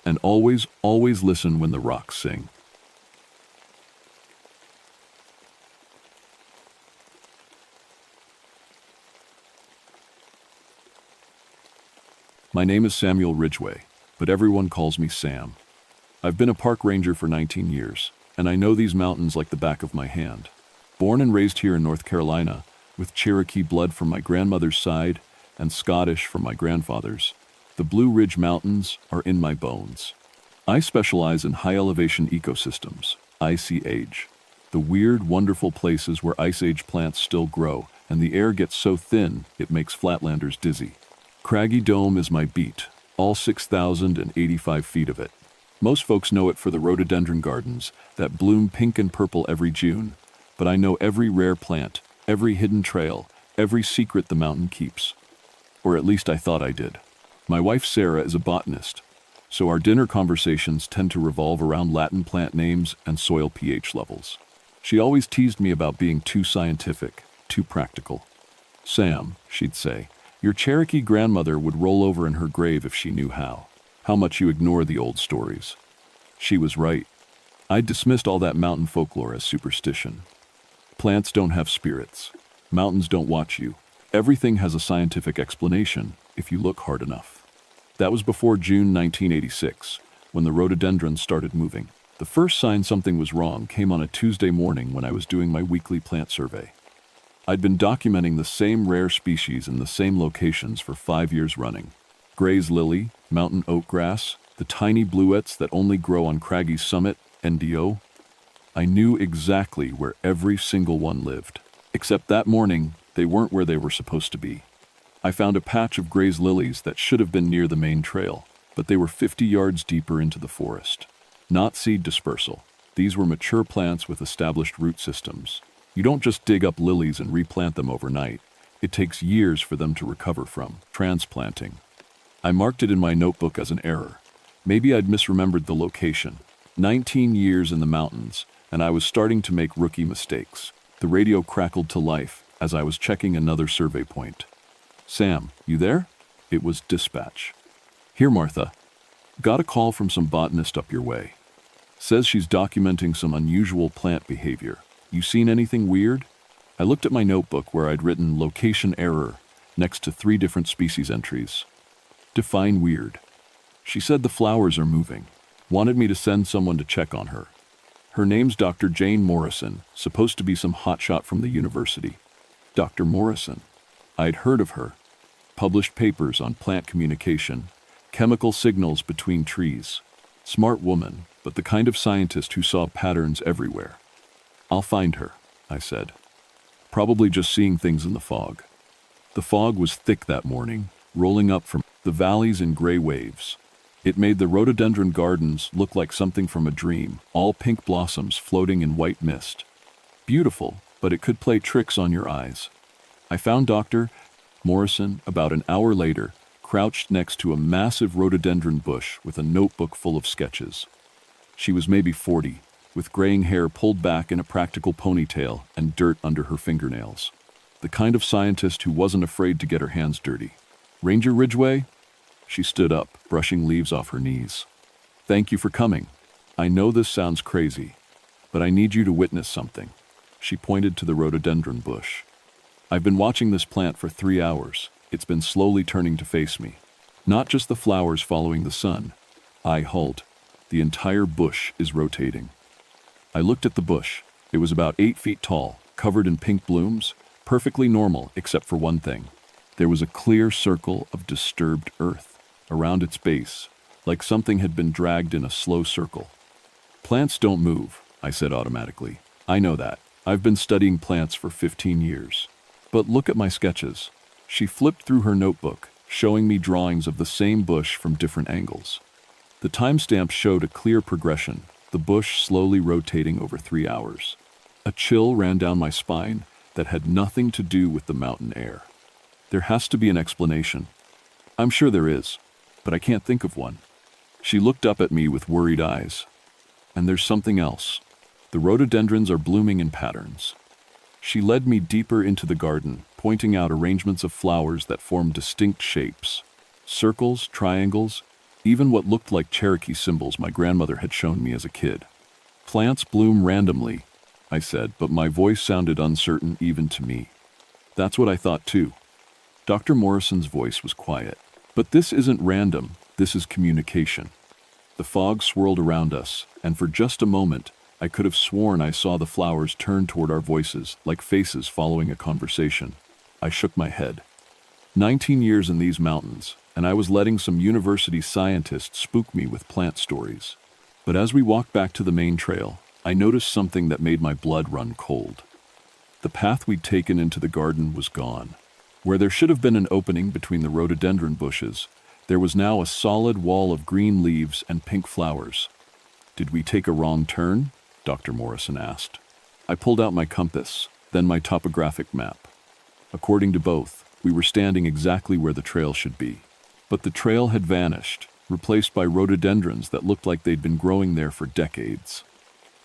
And always, always listen when the rocks sing. My name is Samuel Ridgway, but everyone calls me Sam. I've been a park ranger for 19 years, and I know these mountains like the back of my hand. Born and raised here in North Carolina, with Cherokee blood from my grandmother's side and Scottish from my grandfather's, the Blue Ridge Mountains are in my bones. I specialize in high-elevation ecosystems, icy age, the weird, wonderful places where ice age plants still grow and the air gets so thin it makes flatlanders dizzy. Craggy Dome is my beat, all 6,085 feet of it. Most folks know it for the rhododendron gardens that bloom pink and purple every June, but I know every rare plant, every hidden trail, every secret the mountain keeps. Or at least I thought I did. My wife Sarah is a botanist, so our dinner conversations tend to revolve around Latin plant names and soil pH levels. She always teased me about being too scientific, too practical. "Sam," she'd say, "your Cherokee grandmother would roll over in her grave if she knew how much you ignore the old stories." She was right. I'd dismissed all that mountain folklore as superstition. Plants don't have spirits. Mountains don't watch you. Everything has a scientific explanation if you look hard enough. That was before June 1986, when the rhododendrons started moving. The first sign something was wrong came on a Tuesday morning when I was doing my weekly plant survey. I'd been documenting the same rare species in the same locations for 5 years running. Gray's lily, mountain oak grass, the tiny bluets that only grow on Craggy's summit, NDO. I knew exactly where every single one lived. Except that morning, they weren't where they were supposed to be. I found a patch of Gray's lilies that should have been near the main trail, but they were 50 yards deeper into the forest. Not seed dispersal. These were mature plants with established root systems. You don't just dig up lilies and replant them overnight. It takes years for them to recover from transplanting. I marked it in my notebook as an error. Maybe I'd misremembered the location. 19 years in the mountains, and I was starting to make rookie mistakes. The radio crackled to life as I was checking another survey point. "Sam, you there?" It was dispatch. "Here, Martha. Got a call from some botanist up your way. Says she's documenting some unusual plant behavior. You seen anything weird?" I looked at my notebook where I'd written location error next to 3 different species entries. Define weird. She said the flowers are moving. Wanted me to send someone to check on her. Her name's Dr. Jane Morrison, supposed to be some hotshot from the university. Dr. Morrison. I'd heard of her. Published papers on plant communication, chemical signals between trees. Smart woman, but the kind of scientist who saw patterns everywhere. "I'll find her," I said. Probably just seeing things in the fog. The fog was thick that morning, rolling up from the valleys in gray waves. It made the rhododendron gardens look like something from a dream, all pink blossoms floating in white mist. Beautiful, but it could play tricks on your eyes. I found Dr. Morrison about an hour later, crouched next to a massive rhododendron bush with a notebook full of sketches. She was maybe 40, with graying hair pulled back in a practical ponytail and dirt under her fingernails. The kind of scientist who wasn't afraid to get her hands dirty. "Ranger Ridgway?" She stood up, brushing leaves off her knees. "Thank you for coming. I know this sounds crazy, but I need you to witness something." She pointed to the rhododendron bush. "I've been watching this plant for 3 hours. It's been slowly turning to face me. Not just the flowers following the sun. I halt. The entire bush is rotating." I looked at the bush. It was about 8 feet tall, covered in pink blooms, perfectly normal except for one thing. There was a clear circle of disturbed earth around its base, like something had been dragged in a slow circle. "Plants don't move," I said automatically. "I know that. I've been studying plants for 15 years. But look at my sketches." She flipped through her notebook, showing me drawings of the same bush from different angles. The timestamp showed a clear progression, the bush slowly rotating over 3 hours. A chill ran down my spine that had nothing to do with the mountain air. There has to be an explanation. I'm sure there is, but I can't think of one. She looked up at me with worried eyes. And there's something else. The rhododendrons are blooming in patterns. She led me deeper into the garden, pointing out arrangements of flowers that formed distinct shapes. Circles, triangles, even what looked like Cherokee symbols my grandmother had shown me as a kid. "Plants bloom randomly," I said, but my voice sounded uncertain even to me. That's what I thought too. Dr. Morrison's voice was quiet. But this isn't random, this is communication. The fog swirled around us, and for just a moment, I could have sworn I saw the flowers turn toward our voices, like faces following a conversation. I shook my head. 19 years in these mountains, and I was letting some university scientists spook me with plant stories. But as we walked back to the main trail, I noticed something that made my blood run cold. The path we'd taken into the garden was gone. Where there should have been an opening between the rhododendron bushes, there was now a solid wall of green leaves and pink flowers. "Did we take a wrong turn?" Dr. Morrison asked. I pulled out my compass, then my topographic map. According to both, we were standing exactly where the trail should be. But the trail had vanished, replaced by rhododendrons that looked like they'd been growing there for decades.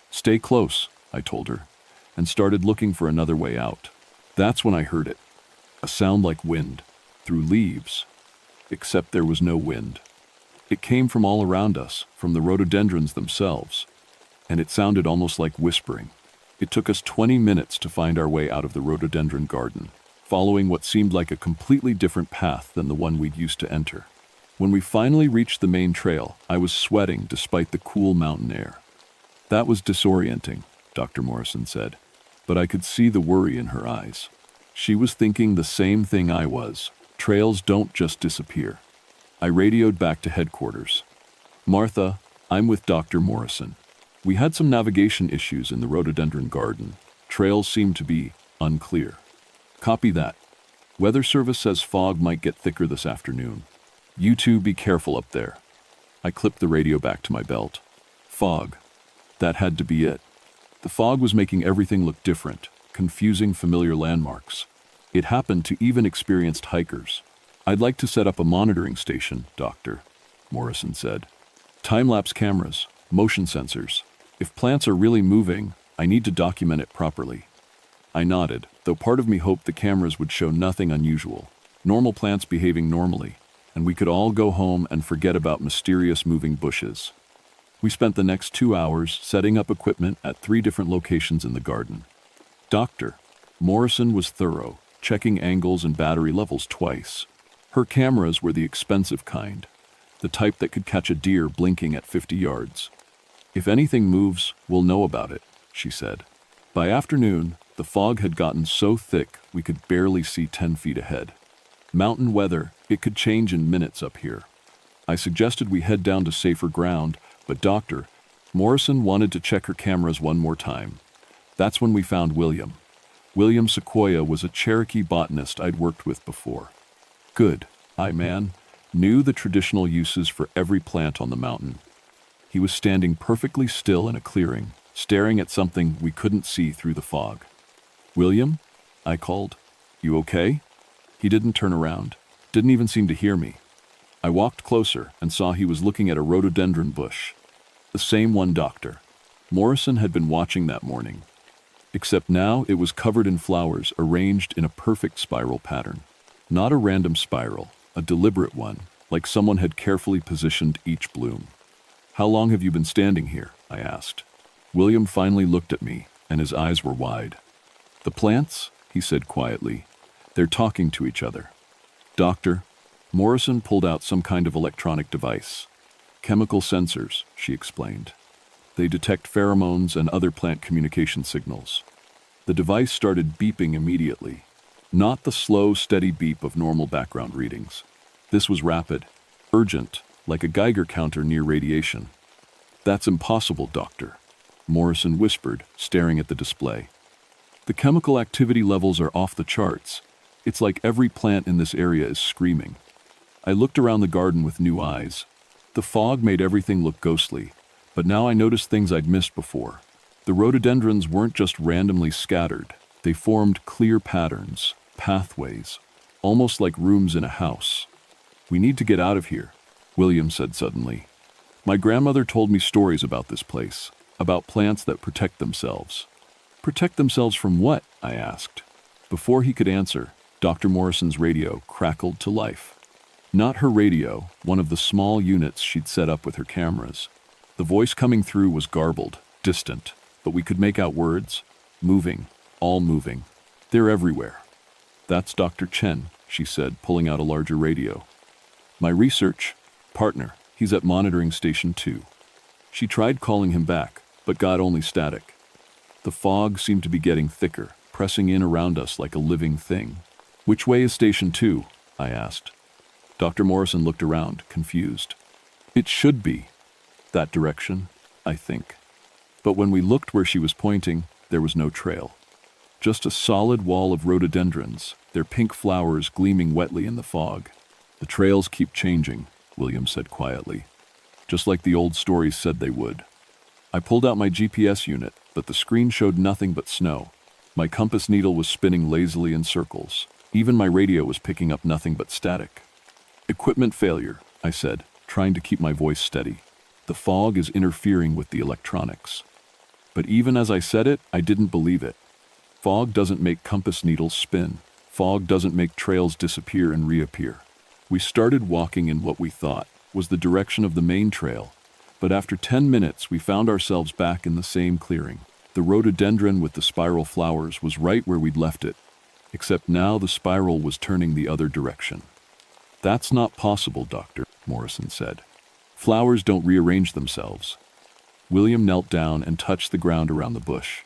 "Stay close," I told her, and started looking for another way out. That's when I heard it. A sound like wind, through leaves. Except there was no wind. It came from all around us, from the rhododendrons themselves, and it sounded almost like whispering. It took us 20 minutes to find our way out of the rhododendron garden, following what seemed like a completely different path than the one we'd used to enter. When we finally reached the main trail, I was sweating despite the cool mountain air. "That was disorienting," Dr. Morrison said, but I could see the worry in her eyes. She was thinking the same thing I was. Trails don't just disappear. I radioed back to headquarters. "Martha, I'm with Dr. Morrison. We had some navigation issues in the rhododendron garden. Trails seem to be unclear." "Copy that. Weather Service says fog might get thicker this afternoon. You two be careful up there." I clipped the radio back to my belt. Fog. That had to be it. The fog was making everything look different, confusing familiar landmarks. It happened to even experienced hikers. "I'd like to set up a monitoring station, Doctor," Morrison said. "Time-lapse cameras, motion sensors. If plants are really moving, I need to document it properly." I nodded, though part of me hoped the cameras would show nothing unusual. Normal plants behaving normally, and we could all go home and forget about mysterious moving bushes. We spent the next 2 hours setting up equipment at 3 different locations in the garden. Dr. Morrison was thorough, checking angles and battery levels twice. Her cameras were the expensive kind, the type that could catch a deer blinking at 50 yards. "If anything moves, we'll know about it," she said. By afternoon, the fog had gotten so thick we could barely see 10 feet ahead. Mountain weather, it could change in minutes up here. I suggested we head down to safer ground, but Dr. Morrison wanted to check her cameras one more time. That's when we found William. William Sequoia was a Cherokee botanist I'd worked with before. Good, man, knew the traditional uses for every plant on the mountain. He was standing perfectly still in a clearing, staring at something we couldn't see through the fog. "William?" I called. "You okay?" He didn't turn around, didn't even seem to hear me. I walked closer and saw he was looking at a rhododendron bush. The same one Dr. Morrison had been watching that morning. Except now it was covered in flowers arranged in a perfect spiral pattern. Not a random spiral, a deliberate one, like someone had carefully positioned each bloom. "How long have you been standing here?" I asked. William finally looked at me, and his eyes were wide. "The plants?" he said quietly. "They're talking to each other." "Doctor?" Morrison pulled out some kind of electronic device. "Chemical sensors," she explained. "They detect pheromones and other plant communication signals." The device started beeping immediately. Not the slow, steady beep of normal background readings. This was rapid, urgent, like a Geiger counter near radiation. "That's impossible, Doctor," Morrison whispered, staring at the display. "The chemical activity levels are off the charts. It's like every plant in this area is screaming." I looked around the garden with new eyes. The fog made everything look ghostly, but now I noticed things I'd missed before. The rhododendrons weren't just randomly scattered. They formed clear patterns, pathways, almost like rooms in a house. "We need to get out of here," William said suddenly. "My grandmother told me stories about this place, about plants that protect themselves." "Protect themselves from what?" I asked. Before he could answer, Dr. Morrison's radio crackled to life. Not her radio, one of the small units she'd set up with her cameras. The voice coming through was garbled, distant, but we could make out words. Moving, all moving. "They're everywhere." "That's Dr. Chen," she said, pulling out a larger radio. My research partner, he's at monitoring station 2. She tried calling him back, but got only static. The fog seemed to be getting thicker, pressing in around us like a living thing. Which way is station 2? I asked. Dr. Morrison looked around, confused. It should be that direction, I think. But when we looked where she was pointing, there was no trail. Just a solid wall of rhododendrons, their pink flowers gleaming wetly in the fog. The trails keep changing, William said quietly, just like the old stories said they would. I pulled out my GPS unit, but the screen showed nothing but snow. My compass needle was spinning lazily in circles. Even my radio was picking up nothing but static. Equipment failure, I said, trying to keep my voice steady. The fog is interfering with the electronics. But even as I said it, I didn't believe it. Fog doesn't make compass needles spin. Fog doesn't make trails disappear and reappear. We started walking in what we thought was the direction of the main trail, but after 10 minutes we found ourselves back in the same clearing. The rhododendron with the spiral flowers was right where we'd left it, except now the spiral was turning the other direction. That's not possible, Dr. Morrison said. Flowers don't rearrange themselves. William knelt down and touched the ground around the bush.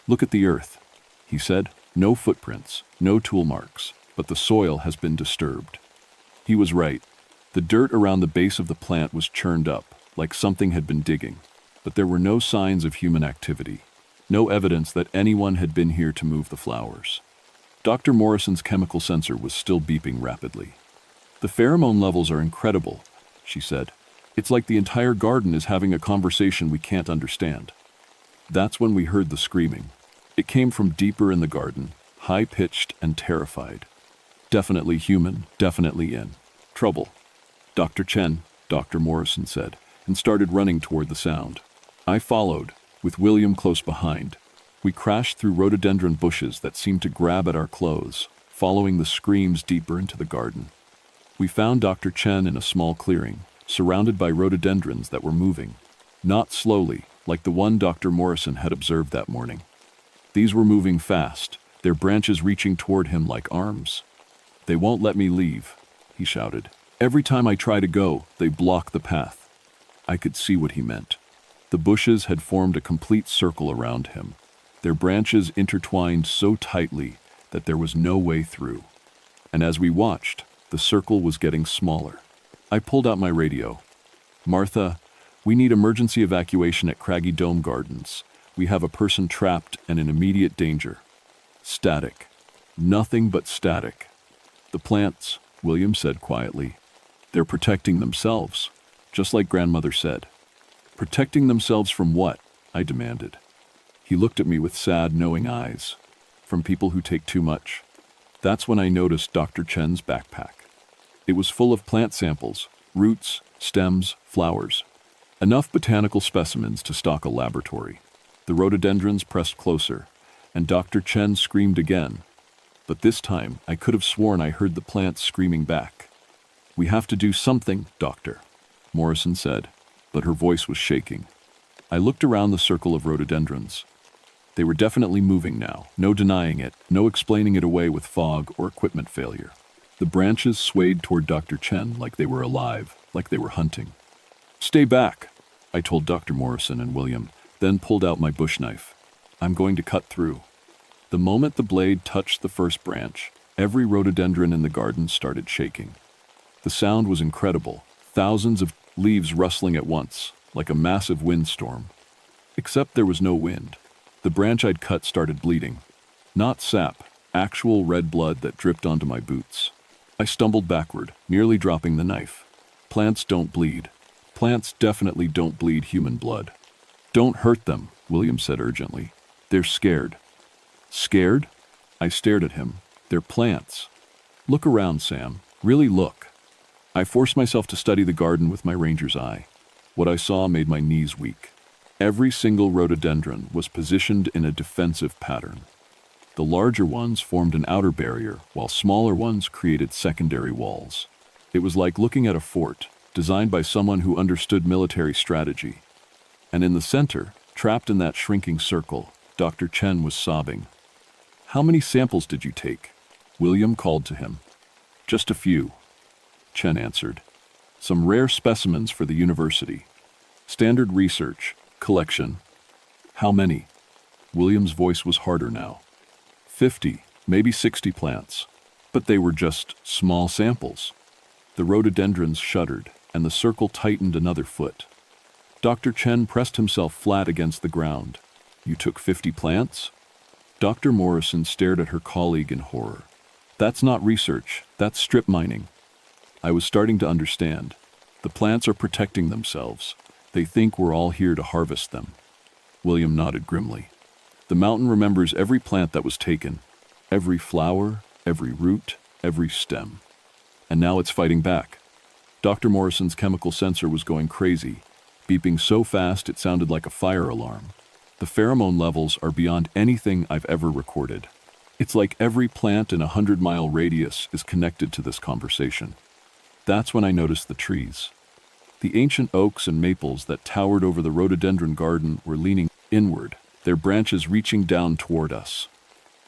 Look at the earth, he said. No footprints, no tool marks, but the soil has been disturbed. He was right. The dirt around the base of the plant was churned up, like something had been digging, but there were no signs of human activity, no evidence that anyone had been here to move the flowers. Dr. Morrison's chemical sensor was still beeping rapidly. The pheromone levels are incredible, she said. It's like the entire garden is having a conversation we can't understand. That's when we heard the screaming. It came from deeper in the garden, high-pitched and terrified. Definitely human, definitely in trouble. Dr. Chen, Dr. Morrison said, and started running toward the sound. I followed, with William close behind. We crashed through rhododendron bushes that seemed to grab at our clothes, following the screams deeper into the garden. We found Dr. Chen in a small clearing, surrounded by rhododendrons that were moving. Not slowly, like the one Dr. Morrison had observed that morning. These were moving fast, their branches reaching toward him like arms. They won't let me leave, he shouted. Every time I try to go, they block the path. I could see what he meant. The bushes had formed a complete circle around him, their branches intertwined so tightly that there was no way through. And as we watched, the circle was getting smaller. I pulled out my radio. Martha, we need emergency evacuation at Craggy Dome Gardens. We have a person trapped and in immediate danger. Static. Nothing but static. The plants, William said quietly. They're protecting themselves, just like grandmother said. Protecting themselves from what? I demanded. He looked at me with sad, knowing eyes. From people who take too much. That's when I noticed Dr. Chen's backpack. It was full of plant samples, roots, stems, flowers. Enough botanical specimens to stock a laboratory. The rhododendrons pressed closer, and Dr. Chen screamed again. But this time, I could have sworn I heard the plants screaming back. We have to do something, Doctor, Morrison said, but her voice was shaking. I looked around the circle of rhododendrons. They were definitely moving now, no denying it, no explaining it away with fog or equipment failure. The branches swayed toward Dr. Chen like they were alive, like they were hunting. Stay back, I told Dr. Morrison and William, then pulled out my bush knife. I'm going to cut through. The moment the blade touched the first branch, every rhododendron in the garden started shaking. The sound was incredible, thousands of leaves rustling at once, like a massive windstorm. Except there was no wind. The branch I'd cut started bleeding. Not sap, actual red blood that dripped onto my boots. I stumbled backward, nearly dropping the knife. Plants don't bleed. Plants definitely don't bleed human blood. Don't hurt them, William said urgently. They're scared. Scared? I stared at him. They're plants. Look around, Sam. Really look. I forced myself to study the garden with my ranger's eye. What I saw made my knees weak. Every single rhododendron was positioned in a defensive pattern. The larger ones formed an outer barrier, while smaller ones created secondary walls. It was like looking at a fort, designed by someone who understood military strategy. And in the center, trapped in that shrinking circle, Dr. Chen was sobbing. How many samples did you take? William called to him. Just a few, Chen answered. Some rare specimens for the university. Standard research. Collection. How many? William's voice was harder now. 50, maybe 60 plants. But they were just small samples. The rhododendrons shuddered, and the circle tightened another foot. Dr. Chen pressed himself flat against the ground. You took 50 plants? Dr. Morrison stared at her colleague in horror. That's not research, that's strip mining. I was starting to understand. The plants are protecting themselves. They think we're all here to harvest them. William nodded grimly. The mountain remembers every plant that was taken, every flower, every root, every stem. And now it's fighting back. Dr. Morrison's chemical sensor was going crazy, beeping so fast it sounded like a fire alarm. The pheromone levels are beyond anything I've ever recorded. It's like every plant in a 100-mile radius is connected to this conversation. That's when I noticed the trees. The ancient oaks and maples that towered over the rhododendron garden were leaning inward, their branches reaching down toward us.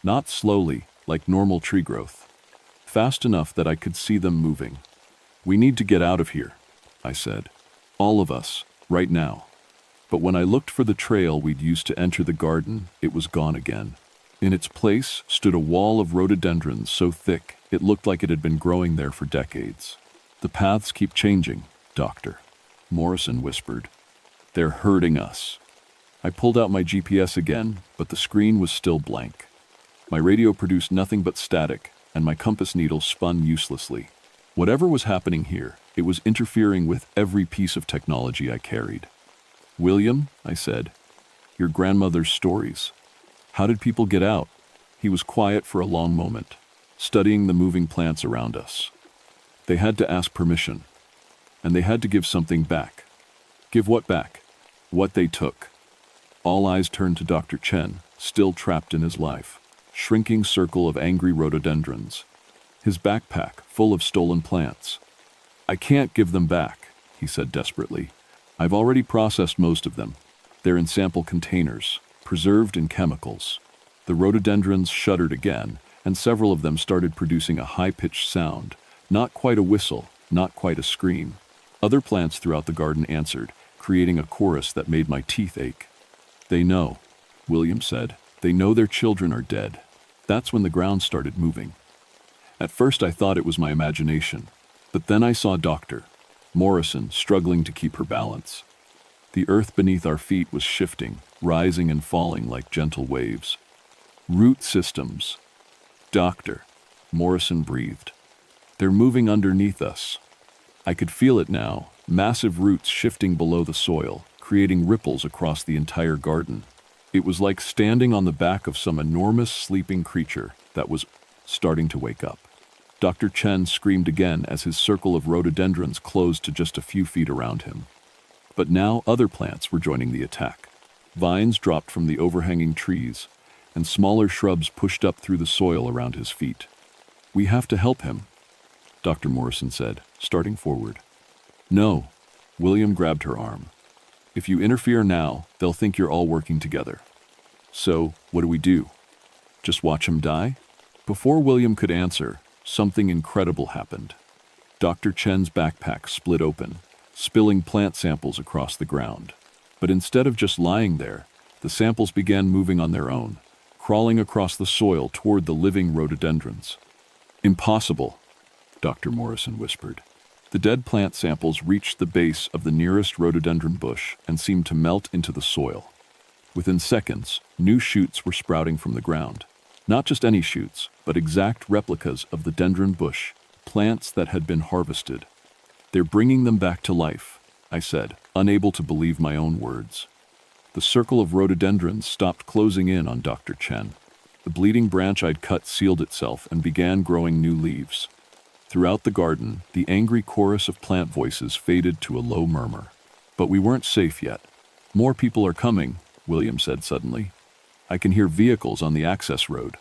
Not slowly, like normal tree growth. Fast enough that I could see them moving. We need to get out of here, I said. All of us, right now. But when I looked for the trail we'd used to enter the garden, it was gone again. In its place stood a wall of rhododendrons so thick it looked like it had been growing there for decades. The paths keep changing, Doctor, Morrison whispered. They're hurting us. I pulled out my GPS again, but the screen was still blank. My radio produced nothing but static, and my compass needle spun uselessly. Whatever was happening here, it was interfering with every piece of technology I carried. William, I said, your grandmother's stories. How did people get out? He was quiet for a long moment, studying the moving plants around us. They had to ask permission, and they had to give something back. Give what back? What they took. All eyes turned to Dr. Chen, still trapped in his life. Shrinking circle of angry rhododendrons. His backpack full of stolen plants. I can't give them back, he said desperately. I've already processed most of them. They're in sample containers, preserved in chemicals. The rhododendrons shuddered again, and several of them started producing a high-pitched sound. Not quite a whistle, not quite a scream. Other plants throughout the garden answered, creating a chorus that made my teeth ache. They know, William said. They know their children are dead. That's when the ground started moving. At first I thought it was my imagination, but then I saw Dr. Morrison struggling to keep her balance. The earth beneath our feet was shifting, rising and falling like gentle waves. Root systems. Dr. Morrison breathed. They're moving underneath us. I could feel it now, massive roots shifting below the soil, creating ripples across the entire garden. It was like standing on the back of some enormous sleeping creature that was starting to wake up. Dr. Chen screamed again as his circle of rhododendrons closed to just a few feet around him. But now other plants were joining the attack. Vines dropped from the overhanging trees, and smaller shrubs pushed up through the soil around his feet. We have to help him, Dr. Morrison said, starting forward. No, William grabbed her arm. If you interfere now, they'll think you're all working together. So, what do we do? Just watch him die? Before William could answer, something incredible happened. Dr. Chen's backpack split open, spilling plant samples across the ground. But instead of just lying there, the samples began moving on their own, crawling across the soil toward the living rhododendrons. Impossible, Dr. Morrison whispered. The dead plant samples reached the base of the nearest rhododendron bush and seemed to melt into the soil. Within seconds, new shoots were sprouting from the ground. Not just any shoots, but exact replicas of the dendron bush, plants that had been harvested. They're bringing them back to life, I said, unable to believe my own words. The circle of rhododendrons stopped closing in on Dr. Chen. The bleeding branch I'd cut sealed itself and began growing new leaves. Throughout the garden, the angry chorus of plant voices faded to a low murmur. But we weren't safe yet. More people are coming, William said suddenly. I can hear vehicles on the access road.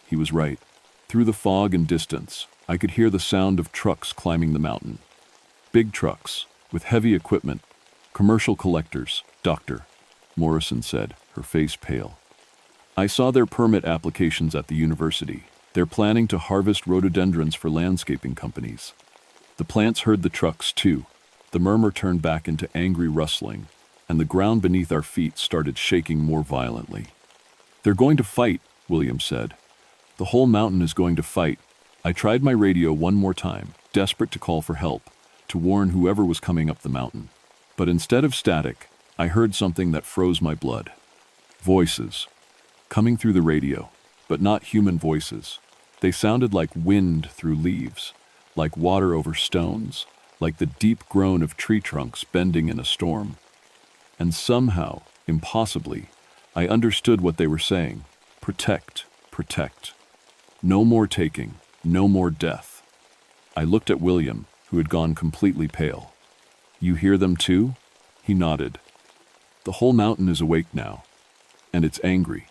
He was right. Through the fog and distance, I could hear the sound of trucks climbing the mountain. Big trucks, with heavy equipment. Commercial collectors, Dr. Morrison said, her face pale. I saw their permit applications at the university. They're planning to harvest rhododendrons for landscaping companies. The plants heard the trucks too. The murmur turned back into angry rustling, and the ground beneath our feet started shaking more violently. "They're going to fight," William said. "The whole mountain is going to fight." I tried my radio one more time, desperate to call for help, to warn whoever was coming up the mountain. But instead of static, I heard something that froze my blood. Voices. Coming through the radio, but not human voices. They sounded like wind through leaves, like water over stones, like the deep groan of tree trunks bending in a storm. And somehow, impossibly, I understood what they were saying. Protect, protect. No more taking, no more death. I looked at William, who had gone completely pale. "You hear them too?" He nodded. "The whole mountain is awake now, and it's angry."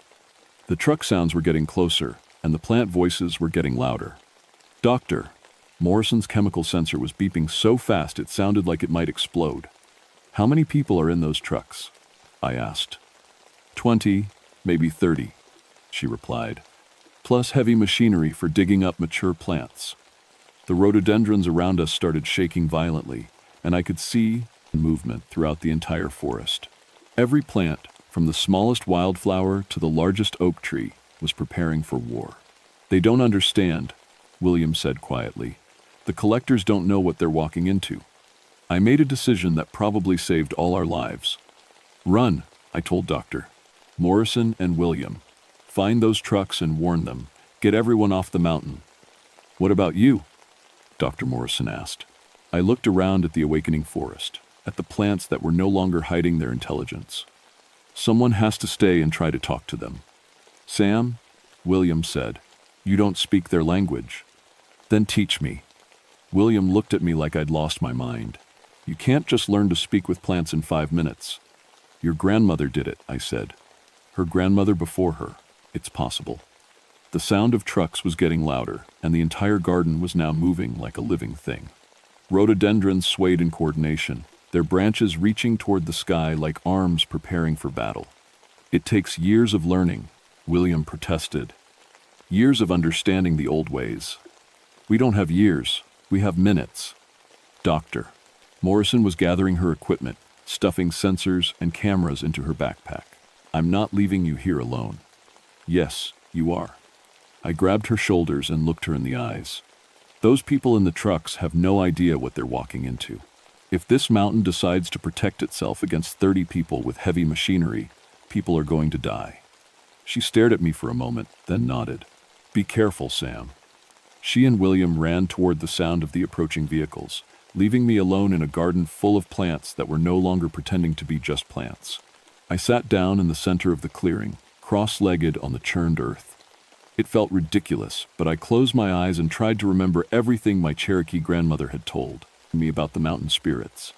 The truck sounds were getting closer, and the plant voices were getting louder. "Doctor," Morrison's chemical sensor was beeping so fast it sounded like it might explode. "How many people are in those trucks?" I asked. 20, maybe 30, she replied, "plus heavy machinery for digging up mature plants." The rhododendrons around us started shaking violently, and I could see movement throughout the entire forest. Every plant, from the smallest wildflower to the largest oak tree, was preparing for war. "They don't understand," William said quietly. "The collectors don't know what they're walking into." I made a decision that probably saved all our lives. "Run," I told Dr. Morrison and William. "Find those trucks and warn them. Get everyone off the mountain." "What about you?" Dr. Morrison asked. I looked around at the awakening forest, at the plants that were no longer hiding their intelligence. "Someone has to stay and try to talk to them." "Sam," William said, "you don't speak their language." "Then teach me." William looked at me like I'd lost my mind. "You can't just learn to speak with plants in 5 minutes." "Your grandmother did it," I said. "Her grandmother before her. It's possible." The sound of trucks was getting louder, and the entire garden was now moving like a living thing. Rhododendrons swayed in coordination, their branches reaching toward the sky like arms preparing for battle. "It takes years of learning," William protested. "Years of understanding the old ways." "We don't have years, we have minutes." Doctor Morrison was gathering her equipment, stuffing sensors and cameras into her backpack. "I'm not leaving you here alone." "Yes, you are." I grabbed her shoulders and looked her in the eyes. "Those people in the trucks have no idea what they're walking into. If this mountain decides to protect itself against 30 people with heavy machinery, people are going to die." She stared at me for a moment, then nodded. "Be careful, Sam." She and William ran toward the sound of the approaching vehicles, leaving me alone in a garden full of plants that were no longer pretending to be just plants. I sat down in the center of the clearing, cross-legged on the churned earth. It felt ridiculous, but I closed my eyes and tried to remember everything my Cherokee grandmother had told me about the mountain spirits.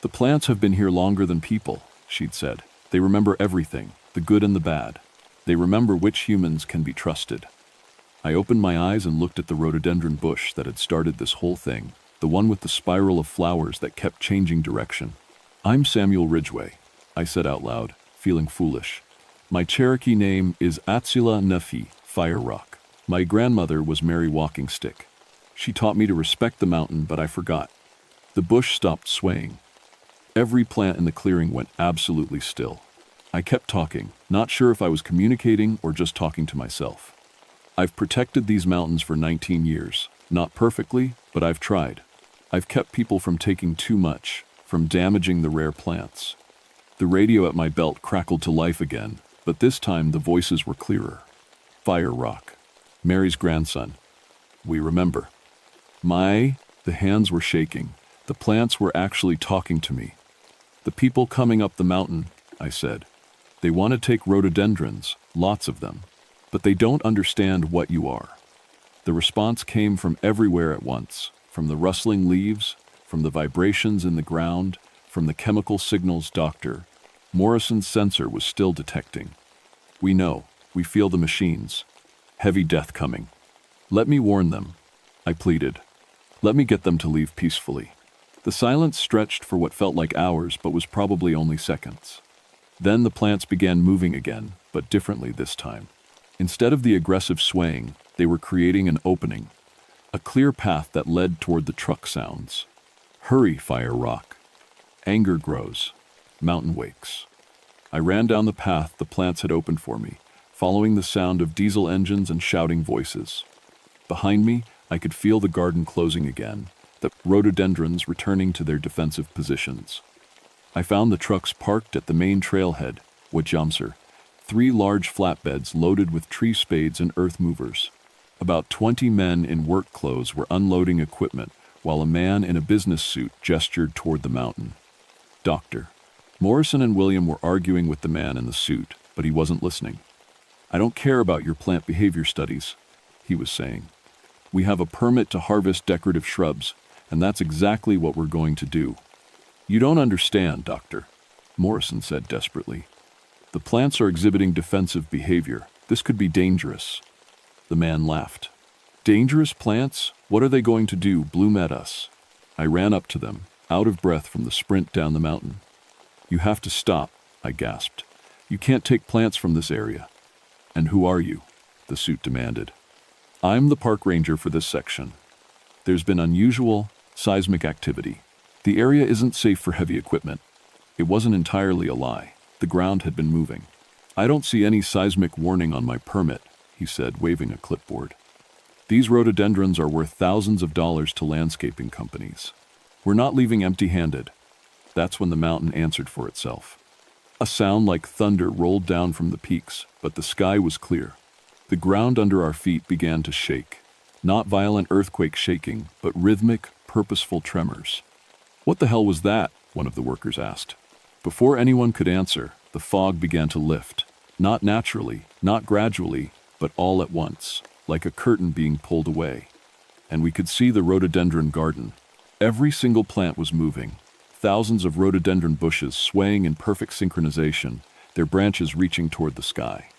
"The plants have been here longer than people," she'd said. "They remember everything, the good and the bad. They remember which humans can be trusted." I opened my eyes and looked at the rhododendron bush that had started this whole thing, the one with the spiral of flowers that kept changing direction. "I'm Samuel Ridgway," I said out loud, feeling foolish. "My Cherokee name is Atsila Nefi, Fire Rock. My grandmother was Mary Walking Stick. She taught me to respect the mountain, but I forgot." The bush stopped swaying. Every plant in the clearing went absolutely still. I kept talking, not sure if I was communicating or just talking to myself. "I've protected these mountains for 19 years. Not perfectly, but I've tried. I've kept people from taking too much, from damaging the rare plants." The radio at my belt crackled to life again, but this time the voices were clearer. "Fire Rock. Mary's grandson. We remember." The hands were shaking. The plants were actually talking to me. "The people coming up the mountain," I said. "They want to take rhododendrons, lots of them, but they don't understand what you are." The response came from everywhere at once, from the rustling leaves, from the vibrations in the ground, from the chemical signals Dr. Morrison's sensor was still detecting. "We know. We feel the machines. Heavy death coming. Let me warn them," I pleaded. "Let me get them to leave peacefully." The silence stretched for what felt like hours but was probably only seconds. Then the plants began moving again, but differently this time. Instead of the aggressive swaying, they were creating an opening, A clear path that led toward the truck sounds. Hurry, fire rock. Anger grows. Mountain wakes. I ran down the path the plants had opened for me, following the sound of diesel engines and shouting voices. Behind me, I could feel the garden closing again, the rhododendrons returning to their defensive positions. I found the trucks parked at the main trailhead, Wajamsar, 3 large flatbeds loaded with tree spades and earth movers. About 20 men in work clothes were unloading equipment, while a man in a business suit gestured toward the mountain. Doctor. Morrison and William were arguing with the man in the suit, but he wasn't listening. I don't care about your plant behavior studies, he was saying. We have a permit to harvest decorative shrubs, and that's exactly what we're going to do. You don't understand, Doctor, Morrison said desperately. The plants are exhibiting defensive behavior. This could be dangerous. The man laughed. Dangerous plants? What are they going to do, bloom at us? I ran up to them, out of breath from the sprint down the mountain. You have to stop, I gasped. You can't take plants from this area. And who are you? The suit demanded. I'm the park ranger for this section. There's been unusual, seismic activity. The area isn't safe for heavy equipment. It wasn't entirely a lie. The ground had been moving. I don't see any seismic warning on my permit, he said, waving a clipboard. These rhododendrons are worth thousands of dollars to landscaping companies. We're not leaving empty-handed. That's when the mountain answered for itself. A sound like thunder rolled down from the peaks, but the sky was clear. The ground under our feet began to shake. Not violent earthquake shaking, but rhythmic, purposeful tremors. What the hell was that? One of the workers asked. Before anyone could answer, the fog began to lift. Not naturally, not gradually, but all at once, like a curtain being pulled away. And we could see the rhododendron garden. Every single plant was moving. Thousands of rhododendron bushes swaying in perfect synchronization, their branches reaching toward the sky.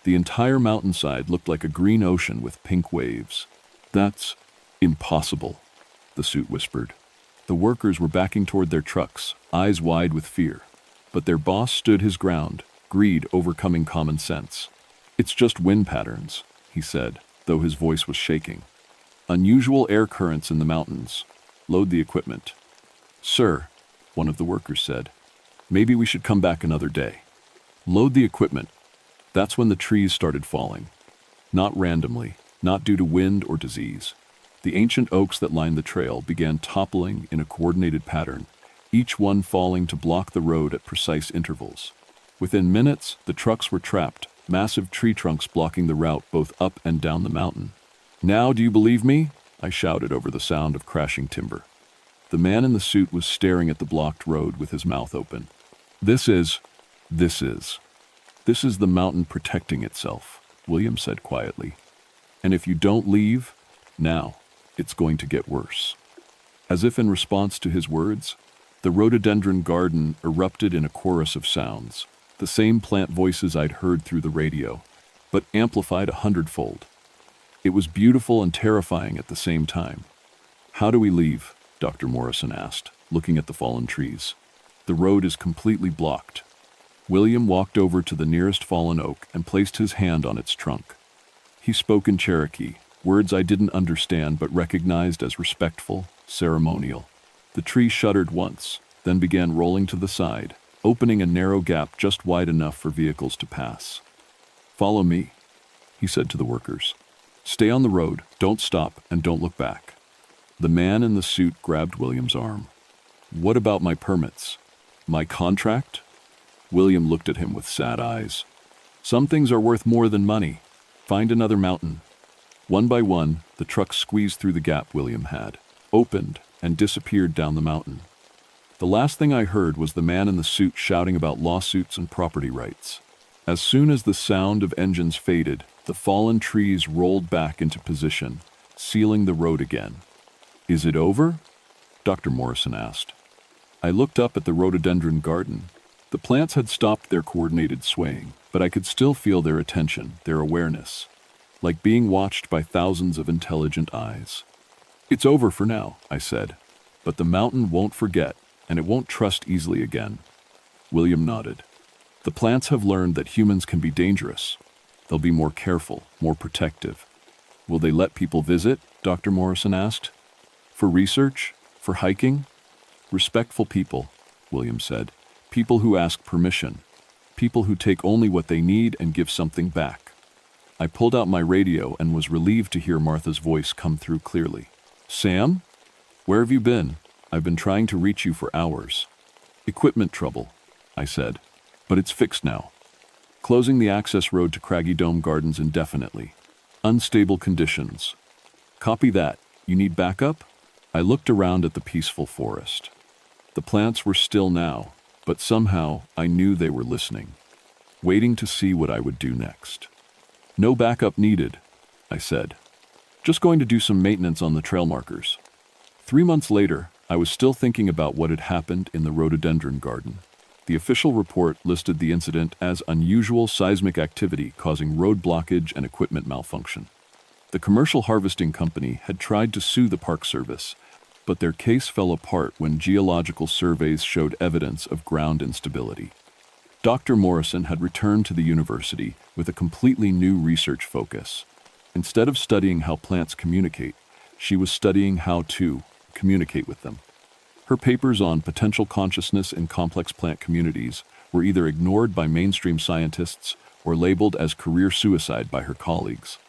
The entire mountainside looked like a green ocean with pink waves. That's impossible, the suit whispered. The workers were backing toward their trucks, eyes wide with fear. But their boss stood his ground, greed overcoming common sense. It's just wind patterns, he said, though his voice was shaking. Unusual air currents in the mountains. Load the equipment. Sir, one of the workers said, maybe we should come back another day. Load the equipment. That's when the trees started falling. Not randomly, not due to wind or disease. The ancient oaks that lined the trail began toppling in a coordinated pattern, each one falling to block the road at precise intervals. Within minutes, the trucks were trapped, massive tree trunks blocking the route both up and down the mountain. Now, do you believe me? I shouted over the sound of crashing timber. The man in the suit was staring at the blocked road with his mouth open. This is the mountain protecting itself, William said quietly. And if you don't leave, now, it's going to get worse. As if in response to his words, the rhododendron garden erupted in a chorus of sounds, the same plant voices I'd heard through the radio, but amplified 100-fold. It was beautiful and terrifying at the same time. How do we leave? Dr. Morrison asked, looking at the fallen trees. The road is completely blocked. William walked over to the nearest fallen oak and placed his hand on its trunk. He spoke in Cherokee, words I didn't understand but recognized as respectful, ceremonial. The tree shuddered once, then began rolling to the side, opening a narrow gap just wide enough for vehicles to pass. Follow me, he said to the workers. Stay on the road, don't stop, and don't look back. The man in the suit grabbed William's arm. What about my permits? My contract? William looked at him with sad eyes. Some things are worth more than money. Find another mountain. One by one, the trucks squeezed through the gap William had, opened, and disappeared down the mountain. The last thing I heard was the man in the suit shouting about lawsuits and property rights. As soon as the sound of engines faded, the fallen trees rolled back into position, sealing the road again. Is it over? Dr. Morrison asked. I looked up at the rhododendron garden. The plants had stopped their coordinated swaying, but I could still feel their attention, their awareness, like being watched by thousands of intelligent eyes. It's over for now, I said, but the mountain won't forget, and it won't trust easily again. William nodded. The plants have learned that humans can be dangerous. They'll be more careful, more protective. Will they let people visit? Dr. Morrison asked. For research? For hiking? Respectful people, William said. People who ask permission. People who take only what they need and give something back. I pulled out my radio and was relieved to hear Martha's voice come through clearly. Sam? Where have you been? I've been trying to reach you for hours. Equipment trouble, I said, but it's fixed now. Closing the access road to Craggy Dome Gardens indefinitely. Unstable conditions. Copy that. You need backup? I looked around at the peaceful forest. The plants were still now, but somehow I knew they were listening, waiting to see what I would do next. No backup needed, I said. Just going to do some maintenance on the trail markers. 3 months later, I was still thinking about what had happened in the rhododendron garden. The official report listed the incident as unusual seismic activity causing road blockage and equipment malfunction. The commercial harvesting company had tried to sue the Park Service, but their case fell apart when geological surveys showed evidence of ground instability. Dr. Morrison had returned to the university with a completely new research focus. Instead of studying how plants communicate, she was studying how to communicate with them. Her papers on potential consciousness in complex plant communities were either ignored by mainstream scientists or labeled as career suicide by her colleagues.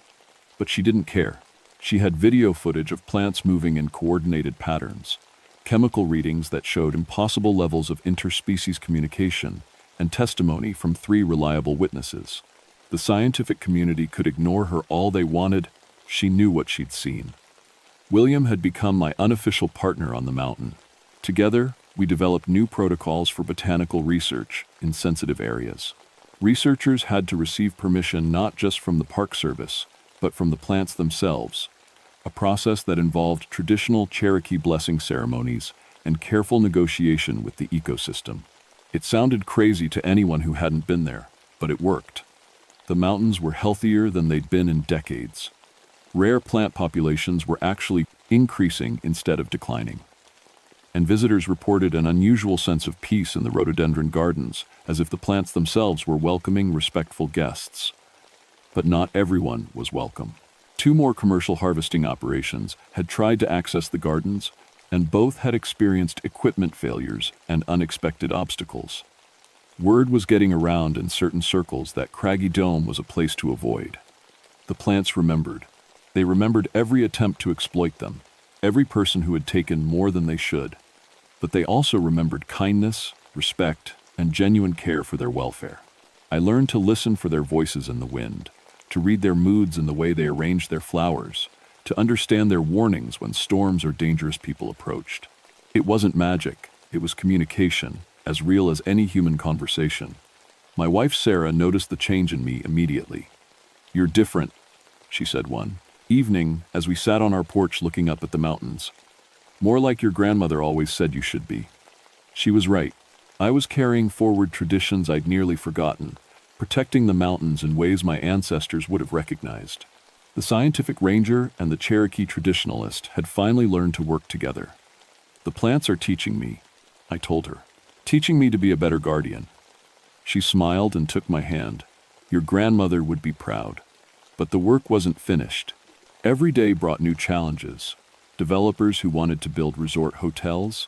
But she didn't care. She had video footage of plants moving in coordinated patterns, chemical readings that showed impossible levels of interspecies communication, and testimony from 3 reliable witnesses. The scientific community could ignore her all they wanted. She knew what she'd seen. William had become my unofficial partner on the mountain. Together, we developed new protocols for botanical research in sensitive areas. Researchers had to receive permission not just from the Park Service, but from the plants themselves, a process that involved traditional Cherokee blessing ceremonies and careful negotiation with the ecosystem. It sounded crazy to anyone who hadn't been there, but it worked. The mountains were healthier than they'd been in decades. Rare plant populations were actually increasing instead of declining. And visitors reported an unusual sense of peace in the rhododendron gardens, as if the plants themselves were welcoming, respectful guests. But not everyone was welcome. 2 more commercial harvesting operations had tried to access the gardens, and both had experienced equipment failures and unexpected obstacles. Word was getting around in certain circles that Craggy Dome was a place to avoid. The plants remembered. They remembered every attempt to exploit them, every person who had taken more than they should. But they also remembered kindness, respect, and genuine care for their welfare. I learned to listen for their voices in the wind, to read their moods in the way they arranged their flowers, to understand their warnings when storms or dangerous people approached. It wasn't magic, it was communication, as real as any human conversation. My wife Sarah noticed the change in me immediately. "You're different," she said one evening as we sat on our porch looking up at the mountains. "More like your grandmother always said you should be." She was right. I was carrying forward traditions I'd nearly forgotten, protecting the mountains in ways my ancestors would have recognized. The scientific ranger and the Cherokee traditionalist had finally learned to work together. "The plants are teaching me," I told her, "teaching me to be a better guardian." She smiled and took my hand. "Your grandmother would be proud." But the work wasn't finished. Every day brought new challenges. Developers who wanted to build resort hotels,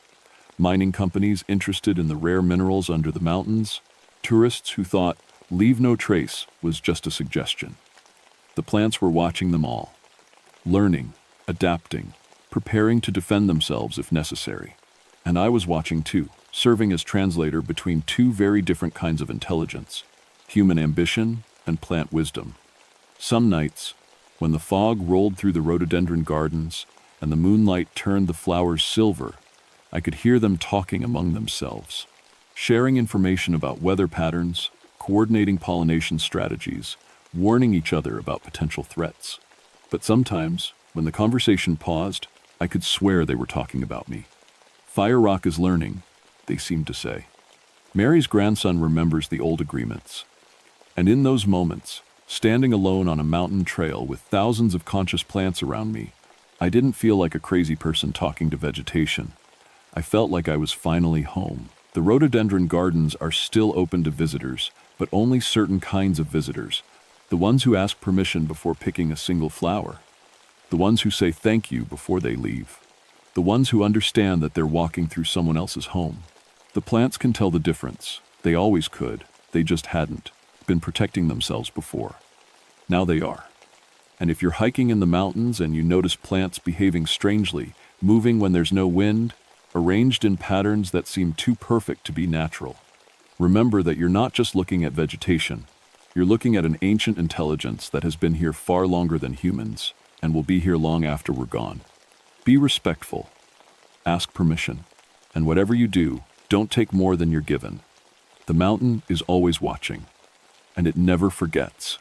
mining companies interested in the rare minerals under the mountains, tourists who thought "leave no trace" was just a suggestion. The plants were watching them all, learning, adapting, preparing to defend themselves if necessary. And I was watching too, serving as translator between 2 very different kinds of intelligence, human ambition and plant wisdom. Some nights, when the fog rolled through the rhododendron gardens and the moonlight turned the flowers silver, I could hear them talking among themselves, sharing information about weather patterns, coordinating pollination strategies, warning each other about potential threats. But sometimes, when the conversation paused, I could swear they were talking about me. "Fire Rock is learning," they seemed to say. "Mary's grandson remembers the old agreements." And in those moments, standing alone on a mountain trail with thousands of conscious plants around me, I didn't feel like a crazy person talking to vegetation. I felt like I was finally home. The rhododendron gardens are still open to visitors, but only certain kinds of visitors, the ones who ask permission before picking a single flower. The ones who say thank you before they leave. The ones who understand that they're walking through someone else's home. The plants can tell the difference. They always could. They just hadn't been protecting themselves before. Now they are. And if you're hiking in the mountains and you notice plants behaving strangely, moving when there's no wind, arranged in patterns that seem too perfect to be natural, remember that you're not just looking at vegetation. You're looking at an ancient intelligence that has been here far longer than humans and will be here long after we're gone. Be respectful. Ask permission. And whatever you do, don't take more than you're given. The mountain is always watching, and it never forgets.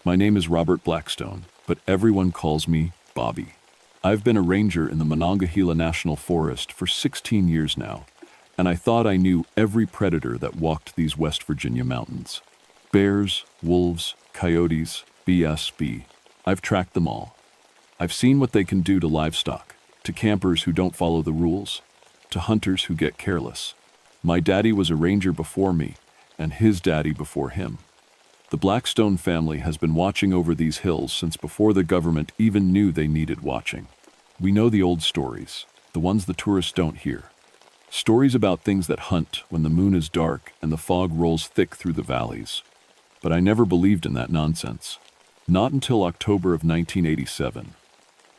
My name is Robert Blackstone, but everyone calls me Bobby. I've been a ranger in the Monongahela National Forest for 16 years now, and I thought I knew every predator that walked these West Virginia mountains. Bears, wolves, coyotes, BSB. I've tracked them all. I've seen what they can do to livestock, to campers who don't follow the rules, to hunters who get careless. My daddy was a ranger before me, and his daddy before him. The Blackstone family has been watching over these hills since before the government even knew they needed watching. We know the old stories, the ones the tourists don't hear. Stories about things that hunt when the moon is dark and the fog rolls thick through the valleys. But I never believed in that nonsense. Not until October of 1987.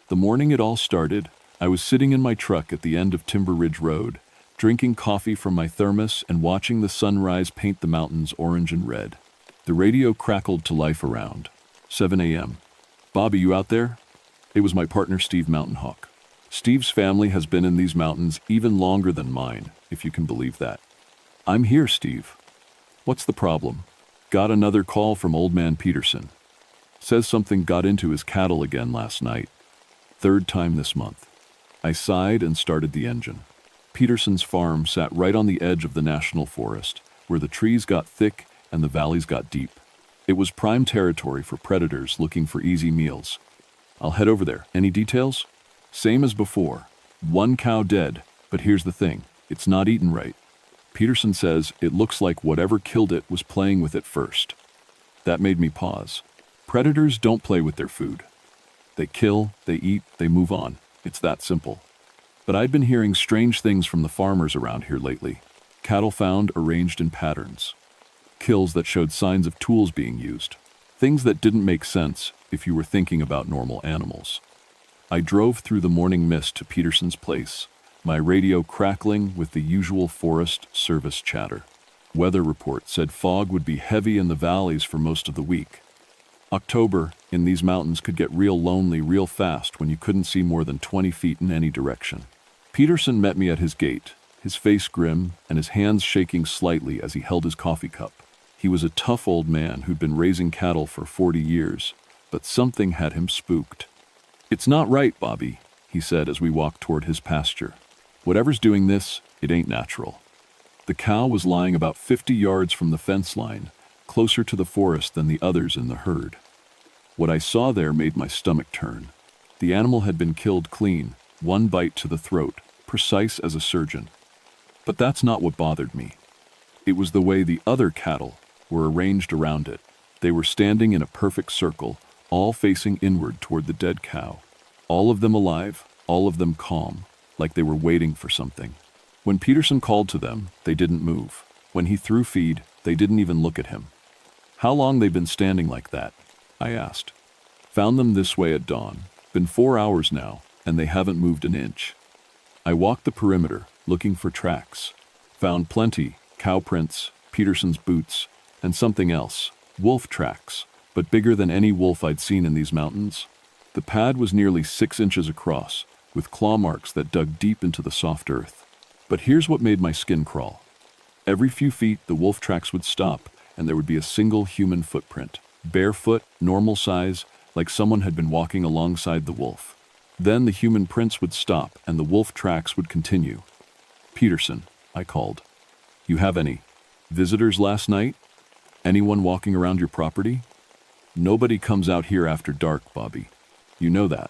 The morning it all started, I was sitting in my truck at the end of Timber Ridge Road, drinking coffee from my thermos and watching the sunrise paint the mountains orange and red. The radio crackled to life around. 7 a.m. Bobby, you out there? It was my partner Steve Mountain Hawk. Steve's family has been in these mountains even longer than mine, if you can believe that. I'm here, Steve. What's the problem? Got another call from Old Man Peterson. Says something got into his cattle again last night. Third time this month. I sighed and started the engine. Peterson's farm sat right on the edge of the national forest, where the trees got thick and the valleys got deep. It was prime territory for predators looking for easy meals. I'll head over there. Any details? Same as before. One cow dead, but here's the thing. It's not eaten right. Peterson says it looks like whatever killed it was playing with it first. That made me pause. Predators don't play with their food. They kill, they eat, they move on. It's that simple. But I'd been hearing strange things from the farmers around here lately. Cattle found arranged in patterns. Kills that showed signs of tools being used. Things that didn't make sense if you were thinking about normal animals. I drove through the morning mist to Peterson's place, my radio crackling with the usual Forest Service chatter. Weather report said fog would be heavy in the valleys for most of the week. October in these mountains could get real lonely real fast when you couldn't see more than 20 feet in any direction. Peterson met me at his gate, his face grim and his hands shaking slightly as he held his coffee cup. He was a tough old man who'd been raising cattle for 40 years, but something had him spooked. "It's not right, Bobby," he said as we walked toward his pasture. "Whatever's doing this, it ain't natural." The cow was lying about 50 yards from the fence line, closer to the forest than the others in the herd. What I saw there made my stomach turn. The animal had been killed clean, one bite to the throat, precise as a surgeon. But that's not what bothered me. It was the way the other cattle were arranged around it. They were standing in a perfect circle, all facing inward toward the dead cow. All of them alive, all of them calm, like they were waiting for something. When Peterson called to them, they didn't move. When he threw feed, they didn't even look at him. "How long they been standing like that?" I asked. "Found them this way at dawn. Been 4 hours now, and they haven't moved an inch." I walked the perimeter, looking for tracks. Found plenty, cow prints, Peterson's boots, and something else, wolf tracks, but bigger than any wolf I'd seen in these mountains. The pad was nearly 6 inches across, with claw marks that dug deep into the soft earth. But here's what made my skin crawl. Every few feet, the wolf tracks would stop, and there would be a single human footprint, barefoot, normal size, like someone had been walking alongside the wolf. Then the human prints would stop, and the wolf tracks would continue. "Peterson," I called. "You have any visitors last night? Anyone walking around your property?" "Nobody comes out here after dark, Bobby. You know that."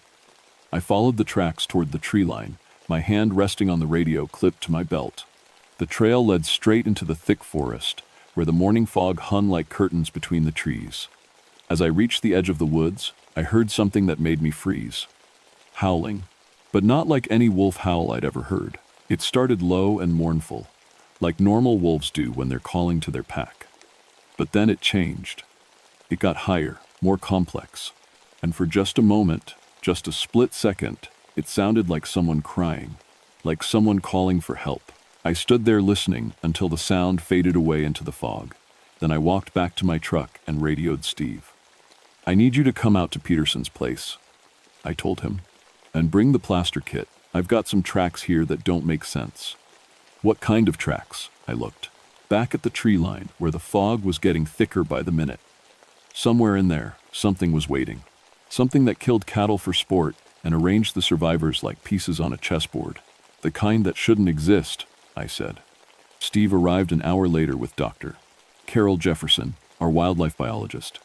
I followed the tracks toward the tree line, my hand resting on the radio clipped to my belt. The trail led straight into the thick forest, where the morning fog hung like curtains between the trees. As I reached the edge of the woods, I heard something that made me freeze. Howling. But not like any wolf howl I'd ever heard. It started low and mournful, like normal wolves do when they're calling to their pack. But then it changed. It got higher, more complex. And for just a moment, just a split second, it sounded like someone crying, like someone calling for help. I stood there listening until the sound faded away into the fog. Then I walked back to my truck and radioed Steve. "I need you to come out to Peterson's place," I told him, "and bring the plaster kit. I've got some tracks here that don't make sense." "What kind of tracks?" I looked. Back at the tree line, where the fog was getting thicker by the minute. Somewhere in there, something was waiting. Something that killed cattle for sport and arranged the survivors like pieces on a chessboard. "The kind that shouldn't exist," I said. Steve arrived an hour later with Dr. Carol Jefferson, our wildlife biologist.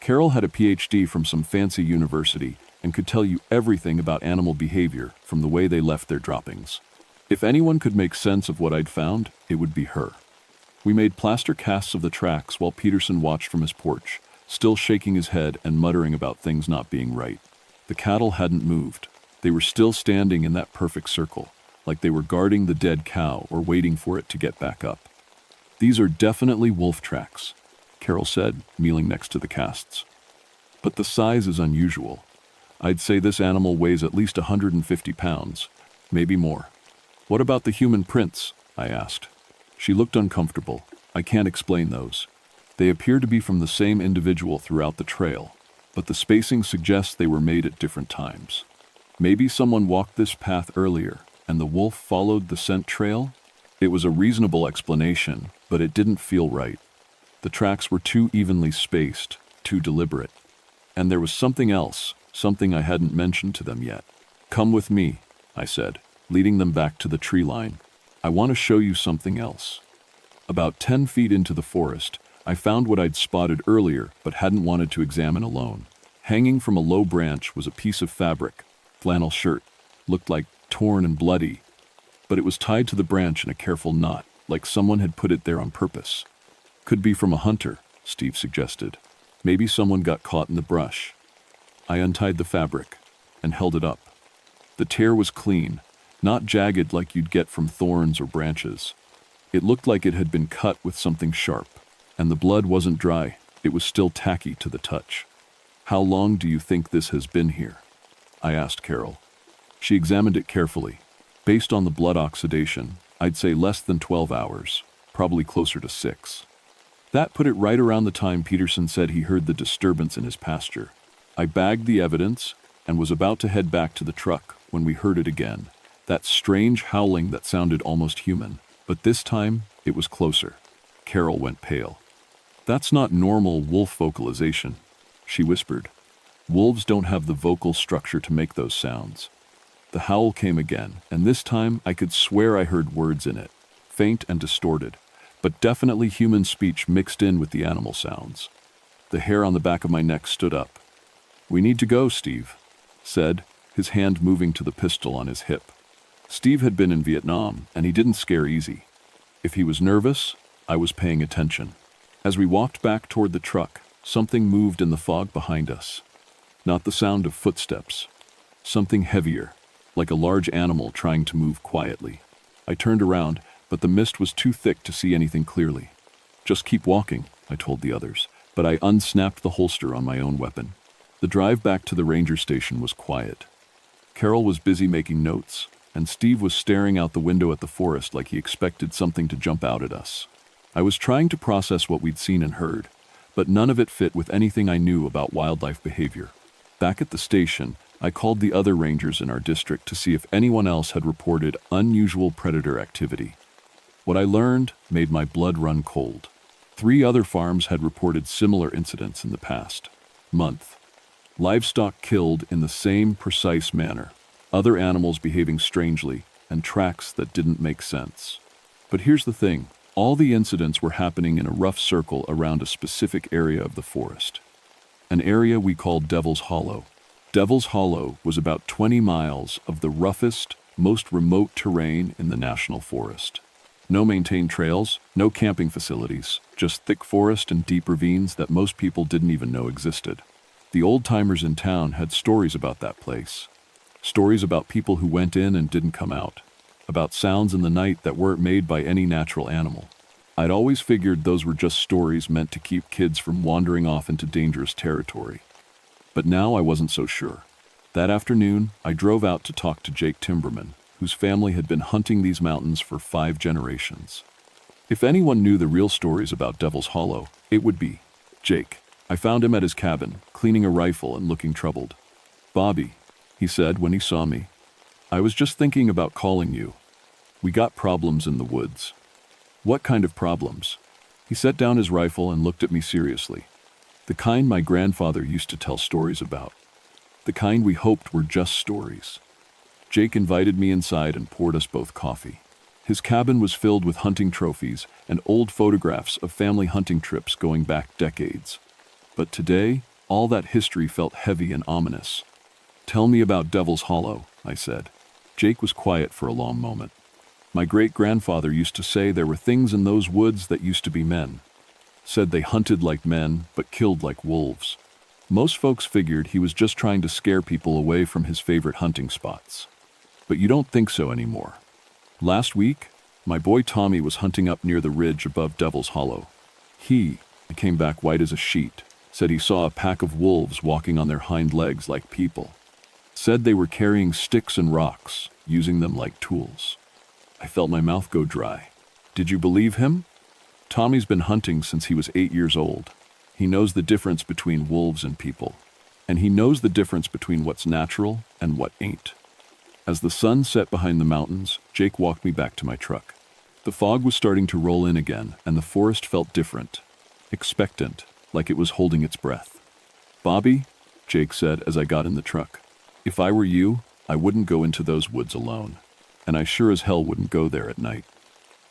Carol had a PhD from some fancy university and could tell you everything about animal behavior from the way they left their droppings. If anyone could make sense of what I'd found, it would be her. We made plaster casts of the tracks while Peterson watched from his porch, still shaking his head and muttering about things not being right. The cattle hadn't moved. They were still standing in that perfect circle, like they were guarding the dead cow or waiting for it to get back up. "These are definitely wolf tracks," Carol said, kneeling next to the casts. "But the size is unusual. I'd say this animal weighs at least 150 pounds, maybe more." "What about the human prints?" I asked. She looked uncomfortable. "I can't explain those. They appear to be from the same individual throughout the trail, but the spacing suggests they were made at different times. Maybe someone walked this path earlier, and the wolf followed the scent trail?" It was a reasonable explanation, but it didn't feel right. The tracks were too evenly spaced, too deliberate. And there was something else, something I hadn't mentioned to them yet. "Come with me," I said, leading them back to the tree line. "I want to show you something else." About 10 feet into the forest, I found what I'd spotted earlier but hadn't wanted to examine alone. Hanging from a low branch was a piece of fabric, flannel shirt, looked like torn and bloody, but it was tied to the branch in a careful knot, like someone had put it there on purpose. "Could be from a hunter," Steve suggested. "Maybe someone got caught in the brush." I untied the fabric and held it up. The tear was clean, not jagged like you'd get from thorns or branches. It looked like it had been cut with something sharp, and the blood wasn't dry, it was still tacky to the touch. "How long do you think this has been here?" I asked Carol. She examined it carefully. Based on the blood oxidation, I'd say less than 12 hours, probably closer to 6. That put it right around the time Peterson said he heard the disturbance in his pasture. I bagged the evidence and was about to head back to the truck when we heard it again, that strange howling that sounded almost human. But this time, it was closer. Carol went pale. "That's not normal wolf vocalization," she whispered. "Wolves don't have the vocal structure to make those sounds." The howl came again, and this time I could swear I heard words in it, faint and distorted, but definitely human speech mixed in with the animal sounds. The hair on the back of my neck stood up. "We need to go," Steve said, his hand moving to the pistol on his hip. Steve had been in Vietnam, and he didn't scare easy. If he was nervous, I was paying attention. As we walked back toward the truck, something moved in the fog behind us. Not the sound of footsteps. Something heavier, like a large animal trying to move quietly. I turned around, but the mist was too thick to see anything clearly. "Just keep walking," I told the others, but I unsnapped the holster on my own weapon. The drive back to the ranger station was quiet. Carol was busy making notes, and Steve was staring out the window at the forest like he expected something to jump out at us. I was trying to process what we'd seen and heard, but none of it fit with anything I knew about wildlife behavior. Back at the station, I called the other rangers in our district to see if anyone else had reported unusual predator activity. What I learned made my blood run cold. 3 other farms had reported similar incidents in the past month. Livestock killed in the same precise manner, other animals behaving strangely, and tracks that didn't make sense. But here's the thing, all the incidents were happening in a rough circle around a specific area of the forest. An area we called Devil's Hollow. Devil's Hollow was about 20 miles of the roughest, most remote terrain in the national forest. No maintained trails, no camping facilities, just thick forest and deep ravines that most people didn't even know existed. The old-timers in town had stories about that place. Stories about people who went in and didn't come out. About sounds in the night that weren't made by any natural animal. I'd always figured those were just stories meant to keep kids from wandering off into dangerous territory. But now I wasn't so sure. That afternoon, I drove out to talk to Jake Timberman, whose family had been hunting these mountains for 5 generations. If anyone knew the real stories about Devil's Hollow, it would be Jake. I found him at his cabin, cleaning a rifle and looking troubled. "Bobby," he said when he saw me, "I was just thinking about calling you. We got problems in the woods." "What kind of problems?" He set down his rifle and looked at me seriously. "The kind my grandfather used to tell stories about. The kind we hoped were just stories." Jake invited me inside and poured us both coffee. His cabin was filled with hunting trophies and old photographs of family hunting trips going back decades. But today, all that history felt heavy and ominous. "Tell me about Devil's Hollow," I said. Jake was quiet for a long moment. "My great-grandfather used to say there were things in those woods that used to be men. Said they hunted like men, but killed like wolves. Most folks figured he was just trying to scare people away from his favorite hunting spots. But you don't think so anymore. Last week, my boy Tommy was hunting up near the ridge above Devil's Hollow. He came back white as a sheet, said he saw a pack of wolves walking on their hind legs like people. Said they were carrying sticks and rocks, using them like tools." I felt my mouth go dry. "Did you believe him?" "Tommy's been hunting since he was 8 years old. He knows the difference between wolves and people. And he knows the difference between what's natural and what ain't." As the sun set behind the mountains, Jake walked me back to my truck. The fog was starting to roll in again, and the forest felt different. Expectant, like it was holding its breath. "Bobby," Jake said as I got in the truck, "if I were you, I wouldn't go into those woods alone. And I sure as hell wouldn't go there at night."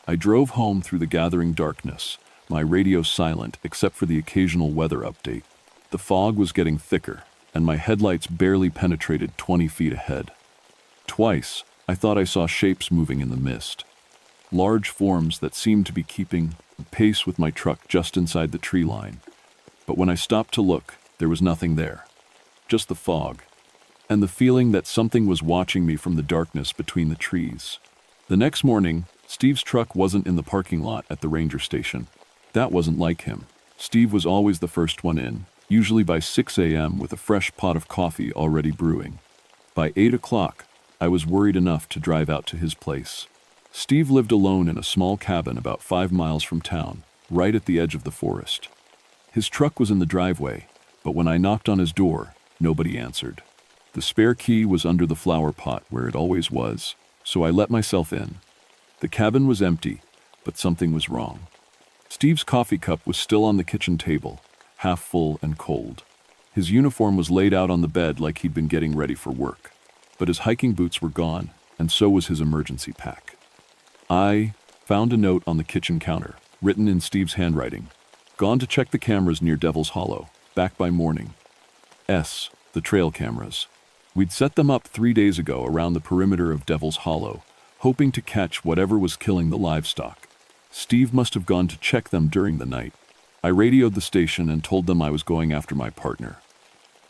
I drove home through the gathering darkness, my radio silent except for the occasional weather update. The fog was getting thicker, and my headlights barely penetrated 20 feet ahead. Twice, I thought I saw shapes moving in the mist. Large forms that seemed to be keeping pace with my truck just inside the tree line. But when I stopped to look, there was nothing there. Just the fog. And the feeling that something was watching me from the darkness between the trees. The next morning, Steve's truck wasn't in the parking lot at the ranger station. That wasn't like him. Steve was always the first one in, usually by 6 a.m. with a fresh pot of coffee already brewing. By 8 o'clock, I was worried enough to drive out to his place. Steve lived alone in a small cabin about 5 miles from town, right at the edge of the forest. His truck was in the driveway, but when I knocked on his door, nobody answered. The spare key was under the flower pot where it always was, so I let myself in. The cabin was empty, but something was wrong. Steve's coffee cup was still on the kitchen table, half full and cold. His uniform was laid out on the bed like he'd been getting ready for work. But his hiking boots were gone, and so was his emergency pack. I found a note on the kitchen counter, written in Steve's handwriting. "Gone to check the cameras near Devil's Hollow. Back by morning." The trail cameras. We'd set them up 3 days ago around the perimeter of Devil's Hollow, hoping to catch whatever was killing the livestock. Steve must have gone to check them during the night. I radioed the station and told them I was going after my partner.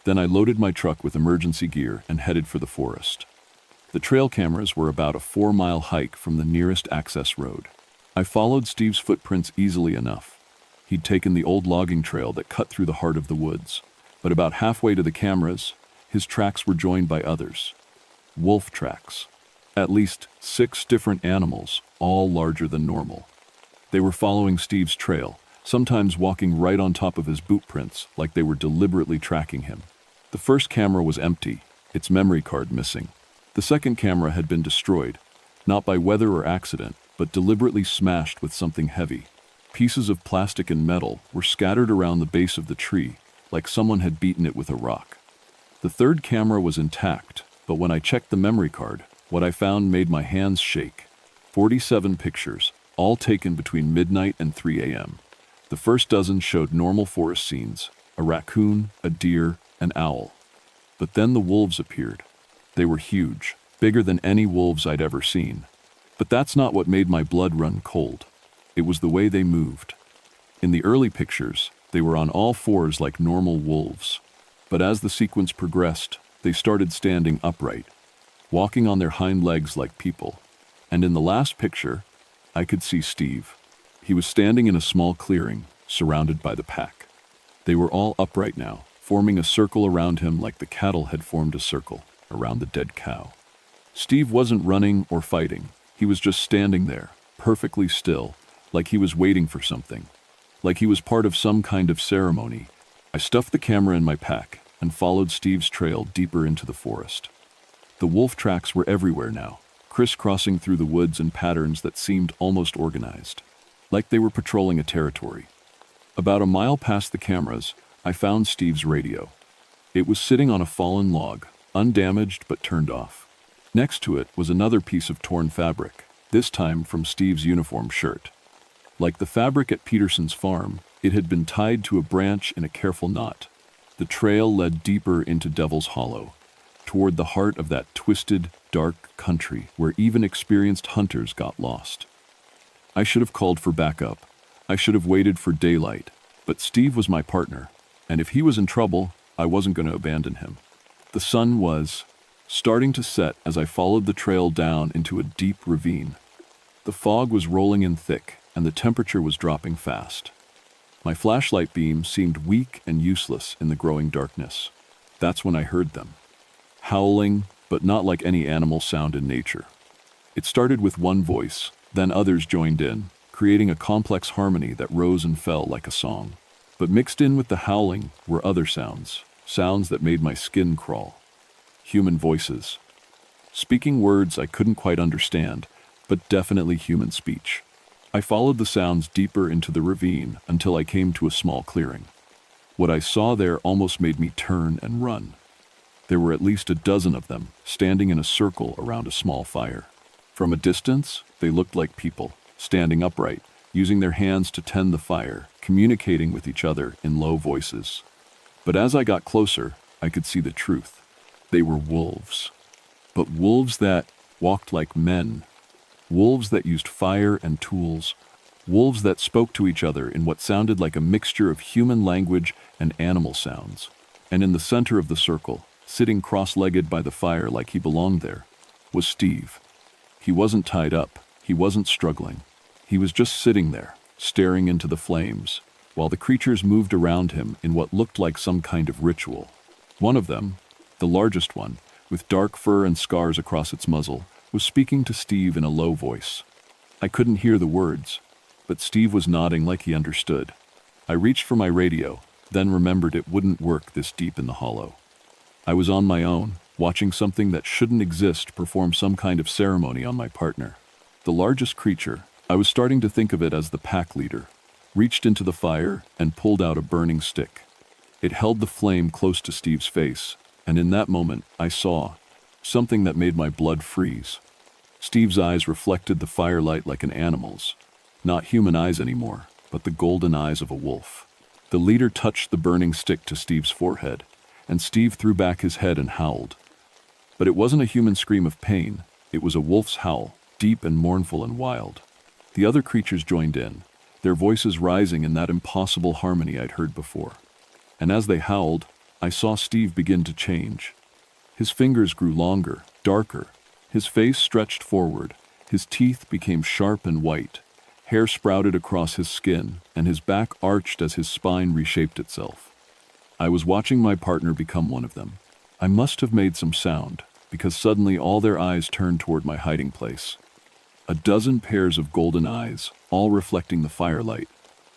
Then I loaded my truck with emergency gear and headed for the forest. The trail cameras were about a 4-mile hike from the nearest access road. I followed Steve's footprints easily enough. He'd taken the old logging trail that cut through the heart of the woods, but about halfway to the cameras, his tracks were joined by others. Wolf tracks. At least 6 different animals, all larger than normal. They were following Steve's trail, sometimes walking right on top of his boot prints like they were deliberately tracking him. The first camera was empty, its memory card missing. The second camera had been destroyed, not by weather or accident, but deliberately smashed with something heavy. Pieces of plastic and metal were scattered around the base of the tree, like someone had beaten it with a rock. The third camera was intact, but when I checked the memory card, what I found made my hands shake. 47 pictures, all taken between midnight and 3 a.m. The first dozen showed normal forest scenes, a raccoon, a deer, an owl. But then the wolves appeared. They were huge, bigger than any wolves I'd ever seen. But that's not what made my blood run cold. It was the way they moved. In the early pictures, they were on all fours like normal wolves. But as the sequence progressed, they started standing upright, walking on their hind legs like people. And in the last picture, I could see Steve. He was standing in a small clearing, surrounded by the pack. They were all upright now, forming a circle around him like the cattle had formed a circle around the dead cow. Steve wasn't running or fighting. He was just standing there, perfectly still, like he was waiting for something, like he was part of some kind of ceremony. I stuffed the camera in my pack and followed Steve's trail deeper into the forest. The wolf tracks were everywhere now, crisscrossing through the woods in patterns that seemed almost organized, like they were patrolling a territory. About a mile past the cameras, I found Steve's radio. It was sitting on a fallen log, undamaged but turned off. Next to it was another piece of torn fabric, this time from Steve's uniform shirt. Like the fabric at Peterson's farm, it had been tied to a branch in a careful knot. The trail led deeper into Devil's Hollow, toward the heart of that twisted, dark country where even experienced hunters got lost. I should have called for backup. I should have waited for daylight, but Steve was my partner, and if he was in trouble, I wasn't going to abandon him. The sun was starting to set as I followed the trail down into a deep ravine. The fog was rolling in thick, and the temperature was dropping fast. My flashlight beam seemed weak and useless in the growing darkness. That's when I heard them. Howling, but not like any animal sound in nature. It started with one voice, then others joined in, creating a complex harmony that rose and fell like a song. But mixed in with the howling were other sounds, sounds that made my skin crawl. Human voices. Speaking words I couldn't quite understand, but definitely human speech. I followed the sounds deeper into the ravine until I came to a small clearing. What I saw there almost made me turn and run. There were at least a dozen of them, standing in a circle around a small fire. From a distance, they looked like people, standing upright, using their hands to tend the fire, communicating with each other in low voices. But as I got closer, I could see the truth. They were wolves. But wolves that walked like men. Wolves that used fire and tools. Wolves that spoke to each other in what sounded like a mixture of human language and animal sounds. And in the center of the circle, sitting cross-legged by the fire like he belonged there, was Steve. He wasn't tied up. He wasn't struggling. He was just sitting there, staring into the flames, while the creatures moved around him in what looked like some kind of ritual. One of them, the largest one, with dark fur and scars across its muzzle, was speaking to Steve in a low voice. I couldn't hear the words, but Steve was nodding like he understood. I reached for my radio, then remembered it wouldn't work this deep in the hollow. I was on my own, watching something that shouldn't exist perform some kind of ceremony on my partner. The largest creature, I was starting to think of it as the pack leader, reached into the fire and pulled out a burning stick. It held the flame close to Steve's face, and in that moment, I saw something that made my blood freeze. Steve's eyes reflected the firelight like an animal's. Not human eyes anymore, but the golden eyes of a wolf. The leader touched the burning stick to Steve's forehead, and Steve threw back his head and howled. But it wasn't a human scream of pain. It was a wolf's howl, deep and mournful and wild. The other creatures joined in, their voices rising in that impossible harmony I'd heard before. And as they howled, I saw Steve begin to change. His fingers grew longer, darker. His face stretched forward. His teeth became sharp and white. Hair sprouted across his skin, and his back arched as his spine reshaped itself. I was watching my partner become one of them. I must have made some sound, because suddenly all their eyes turned toward my hiding place. A dozen pairs of golden eyes, all reflecting the firelight,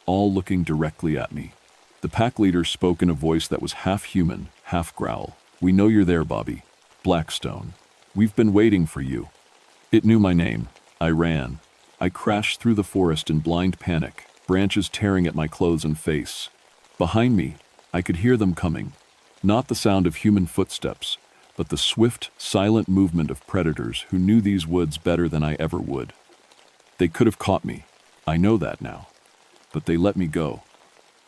all looking directly at me. The pack leader spoke in a voice that was half human, half growl. "We know you're there, Bobby. Blackstone. We've been waiting for you." It knew my name. I ran. I crashed through the forest in blind panic, branches tearing at my clothes and face. Behind me, I could hear them coming. Not the sound of human footsteps, but the swift, silent movement of predators who knew these woods better than I ever would. They could have caught me. I know that now. But they let me go.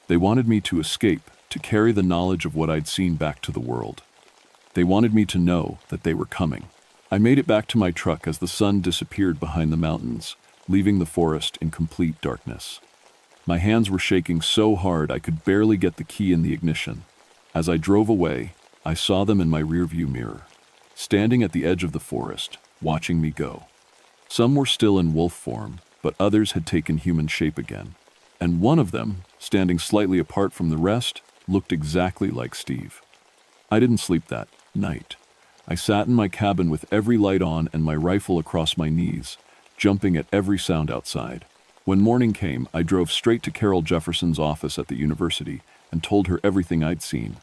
They wanted me to escape, to carry the knowledge of what I'd seen back to the world. They wanted me to know that they were coming. I made it back to my truck as the sun disappeared behind the mountains, leaving the forest in complete darkness. My hands were shaking so hard I could barely get the key in the ignition. As I drove away, I saw them in my rearview mirror, standing at the edge of the forest, watching me go. Some were still in wolf form, but others had taken human shape again. And one of them, standing slightly apart from the rest, looked exactly like Steve. I didn't sleep that night. I sat in my cabin with every light on and my rifle across my knees, jumping at every sound outside. When morning came, I drove straight to Carol Jefferson's office at the university and told her everything I'd seen.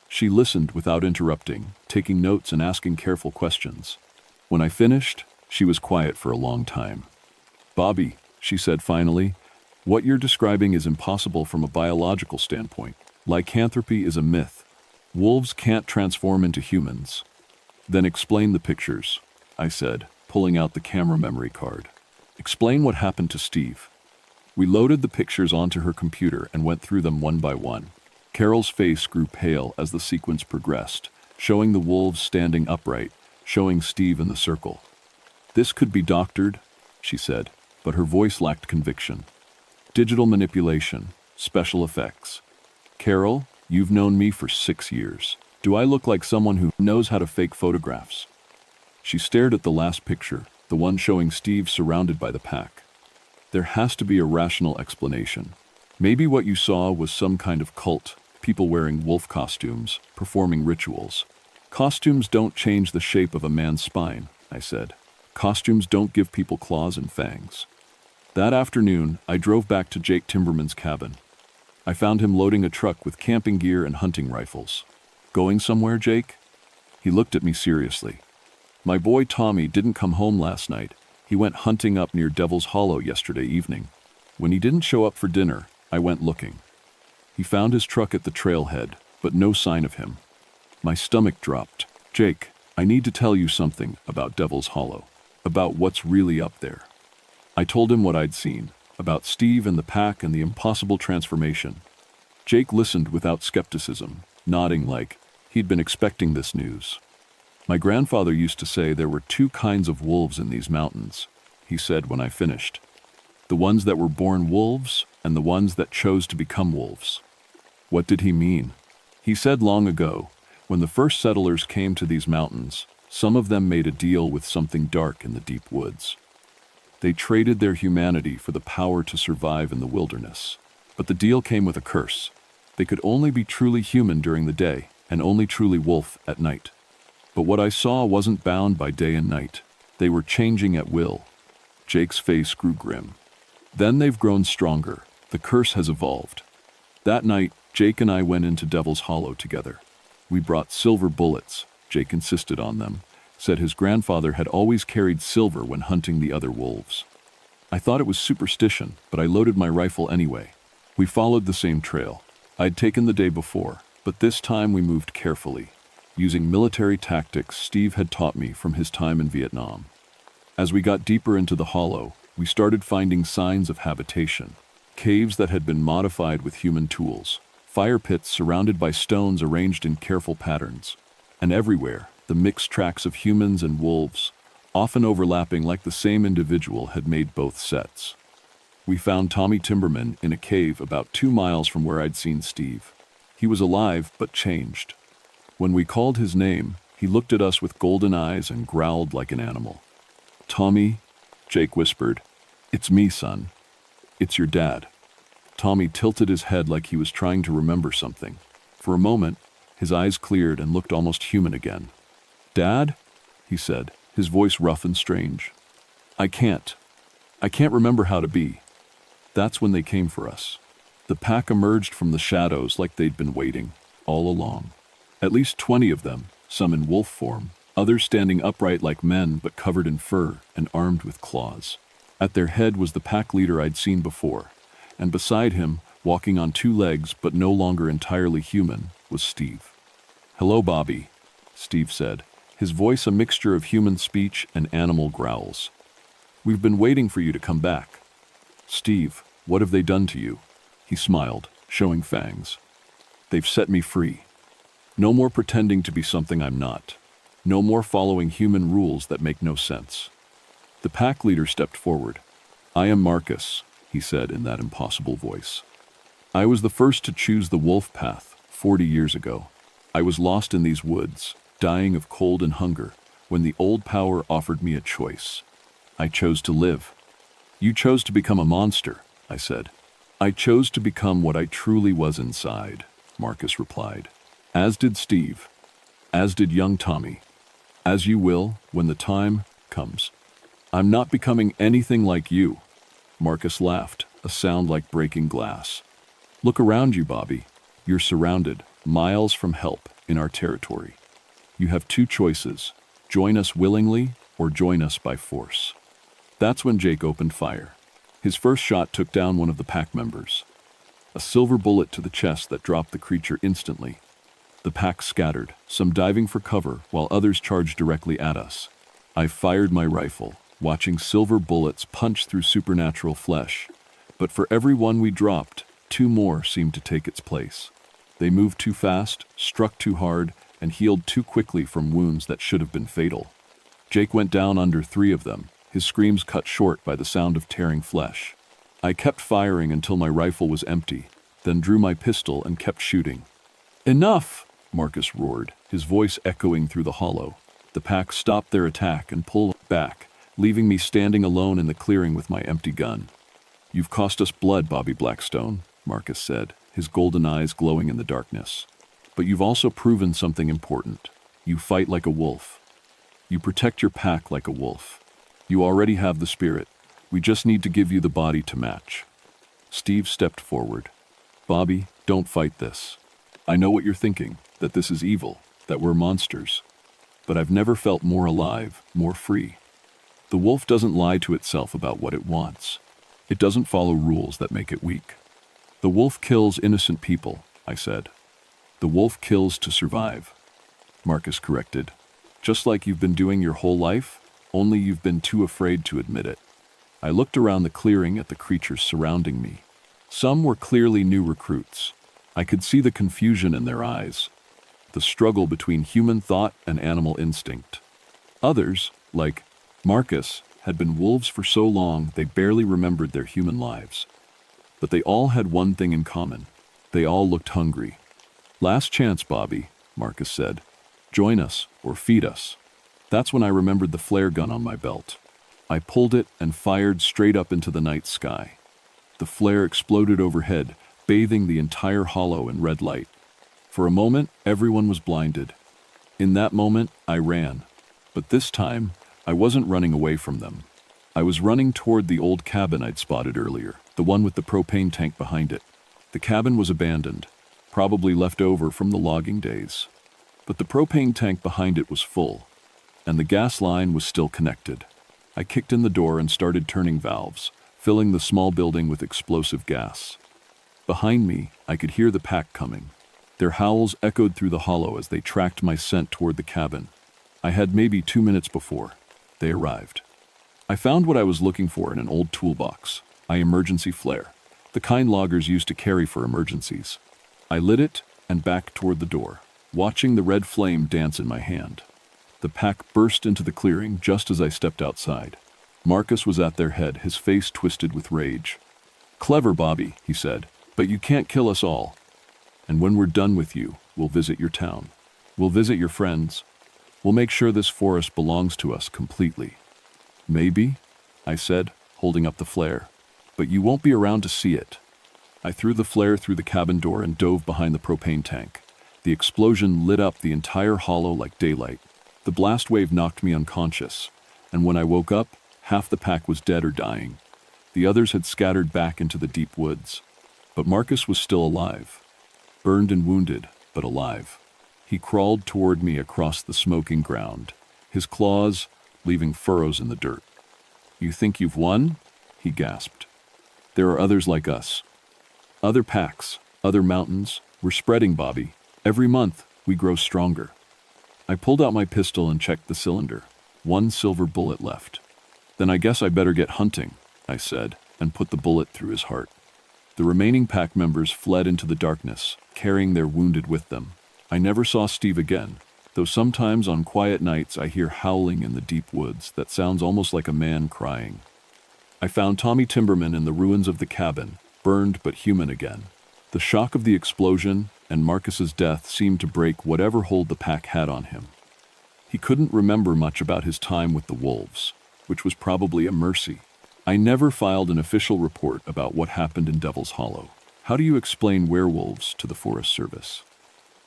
She listened without interrupting, taking notes and asking careful questions. When I finished, she was quiet for a long time. "Bobby," she said finally, "what you're describing is impossible from a biological standpoint. Lycanthropy is a myth. Wolves can't transform into humans." "Then explain the pictures," I said, pulling out the camera memory card. "Explain what happened to Steve." We loaded the pictures onto her computer and went through them one by one. Carol's face grew pale as the sequence progressed, showing the wolves standing upright, showing Steve in the circle. "This could be doctored," she said, but her voice lacked conviction. "Digital manipulation, special effects. Carol, you've known me for 6 years. Do I look like someone who knows how to fake photographs?" She stared at the last picture, the one showing Steve surrounded by the pack. "There has to be a rational explanation. Maybe what you saw was some kind of cult, people wearing wolf costumes, performing rituals. Costumes don't change the shape of a man's spine," I said. "Costumes don't give people claws and fangs." That afternoon, I drove back to Jake Timberman's cabin. I found him loading a truck with camping gear and hunting rifles. "Going somewhere, Jake?" He looked at me seriously. "My boy Tommy didn't come home last night. He went hunting up near Devil's Hollow yesterday evening. When he didn't show up for dinner, I went looking. He found his truck at the trailhead, but no sign of him." My stomach dropped. "Jake, I need to tell you something about Devil's Hollow, about what's really up there." I told him what I'd seen, about Steve and the pack and the impossible transformation. Jake listened without skepticism, nodding like he'd been expecting this news. "My grandfather used to say there were 2 kinds of wolves in these mountains," he said when I finished. "The ones that were born wolves and the ones that chose to become wolves." What did he mean? He said long ago, when the first settlers came to these mountains, some of them made a deal with something dark in the deep woods. They traded their humanity for the power to survive in the wilderness. But the deal came with a curse. They could only be truly human during the day and only truly wolf at night. But what I saw wasn't bound by day and night. They were changing at will. Jake's face grew grim. "Then they've grown stronger. The curse has evolved." That night, Jake and I went into Devil's Hollow together. We brought silver bullets. Jake insisted on them, said his grandfather had always carried silver when hunting the other wolves. I thought it was superstition, but I loaded my rifle anyway. We followed the same trail I'd taken the day before, but this time we moved carefully, using military tactics Steve had taught me from his time in Vietnam. As we got deeper into the hollow, we started finding signs of habitation, caves that had been modified with human tools, fire pits surrounded by stones arranged in careful patterns, and everywhere, the mixed tracks of humans and wolves, often overlapping like the same individual had made both sets. We found Tommy Timberman in a cave about 2 miles from where I'd seen Steve. He was alive, but changed. When we called his name, he looked at us with golden eyes and growled like an animal. "Tommy," Jake whispered, "it's me, son. It's your dad." Tommy tilted his head like he was trying to remember something. For a moment, his eyes cleared and looked almost human again. "Dad?" he said, his voice rough and strange. I can't remember how to be." That's when they came for us. The pack emerged from the shadows like they'd been waiting, all along. At least 20 of them, some in wolf form, others standing upright like men but covered in fur and armed with claws. At their head was the pack leader I'd seen before, and beside him, walking on 2 legs but no longer entirely human, was Steve. "Hello, Bobby," Steve said, his voice a mixture of human speech and animal growls. "We've been waiting for you to come back." "Steve, what have they done to you?" He smiled, showing fangs. "They've set me free. No more pretending to be something I'm not. No more following human rules that make no sense. The pack leader stepped forward. "I am Marcus," he said in that impossible voice. "I was the first to choose the wolf path 40 years ago. I was lost in these woods, dying of cold and hunger, when the old power offered me a choice. I chose to live." "You chose to become a monster," I said. "I chose to become what I truly was inside," Marcus replied. "As did Steve. As did young Tommy. As you will when the time comes. I'm not becoming anything like you." Marcus laughed, a sound like breaking glass. "Look around you, Bobby. You're surrounded, miles from help, in our territory. You have two choices: join us willingly or join us by force." That's when Jake opened fire. His first shot took down one of the pack members. A silver bullet to the chest that dropped the creature instantly. The pack scattered, some diving for cover while others charged directly at us. I fired my rifle, watching silver bullets punch through supernatural flesh. But for every one we dropped, two more seemed to take its place. They moved too fast, struck too hard, and healed too quickly from wounds that should have been fatal. Jake went down under 3 of them, his screams cut short by the sound of tearing flesh. I kept firing until my rifle was empty, then drew my pistol and kept shooting. "Enough!" Marcus roared, his voice echoing through the hollow. The pack stopped their attack and pulled back, leaving me standing alone in the clearing with my empty gun. "You've cost us blood, Bobby Blackstone," Marcus said, his golden eyes glowing in the darkness. "But you've also proven something important. You fight like a wolf. You protect your pack like a wolf. You already have the spirit. We just need to give you the body to match." Steve stepped forward. "Bobby, don't fight this. I know what you're thinking, that this is evil, that we're monsters. But I've never felt more alive, more free. The wolf doesn't lie to itself about what it wants. It doesn't follow rules that make it weak. The wolf kills innocent people," I said. "The wolf kills to survive," Marcus corrected. "Just like you've been doing your whole life, only you've been too afraid to admit it." I looked around the clearing at the creatures surrounding me. Some were clearly new recruits. I could see the confusion in their eyes, the struggle between human thought and animal instinct. Others, like Marcus, had been wolves for so long they barely remembered their human lives. But they all had one thing in common. They all looked hungry. "Last chance, Bobby," Marcus said. "Join us or feed us." That's when I remembered the flare gun on my belt. I pulled it and fired straight up into the night sky. The flare exploded overhead, bathing the entire hollow in red light. For a moment, everyone was blinded. In that moment, I ran. But this time, I wasn't running away from them. I was running toward the old cabin I'd spotted earlier, the one with the propane tank behind it. The cabin was abandoned, probably left over from the logging days. But the propane tank behind it was full, and the gas line was still connected. I kicked in the door and started turning valves, filling the small building with explosive gas. Behind me, I could hear the pack coming. Their howls echoed through the hollow as they tracked my scent toward the cabin. I had maybe 2 minutes before they arrived. I found what I was looking for in an old toolbox, my emergency flare, the kind loggers used to carry for emergencies. I lit it and backed toward the door, watching the red flame dance in my hand. The pack burst into the clearing just as I stepped outside. Marcus was at their head, his face twisted with rage. "Clever, Bobby," he said, "but you can't kill us all. And when we're done with you, we'll visit your town. We'll visit your friends. We'll make sure this forest belongs to us completely." "Maybe," I said, holding up the flare, "but you won't be around to see it." I threw the flare through the cabin door and dove behind the propane tank. The explosion lit up the entire hollow like daylight. The blast wave knocked me unconscious, and when I woke up, half the pack was dead or dying. The others had scattered back into the deep woods. But Marcus was still alive. Burned and wounded, but alive. He crawled toward me across the smoking ground, his claws leaving furrows in the dirt. "You think you've won?" he gasped. "There are others like us. Other packs, other mountains. We're spreading, Bobby. Every month, we grow stronger." I pulled out my pistol and checked the cylinder. 1 silver bullet left. "Then I guess I better get hunting," I said, and put the bullet through his heart. The remaining pack members fled into the darkness, carrying their wounded with them. I never saw Steve again, though sometimes on quiet nights I hear howling in the deep woods that sounds almost like a man crying. I found Tommy Timberman in the ruins of the cabin, burned but human again. The shock of the explosion and Marcus's death seemed to break whatever hold the pack had on him. He couldn't remember much about his time with the wolves, which was probably a mercy. I never filed an official report about what happened in Devil's Hollow. How do you explain werewolves to the Forest Service?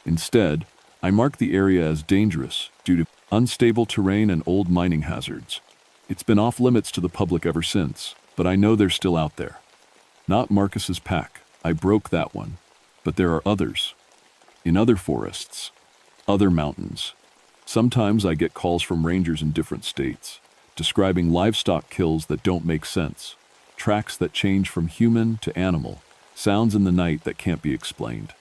Instead, I marked the area as dangerous due to unstable terrain and old mining hazards. It's been off limits to the public ever since, but I know they're still out there. Not Marcus's pack. I broke that one. But there are others. In other forests. Other mountains. Sometimes I get calls from rangers in different states, describing livestock kills that don't make sense, tracks that change from human to animal, sounds in the night that can't be explained.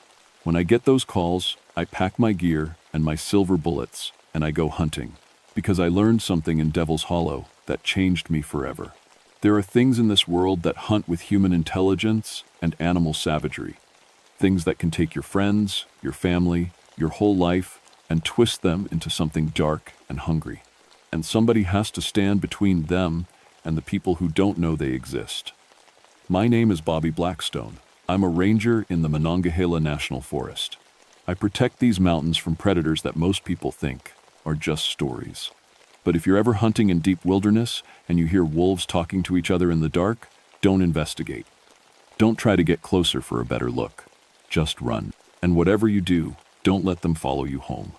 When I get those calls, I pack my gear and my silver bullets, and I go hunting, because I learned something in Devil's Hollow that changed me forever. There are things in this world that hunt with human intelligence and animal savagery. Things that can take your friends, your family, your whole life, and twist them into something dark and hungry. And somebody has to stand between them and the people who don't know they exist. My name is Bobby Blackstone. I'm a ranger in the Monongahela National Forest. I protect these mountains from predators that most people think are just stories. But if you're ever hunting in deep wilderness and you hear wolves talking to each other in the dark, don't investigate. Don't try to get closer for a better look. Just run. And whatever you do, don't let them follow you home.